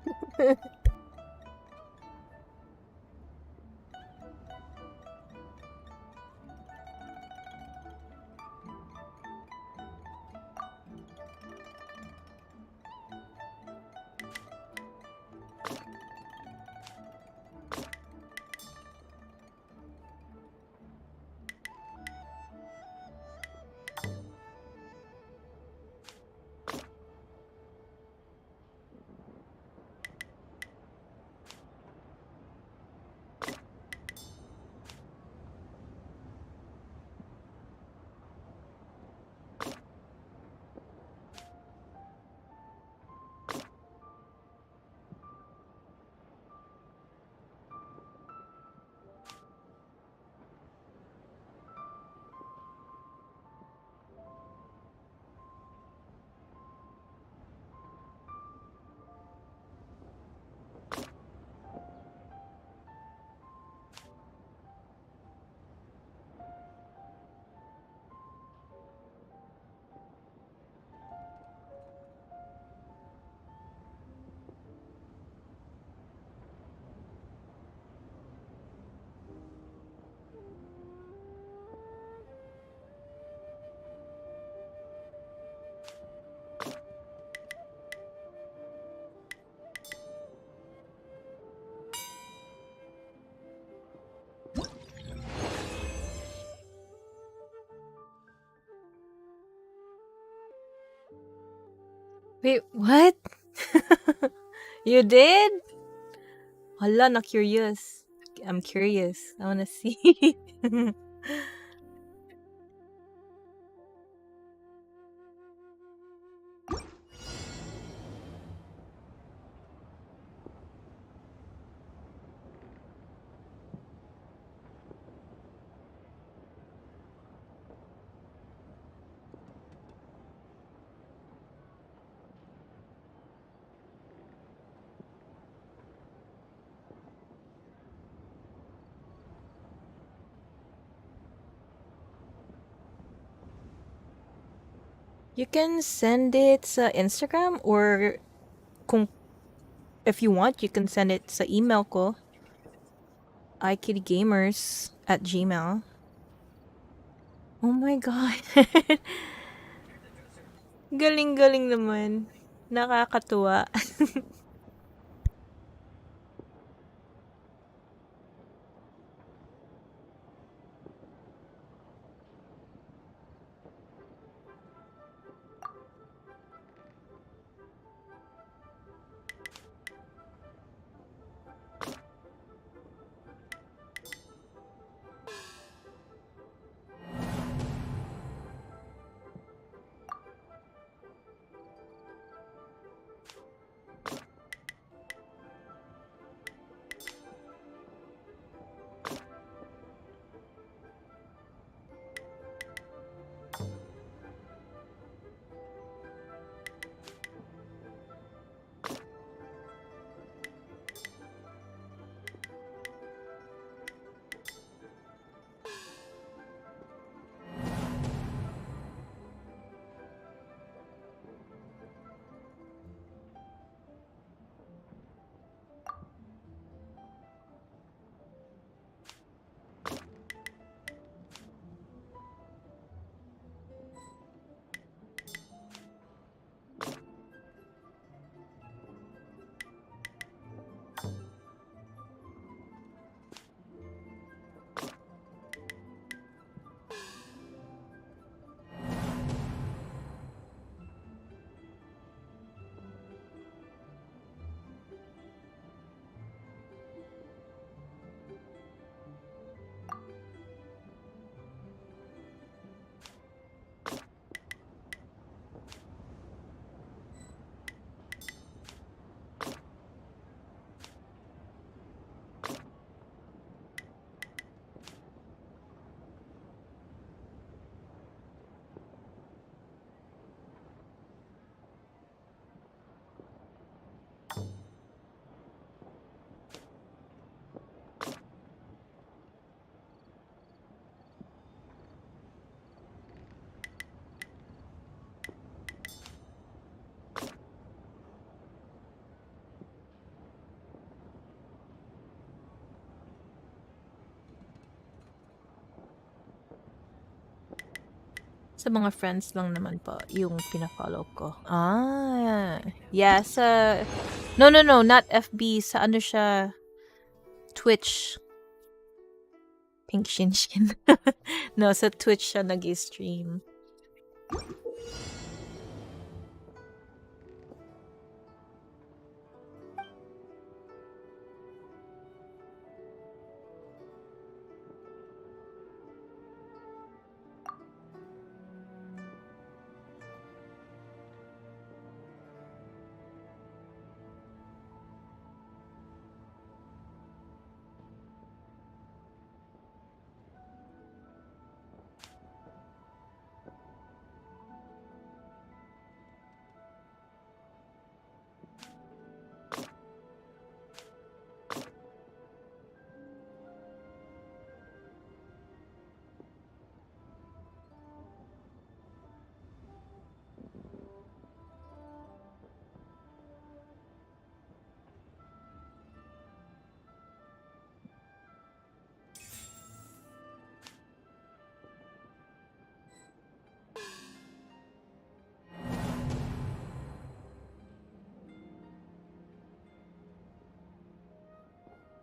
Wait, what? You did? Hala, na curious. I'm curious. I wanna see. You can send it sa Instagram or kung if you want, you can send it sa email ko, ikittygamers@gmail. Oh my god. Galing-galing naman. Nakakatuwa. Sa mga friends lang naman po yung pina-follow ko. Ah, yeah, sa no, no, no, not FB, sa ano siya, Twitch. Pink Shinshin. No, sa Twitch siya nag-stream.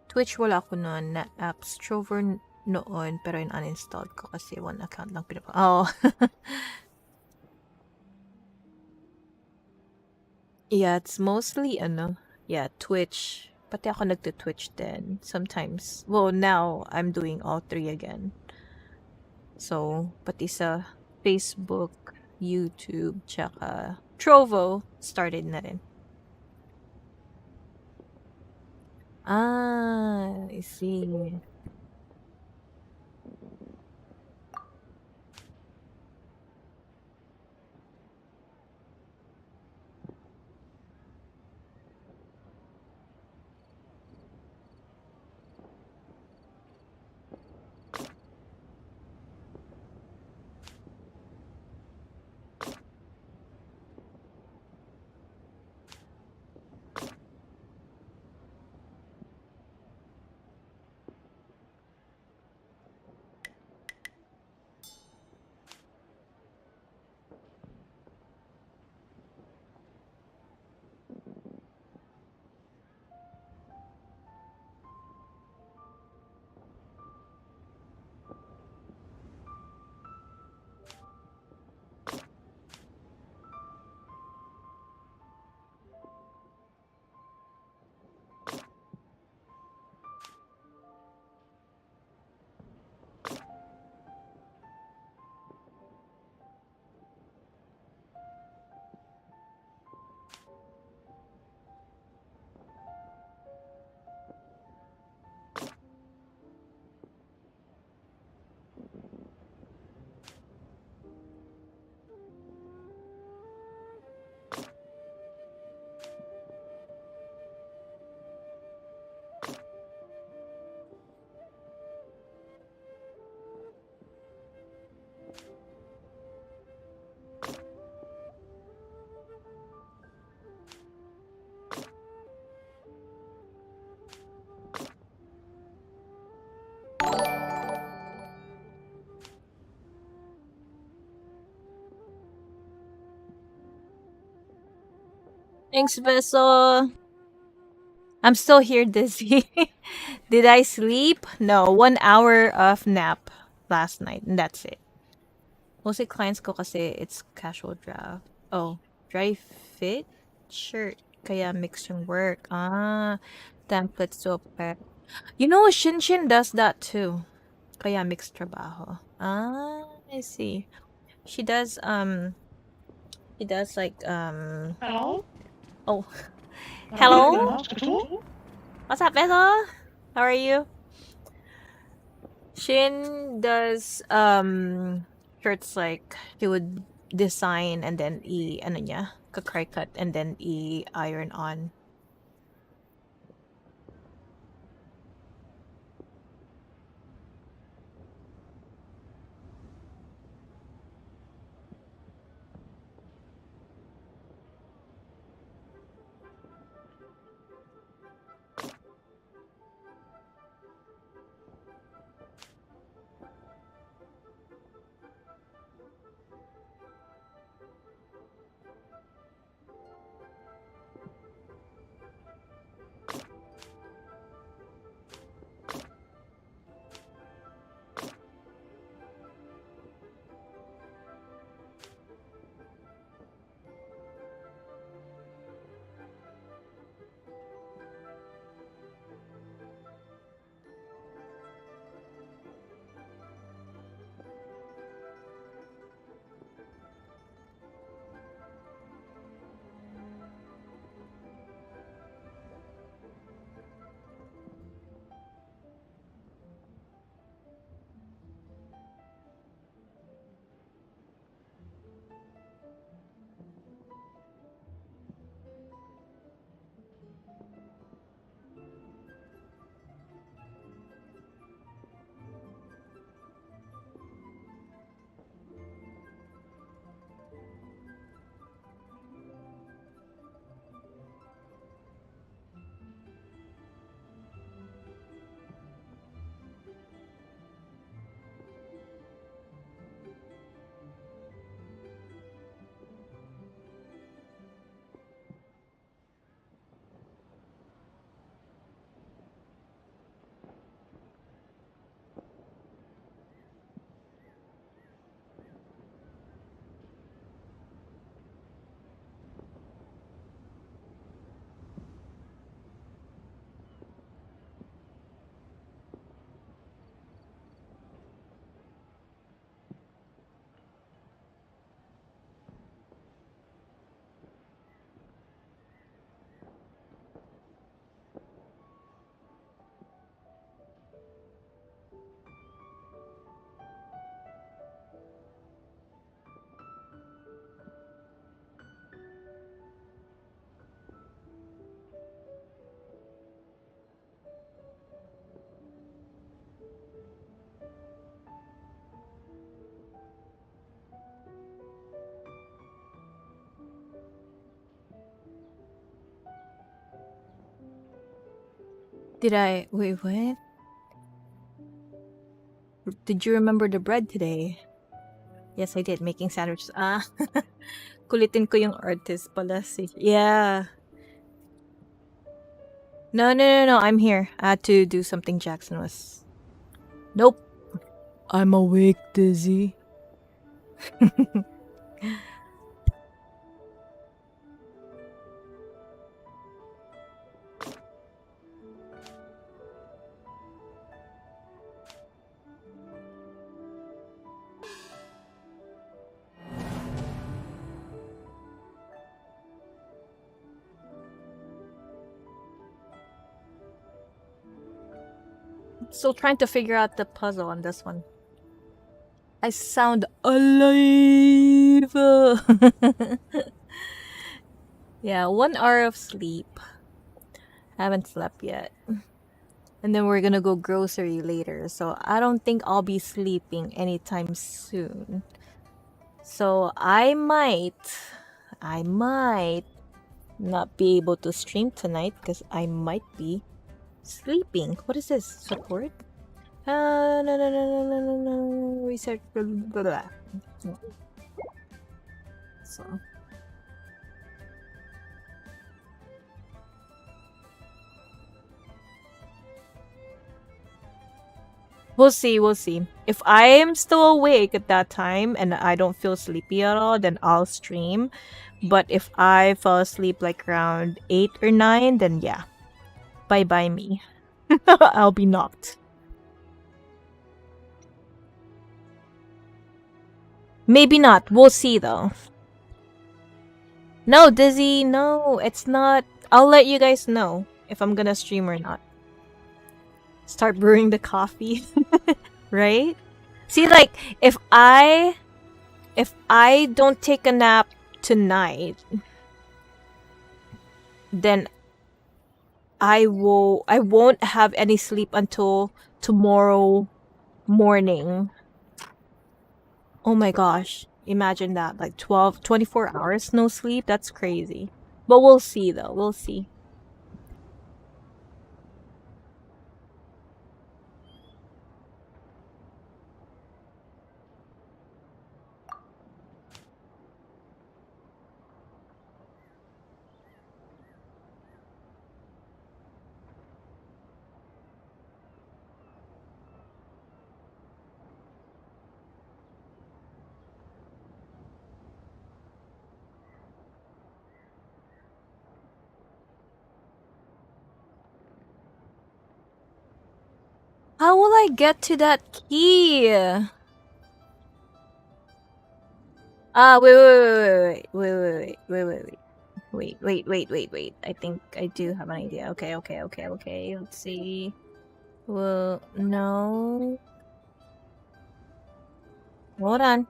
Twitch wala ako noon na apps. Trover noon, pero uninstalled ko kasi one account lang pinapa. Oh. Yeah, it's mostly ano, yeah, Twitch. Pati ako nagto-Twitch din sometimes. Well, now I'm doing all three again. So, pati sa Facebook, YouTube, tsaka Trovo, started na rin. Ah, I see. Thanks, Beso. I'm still here dizzy. Did I sleep? No, 1 hour of nap last night, and that's it. Mostly clients ko kasi it's casual draft. Oh, dry fit shirt. Kaya mix yung work. Ah, template so prep. You know, Shinshin does that too. Kaya mix trabaho. Ah, I see. She does she does like Hello? oh, Hello? hello? What's up, Beto? How are you? Shin does shirts like he would design and then ano niya, kakry cut and then iron on. Did I wait? What? Did you remember the bread today? Yes, I did. Making sandwiches. Ah, kulitin ko yung artist pala si. Yeah. No, no, no, no. I'm here. I had to do something Jackson was. Nope. I'm awake, Dizzy. Still trying to figure out the puzzle on this one. I sound alive. Yeah, 1 hour of sleep. Haven't slept yet. And then we're gonna go grocery later, so I don't think I'll be sleeping anytime soon. So I might not be able to stream tonight because I might be sleeping. What is this? Support? No, no, no, no, no, no, no. Research. Blah, blah, blah. So. We'll see, we'll see. If I am still awake at that time and I don't feel sleepy at all, then I'll stream. But if I fall asleep like around 8 or 9, then yeah. Bye-bye me. I'll be knocked. Maybe not. We'll see though. No, Dizzy, no, it's not. I'll let you guys know if I'm gonna stream or not. Start brewing the coffee. Right? See, like, if I don't take a nap tonight, then I won't have any sleep until tomorrow morning. Oh my gosh. Imagine that. Like 24 hours no sleep. That's crazy. But we'll see though. We'll see. How will I get to that key? Wait. I think I do have an idea. Okay. Let's see. Well, no. Hold on.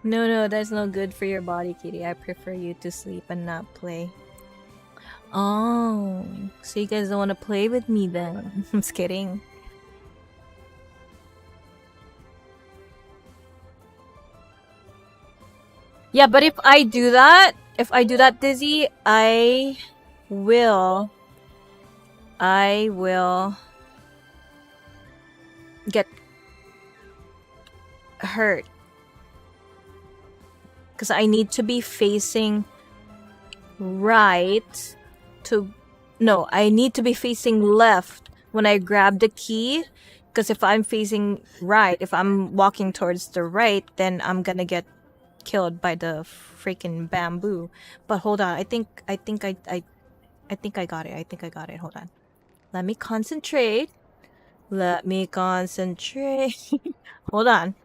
No, that's no good for your body, Kitty. I prefer you to sleep and not play. Oh, so you guys don't want to play with me then? I'm just kidding. Yeah, but if I do that, Dizzy, I will get hurt. Because I need to be facing right to... No, I need to be facing left when I grab the key. Because if I'm facing right, if I'm walking towards the right, then I'm gonna get killed by the freaking bamboo. But hold on, I think I got it. Hold on. Let me concentrate. Hold on.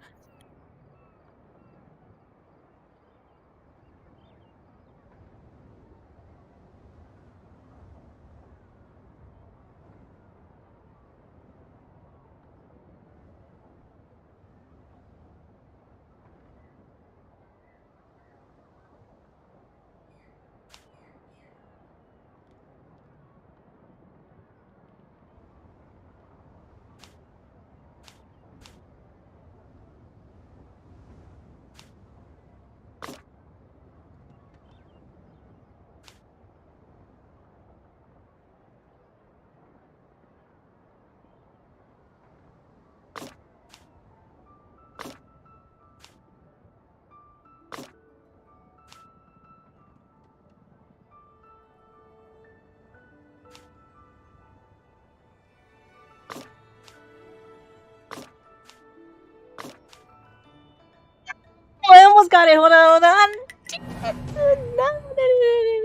got it. Hold on, hold on.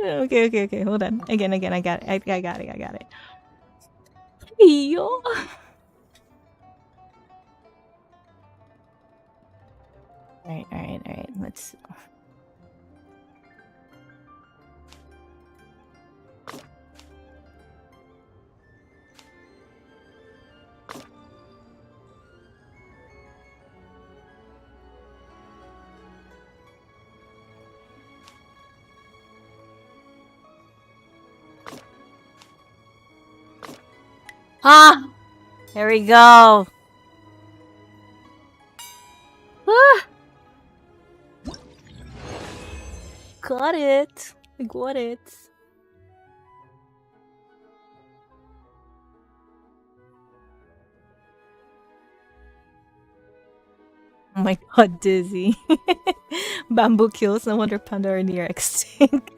No. Okay. Hold on. Again. I got it. I got it. Yo. All right. Let's. Ah! There we go. Ah! Got it. I got it. Oh my god, Dizzy. Bamboo kills, no wonder panda are near extinct.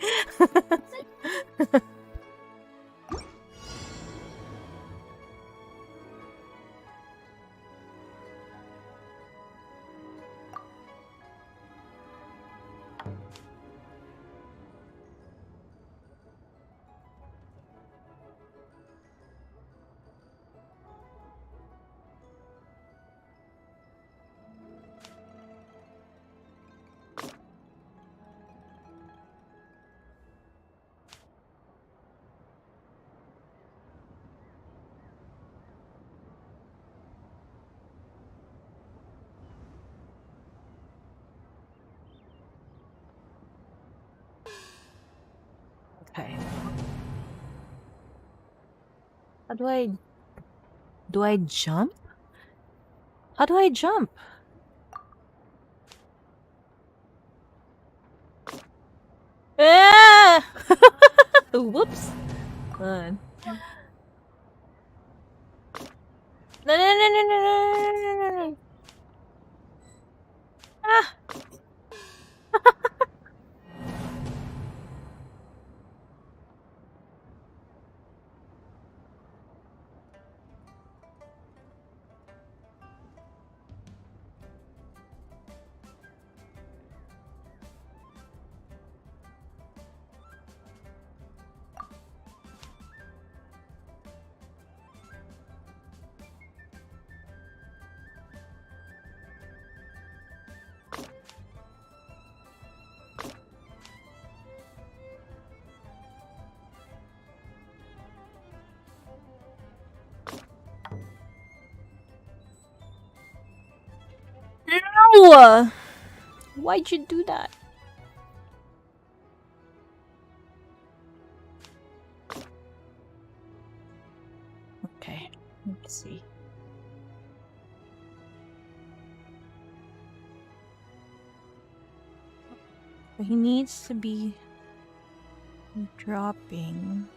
Okay. How do I... Do I jump? How do I jump? Ah! Whoops. Hold on. No. Ah! No! Why'd you do that? Okay, let's see. He needs to be dropping.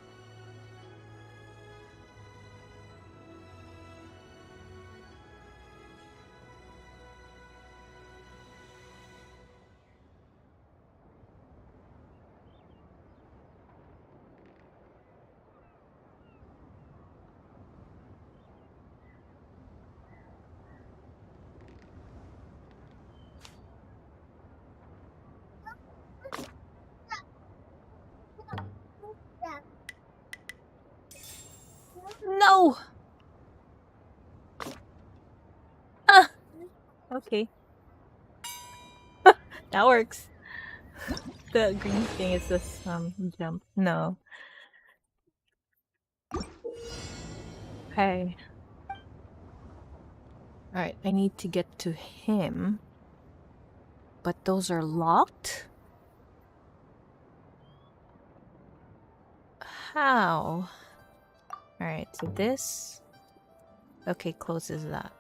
No! Ah! Okay. That works. The green thing is this jump. No. Okay. Alright, I need to get to him. But those are locked? How? Alright, so this... Okay, closes that.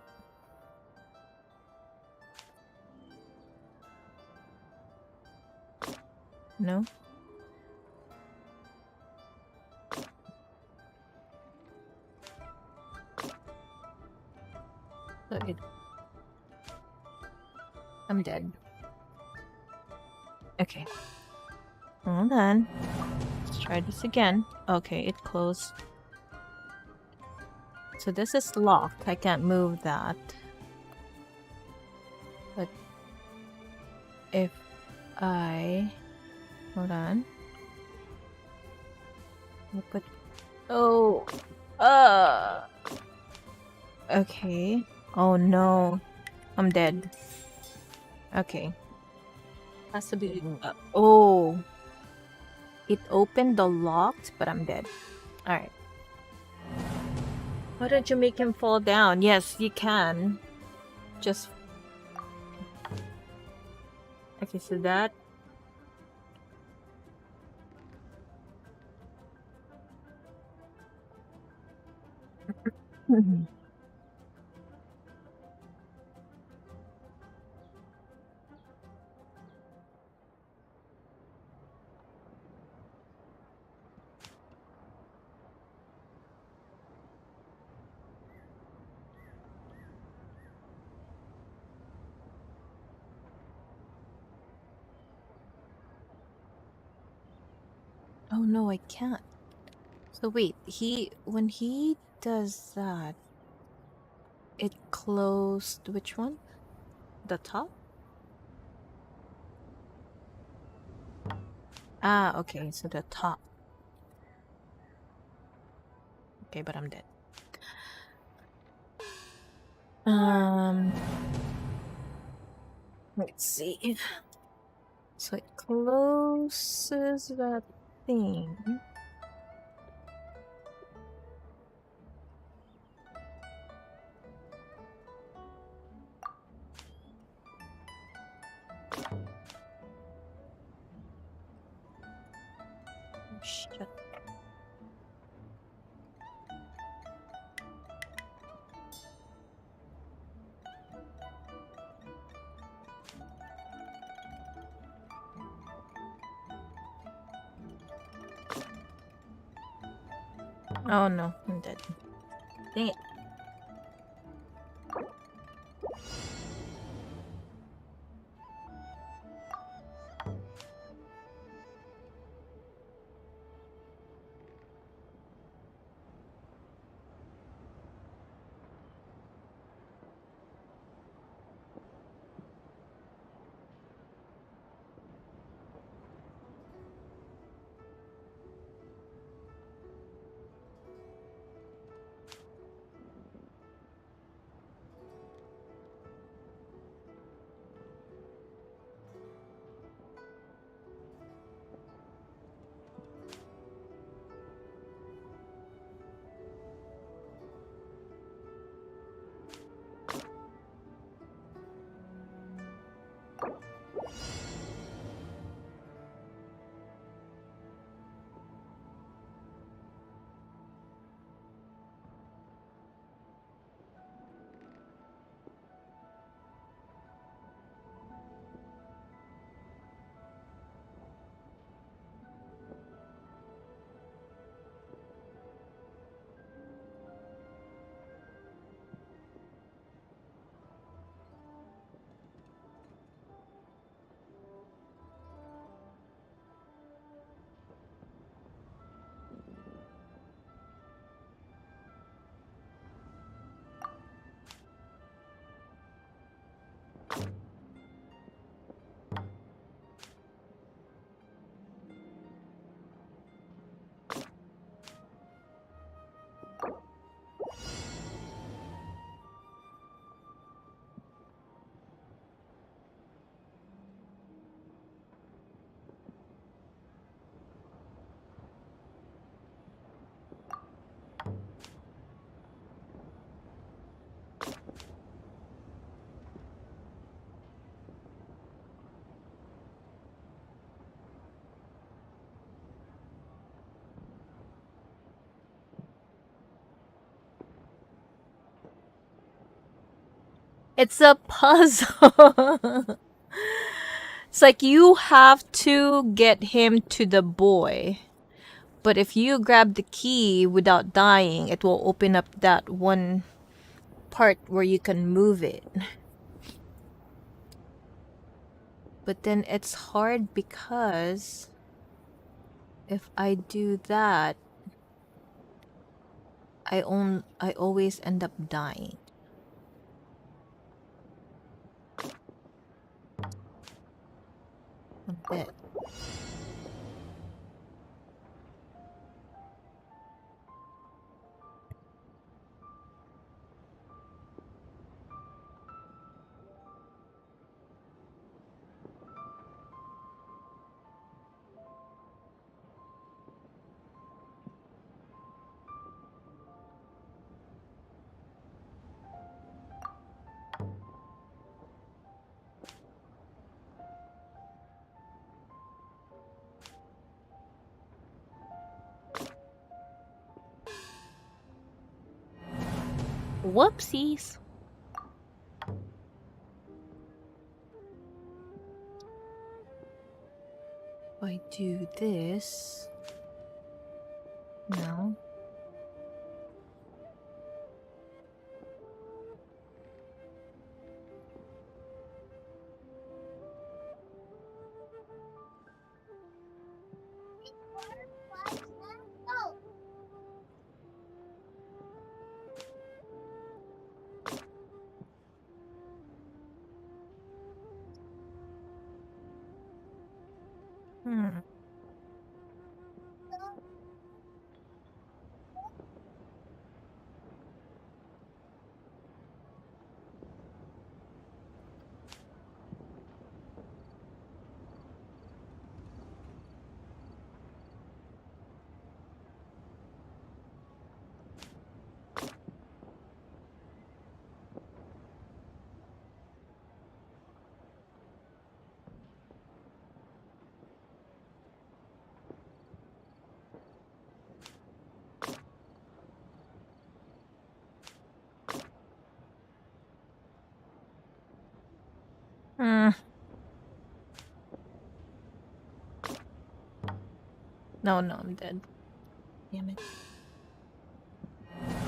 No? Okay. I'm dead. Okay. Hold on. Let's try this again. Okay, it closed. So this is locked. I can't move that. But if Hold on. I'll put. Oh. Okay. Oh no. I'm dead. Okay. Has to be. Oh. It opened the locked, but I'm dead. Alright. Why don't you make him fall down? Yes, you can. Just. Okay, so that. Oh no, I can't. So wait, when he does that, it closed which one? The top? Ah, okay, so the top. Okay, but I'm dead. Let's see. So it closes that thing. Shut. Oh no, I'm dead. Dang it. It's a puzzle. It's like you have to get him to the boy. But if you grab the key without dying, it will open up that one part where you can move it. But then it's hard because if I do that, I always end up dying. A bit. Whoopsies. If I do this. No. Hmm. No, I'm dead. Damn it.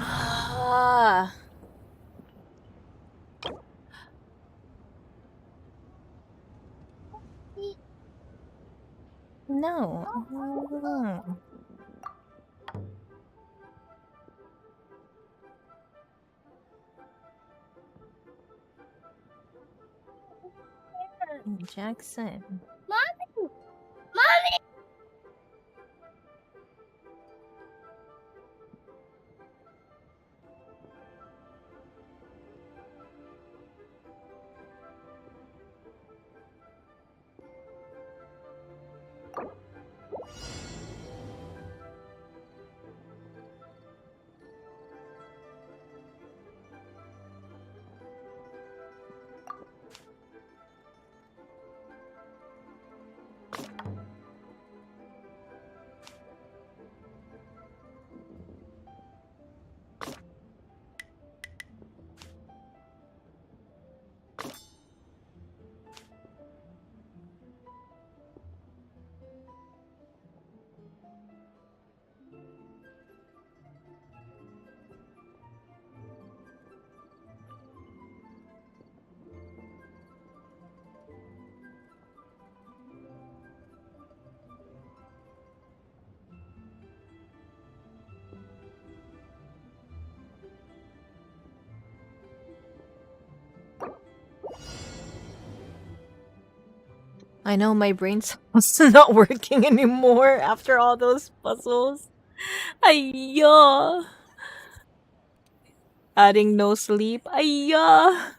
Ah. No. Jackson. Mommy! Mommy! I know my brain's not working anymore after all those puzzles. Ayya. Adding no sleep. Ayya.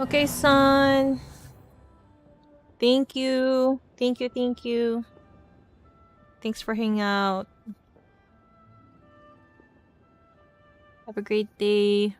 Okay, son. Thank you. Thank you, thank you. Thanks for hanging out. Have a great day.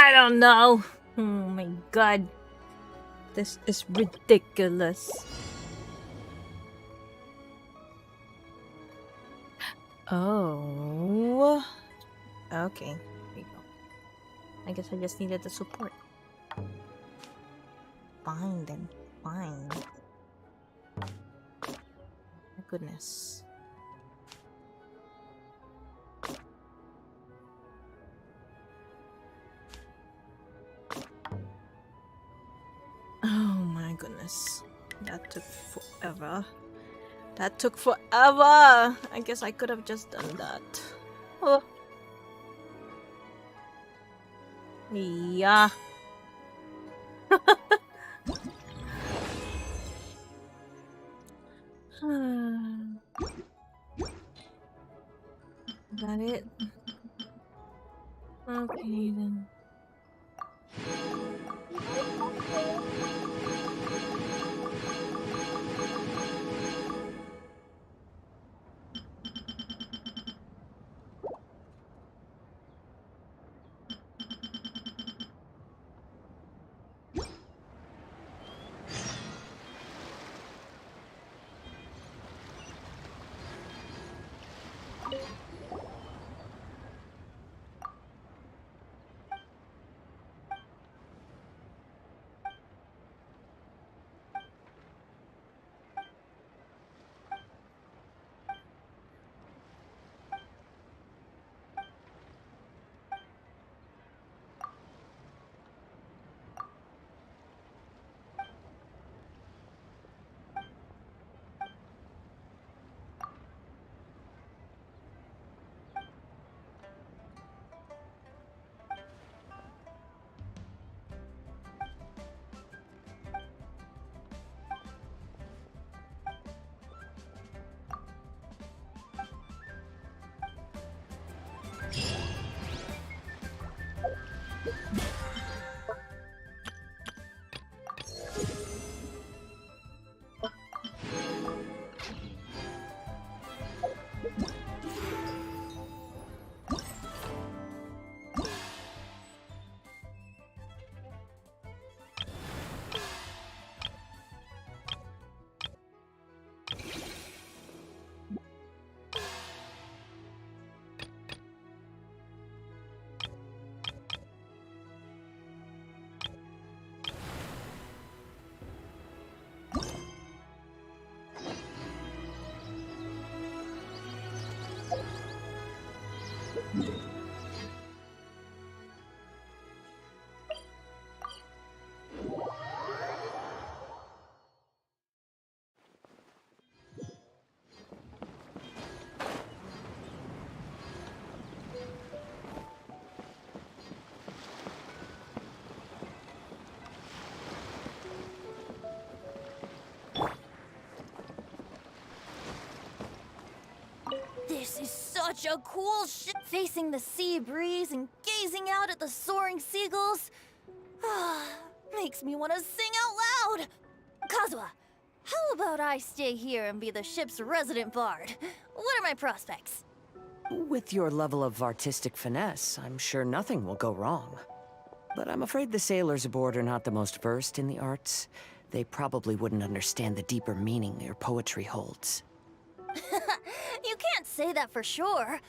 I don't know. Oh my god. This is ridiculous. Oh. Okay. There we go. I guess I just needed the support. Fine then. Fine. My goodness. Oh my goodness. That took forever. That took forever! I guess I could have just done that. Oh. Yeah. Got it? Okay then. This is such a cool ship. Facing the sea breeze and gazing out at the soaring seagulls. Makes me want to sing out loud. Kazuha, how about I stay here and be the ship's resident bard? What are my prospects? With your level of artistic finesse, I'm sure nothing will go wrong. But I'm afraid the sailors aboard are not the most versed in the arts. They probably wouldn't understand the deeper meaning your poetry holds. You can't say that for sure.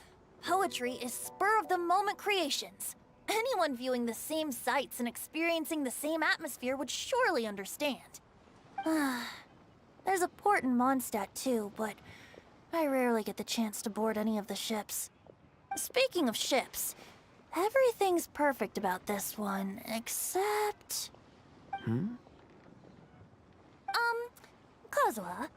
Poetry is spur-of-the-moment creations. Anyone viewing the same sights and experiencing the same atmosphere would surely understand. There's a port in Mondstadt too, but I rarely get the chance to board any of the ships. Speaking of ships, everything's perfect about this one, except... Kazuha,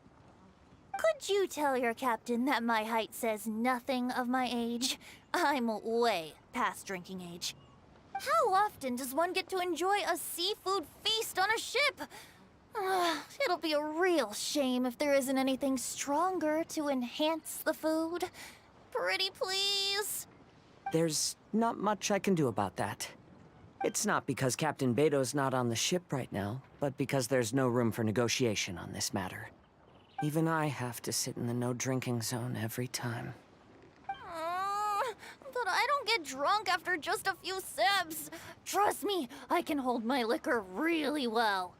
could you tell your captain that my height says nothing of my age? I'm way past drinking age. How often does one get to enjoy a seafood feast on a ship? It'll be a real shame if there isn't anything stronger to enhance the food. Pretty please? There's not much I can do about that. It's not because Captain Beto's not on the ship right now, but because there's no room for negotiation on this matter. Even I have to sit in the no-drinking zone every time. But I don't get drunk after just a few sips. Trust me, I can hold my liquor really well.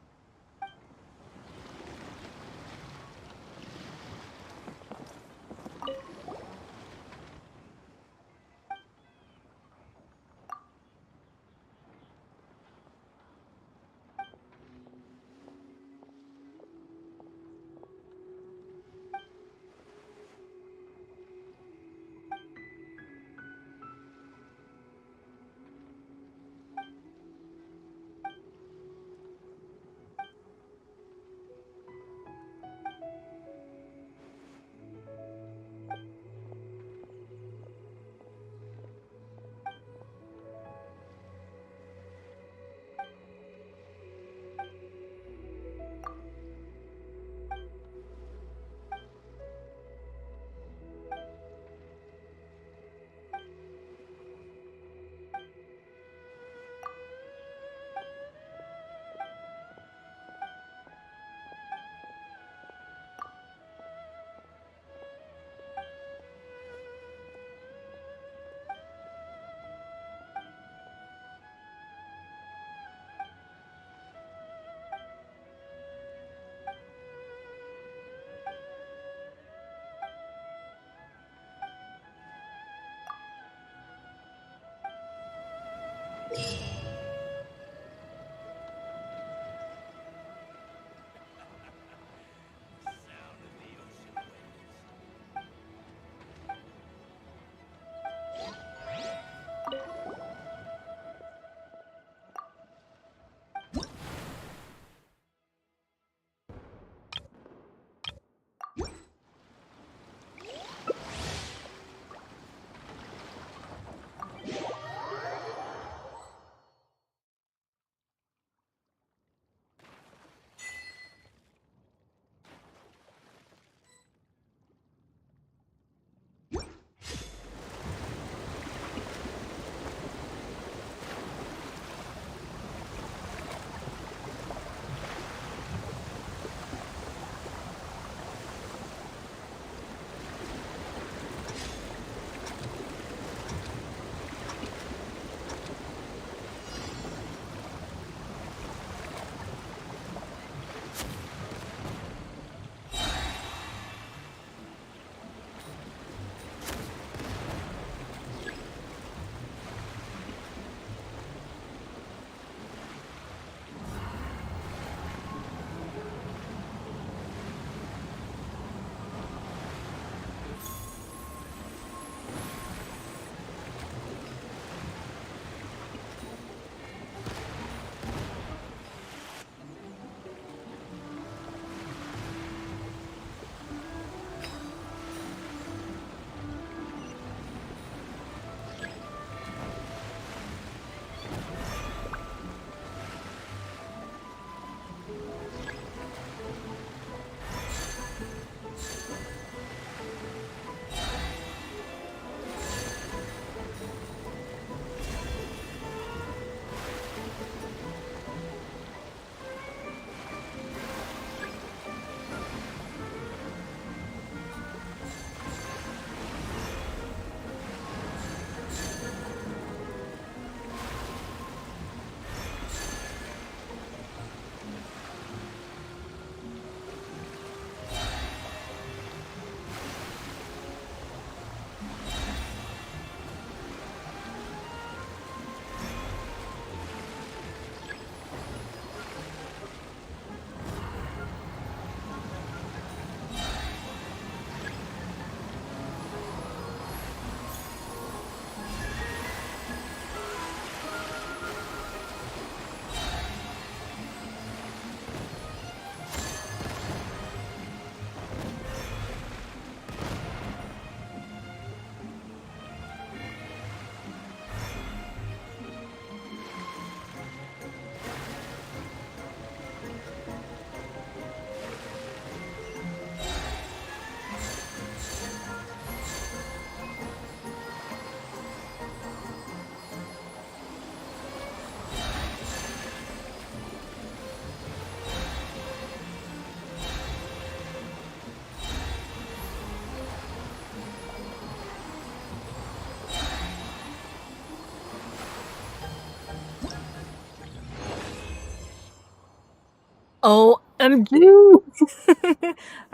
OMG!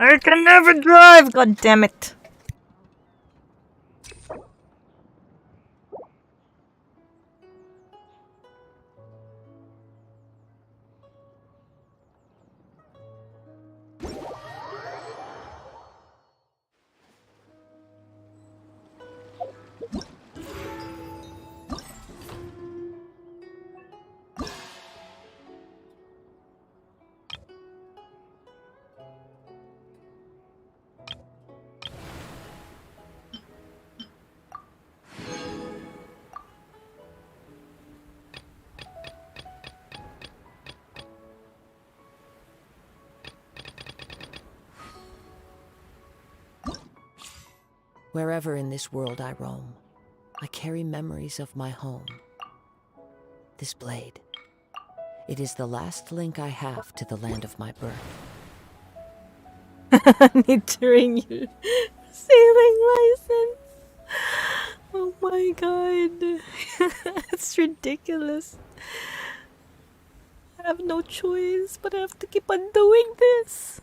I can never drive, god damn it. Wherever in this world I roam, I carry memories of my home. This blade, it is the last link I have to the land of my birth. Need to renew sailing license. Oh my god. It's ridiculous. I have no choice, but I have to keep on doing this.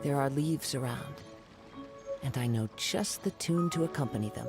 There are leaves around, and I know just the tune to accompany them.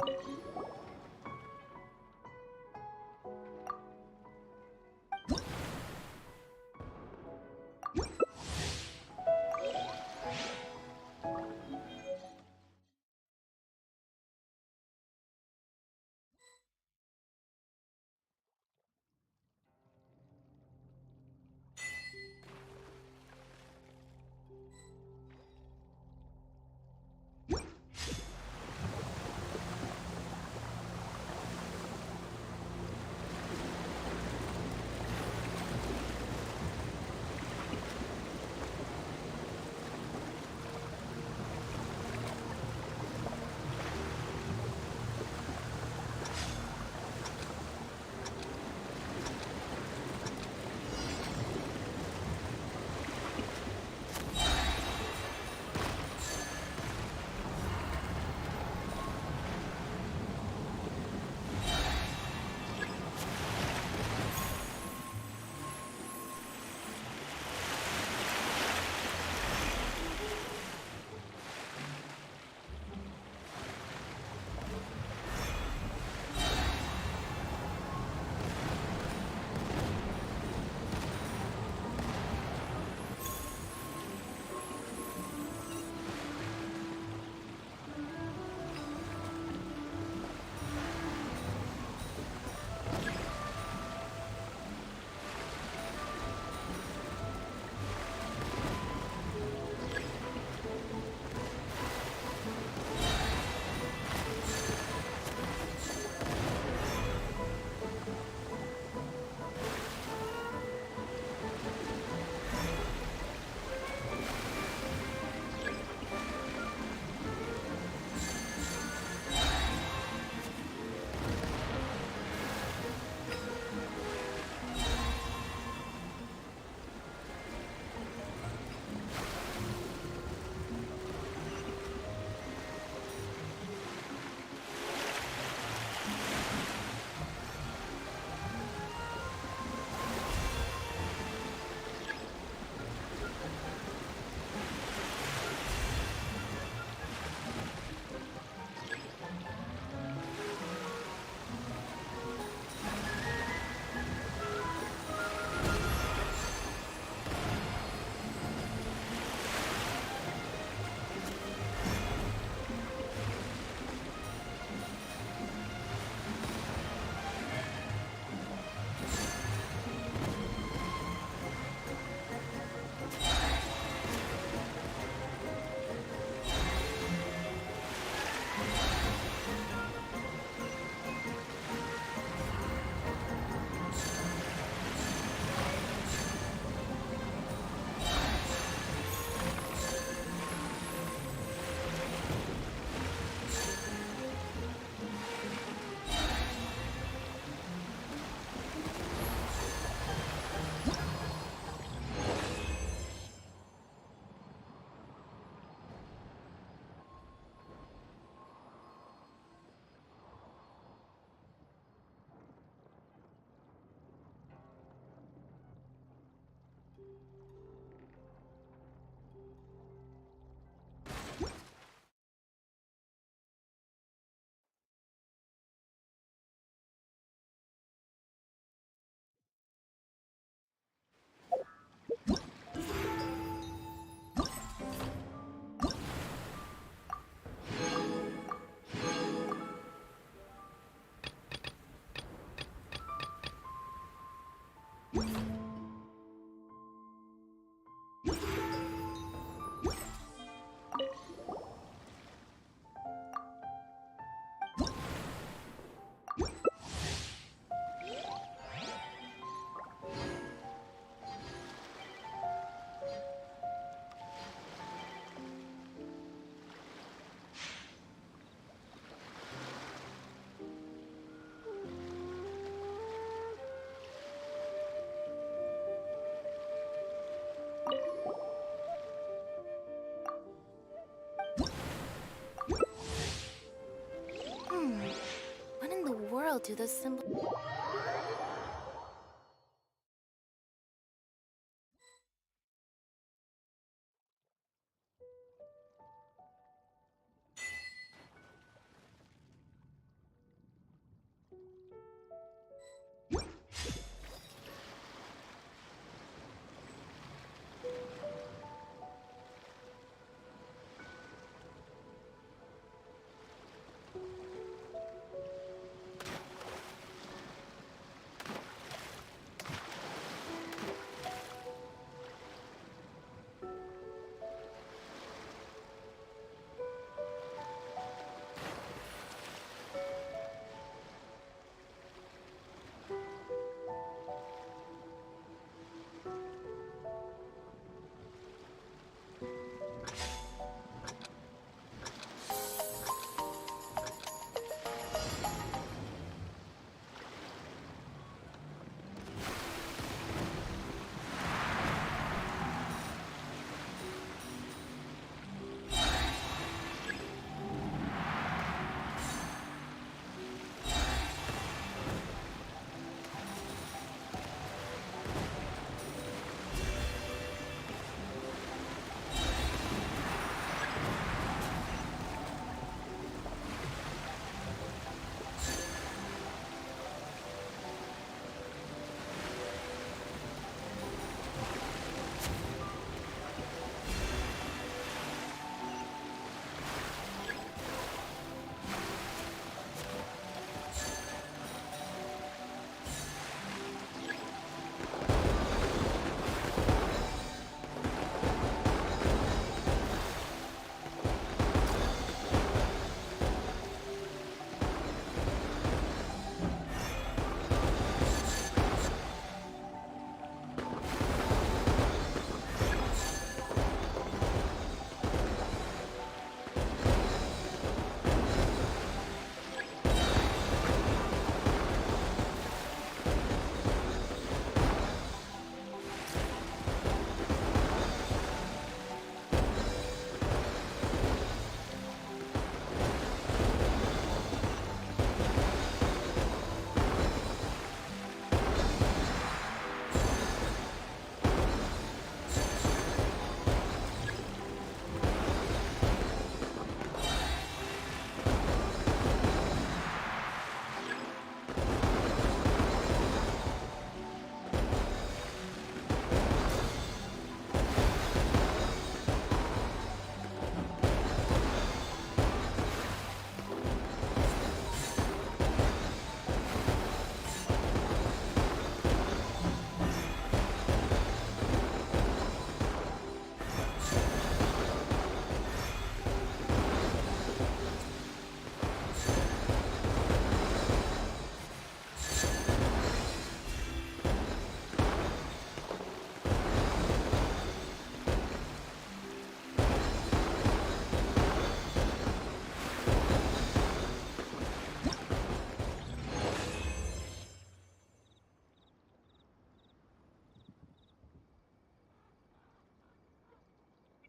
What in the world do those symbols...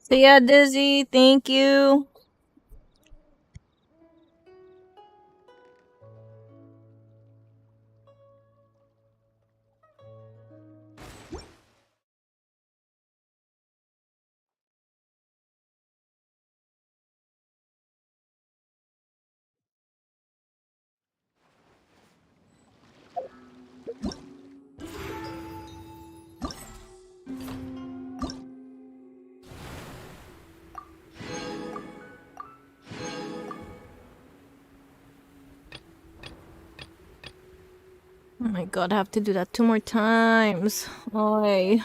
See ya, Dizzy. Thank you. Oh my god, I have to do that 2 more times. Oi.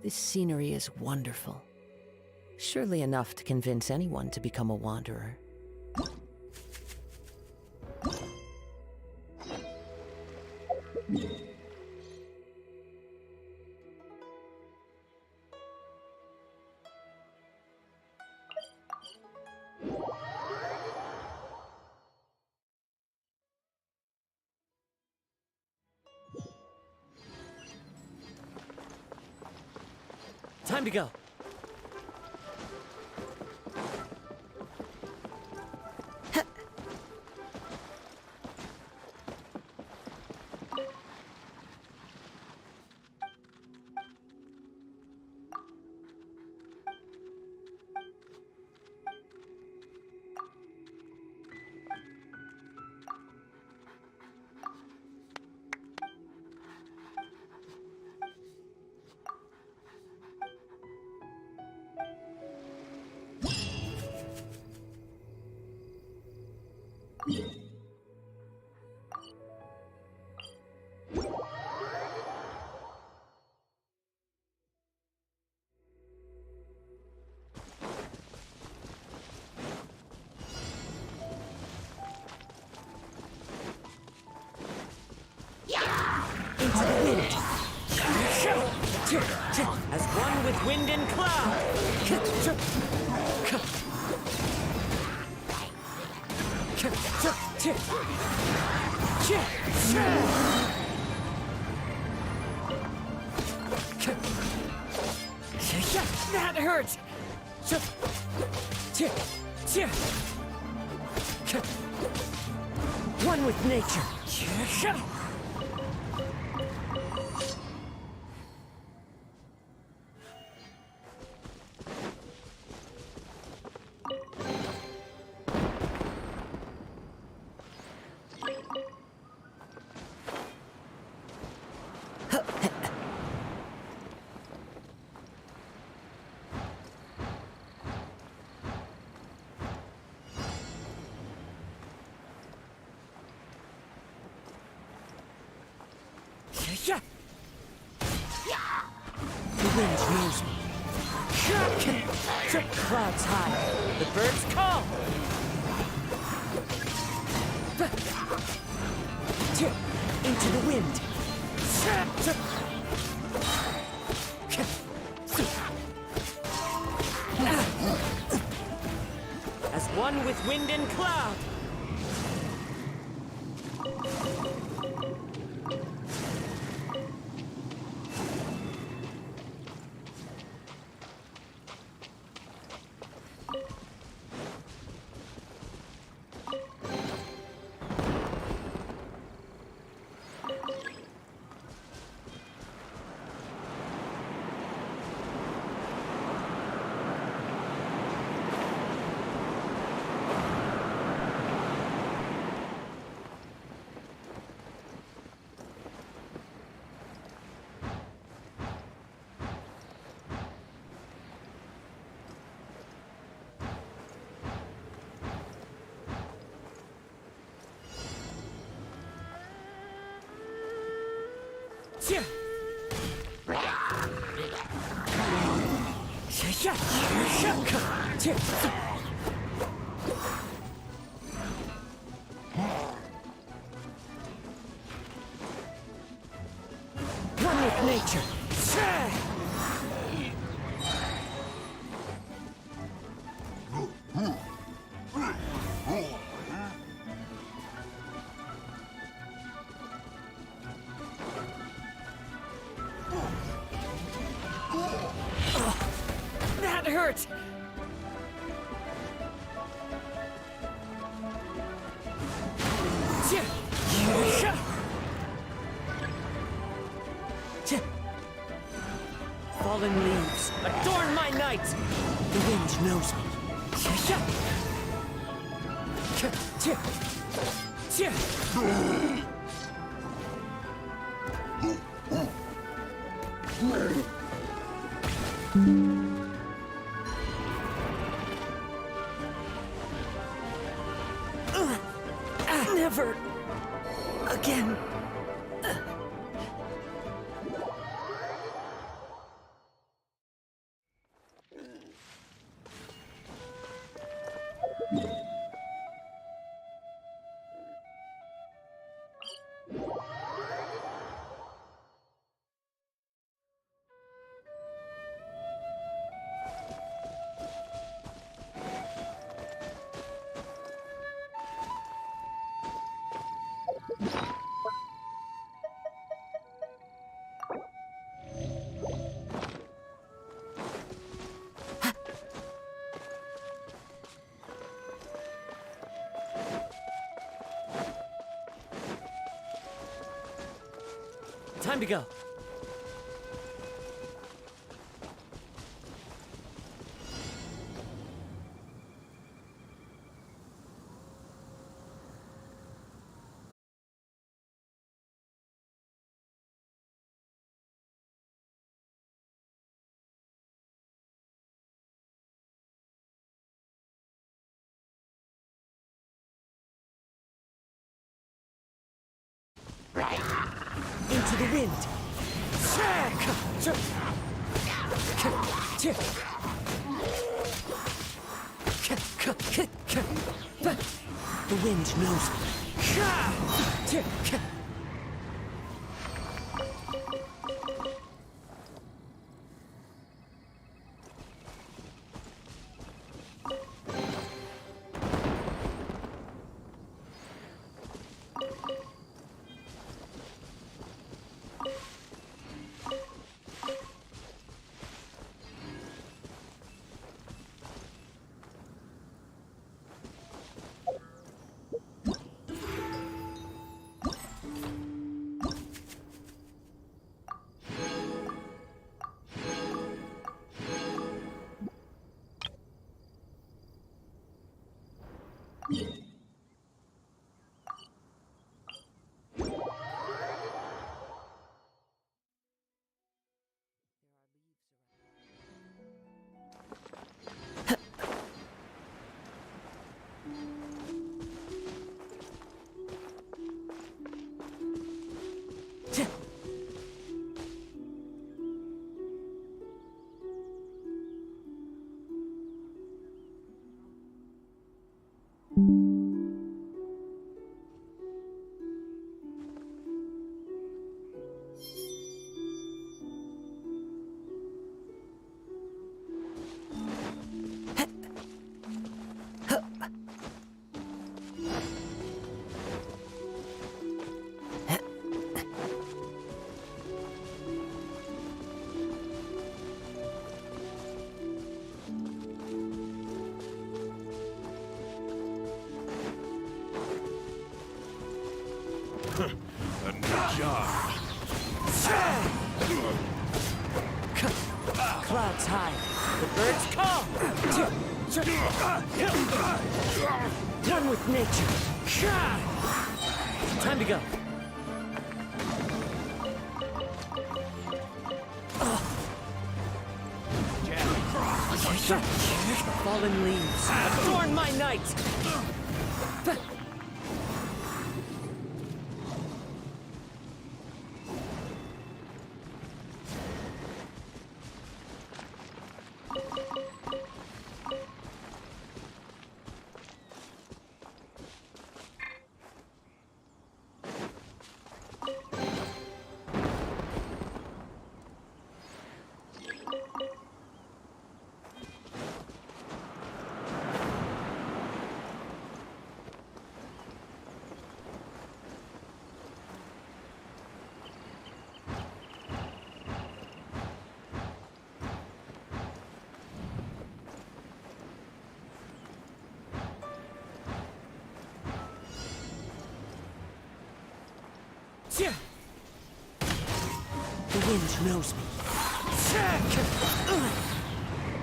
This scenery is wonderful. Surely enough to convince anyone to become a wanderer. Time to go. Into the wind. As one with wind and cloud. That hurts. One with nature. The wind knows me. Clouds high. The birds call. Into the wind. As one with wind and cloud. One with nature. That hurt! Fallen leaves, adorn my night! The wind knows me. Never again. Time to go. Into the wind. The wind knows me. A new job. Clouds high. The birds call. One with nature. Time to go. Fallen leaves adorn my night. The wind knows me.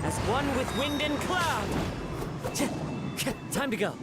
As one with wind and cloud. Time to go.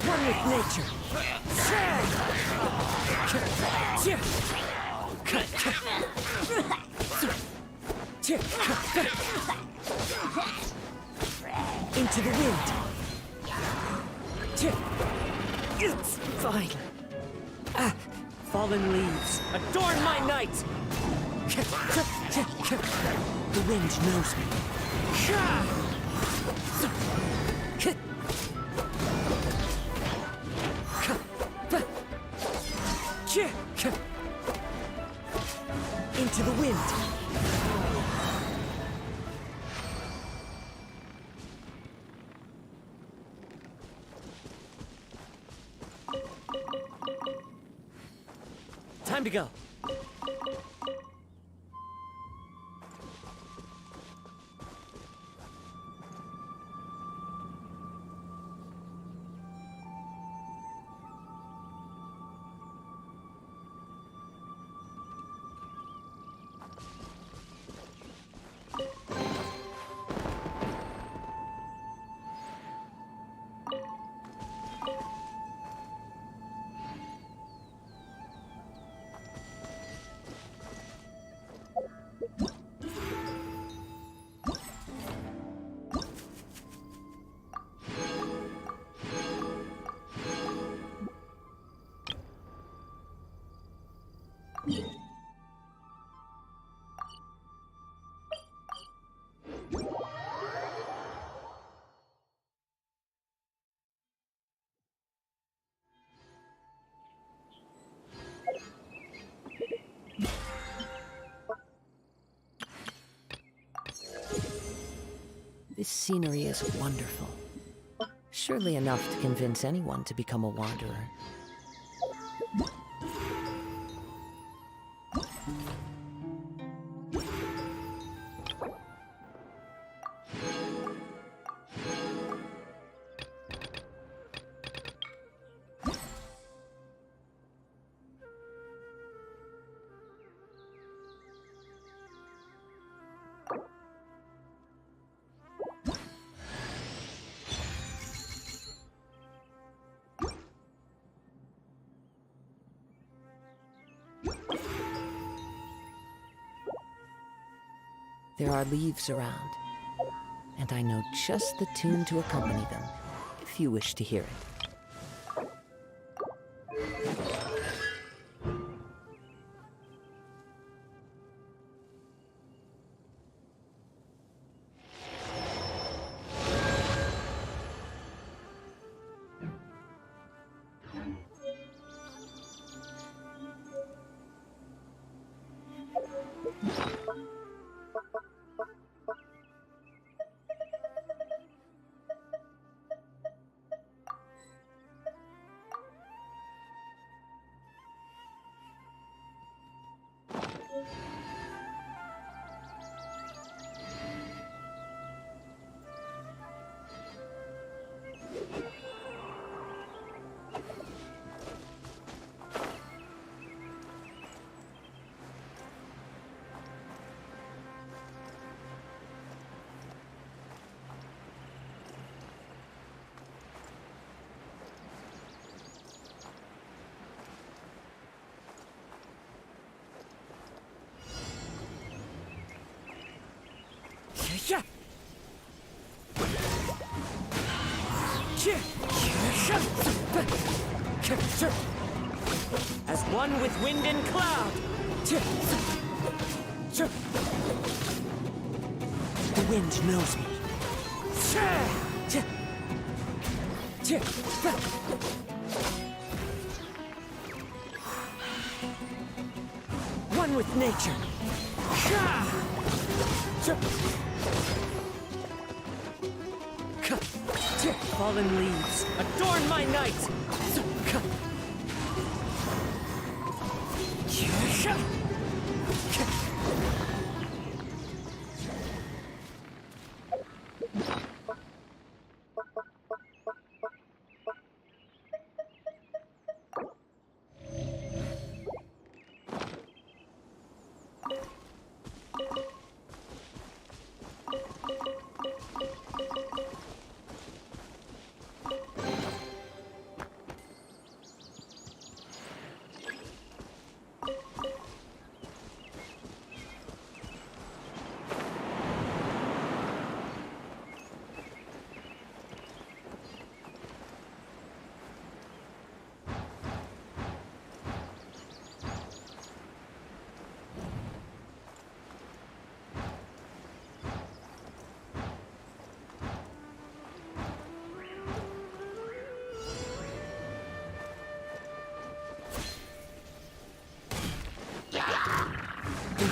One with nature. Into the wind. It's fine. Fallen leaves, adorn my night! The wind knows me. Into the wind. Time to go. This scenery is wonderful. Surely enough to convince anyone to become a wanderer. There are leaves around, and I know just the tune to accompany them, if you wish to hear it. As one with wind and cloud. The wind knows me. One with nature. Fallen leaves, adorn my night!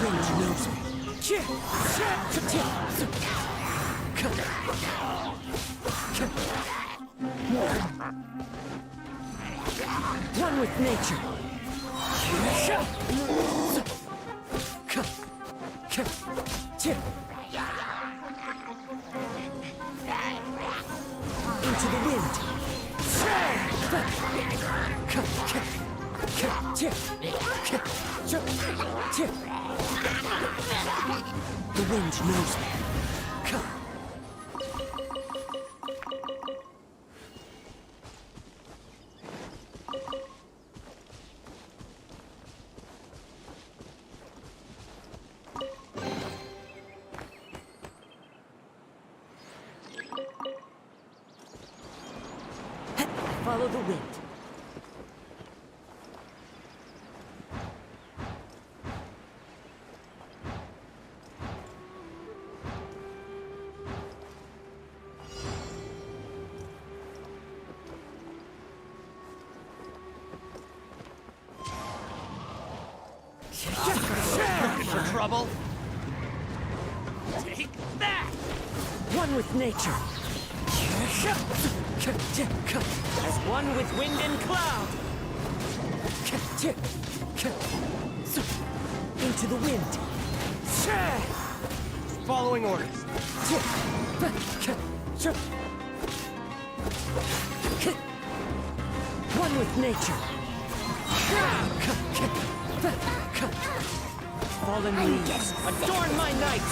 wind knows me. One with nature. Into the wind. The wind knows me. Follow the wind. For trouble? Take that! One with nature. As one with wind and cloud. Into the wind. Following orders. One with nature. Fallen leaves, adorn my night!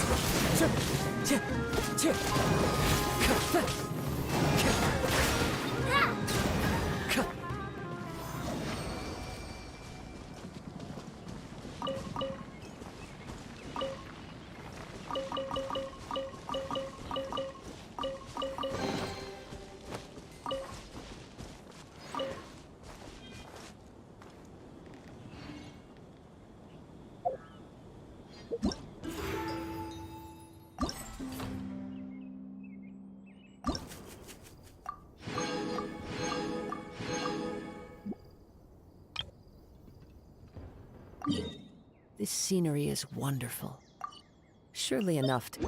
This scenery is wonderful. Surely enough to...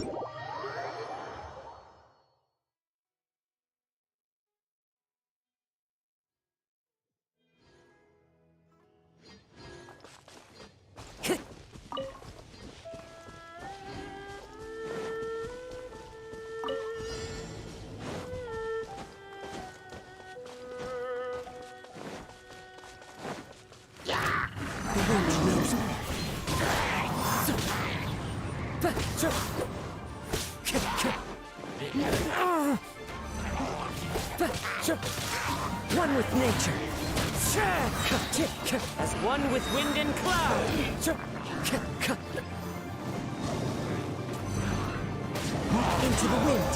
One with nature. As one with wind and cloud. Into the wind.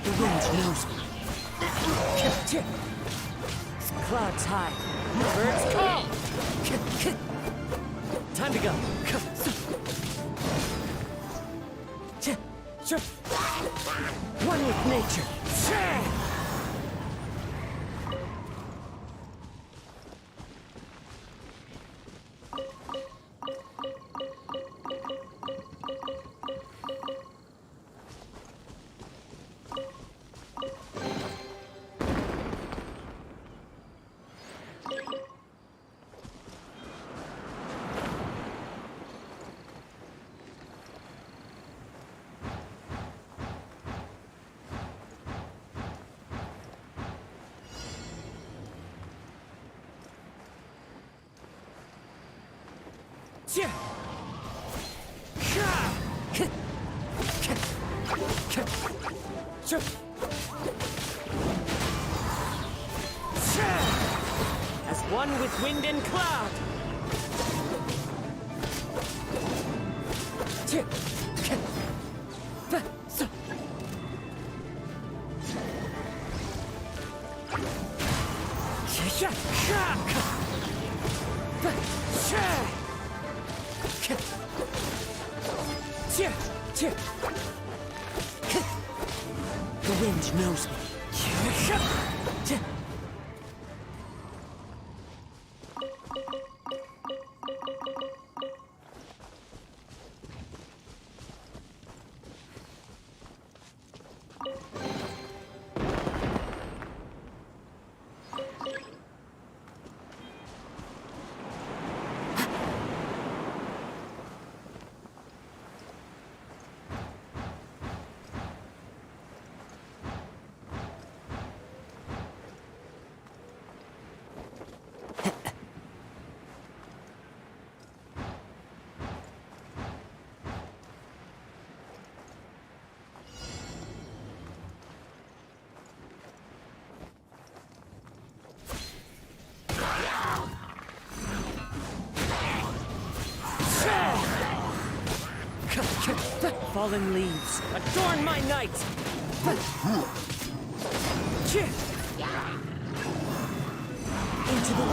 The wind knows me. Clouds high. Birds call. Time to go. One with nature. As one with wind and cloud. The wind knows me. Fallen leaves, adorn my night! Into the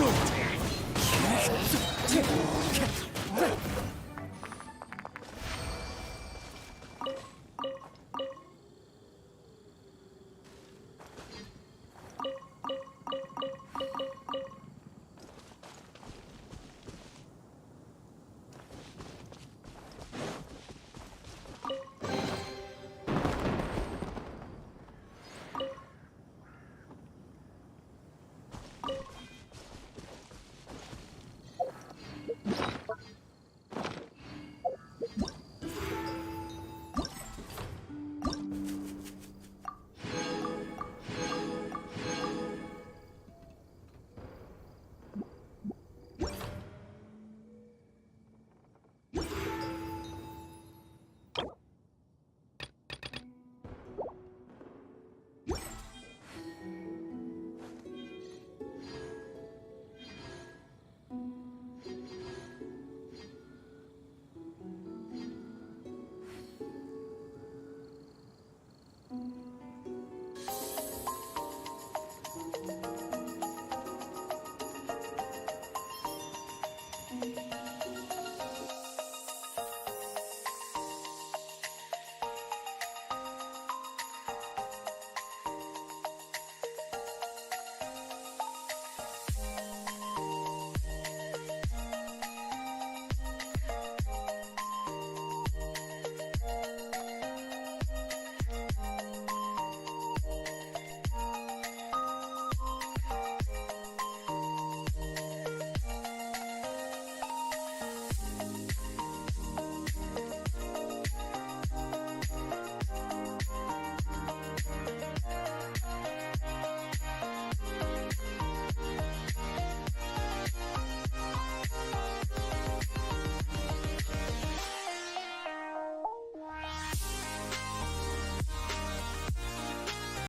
wind!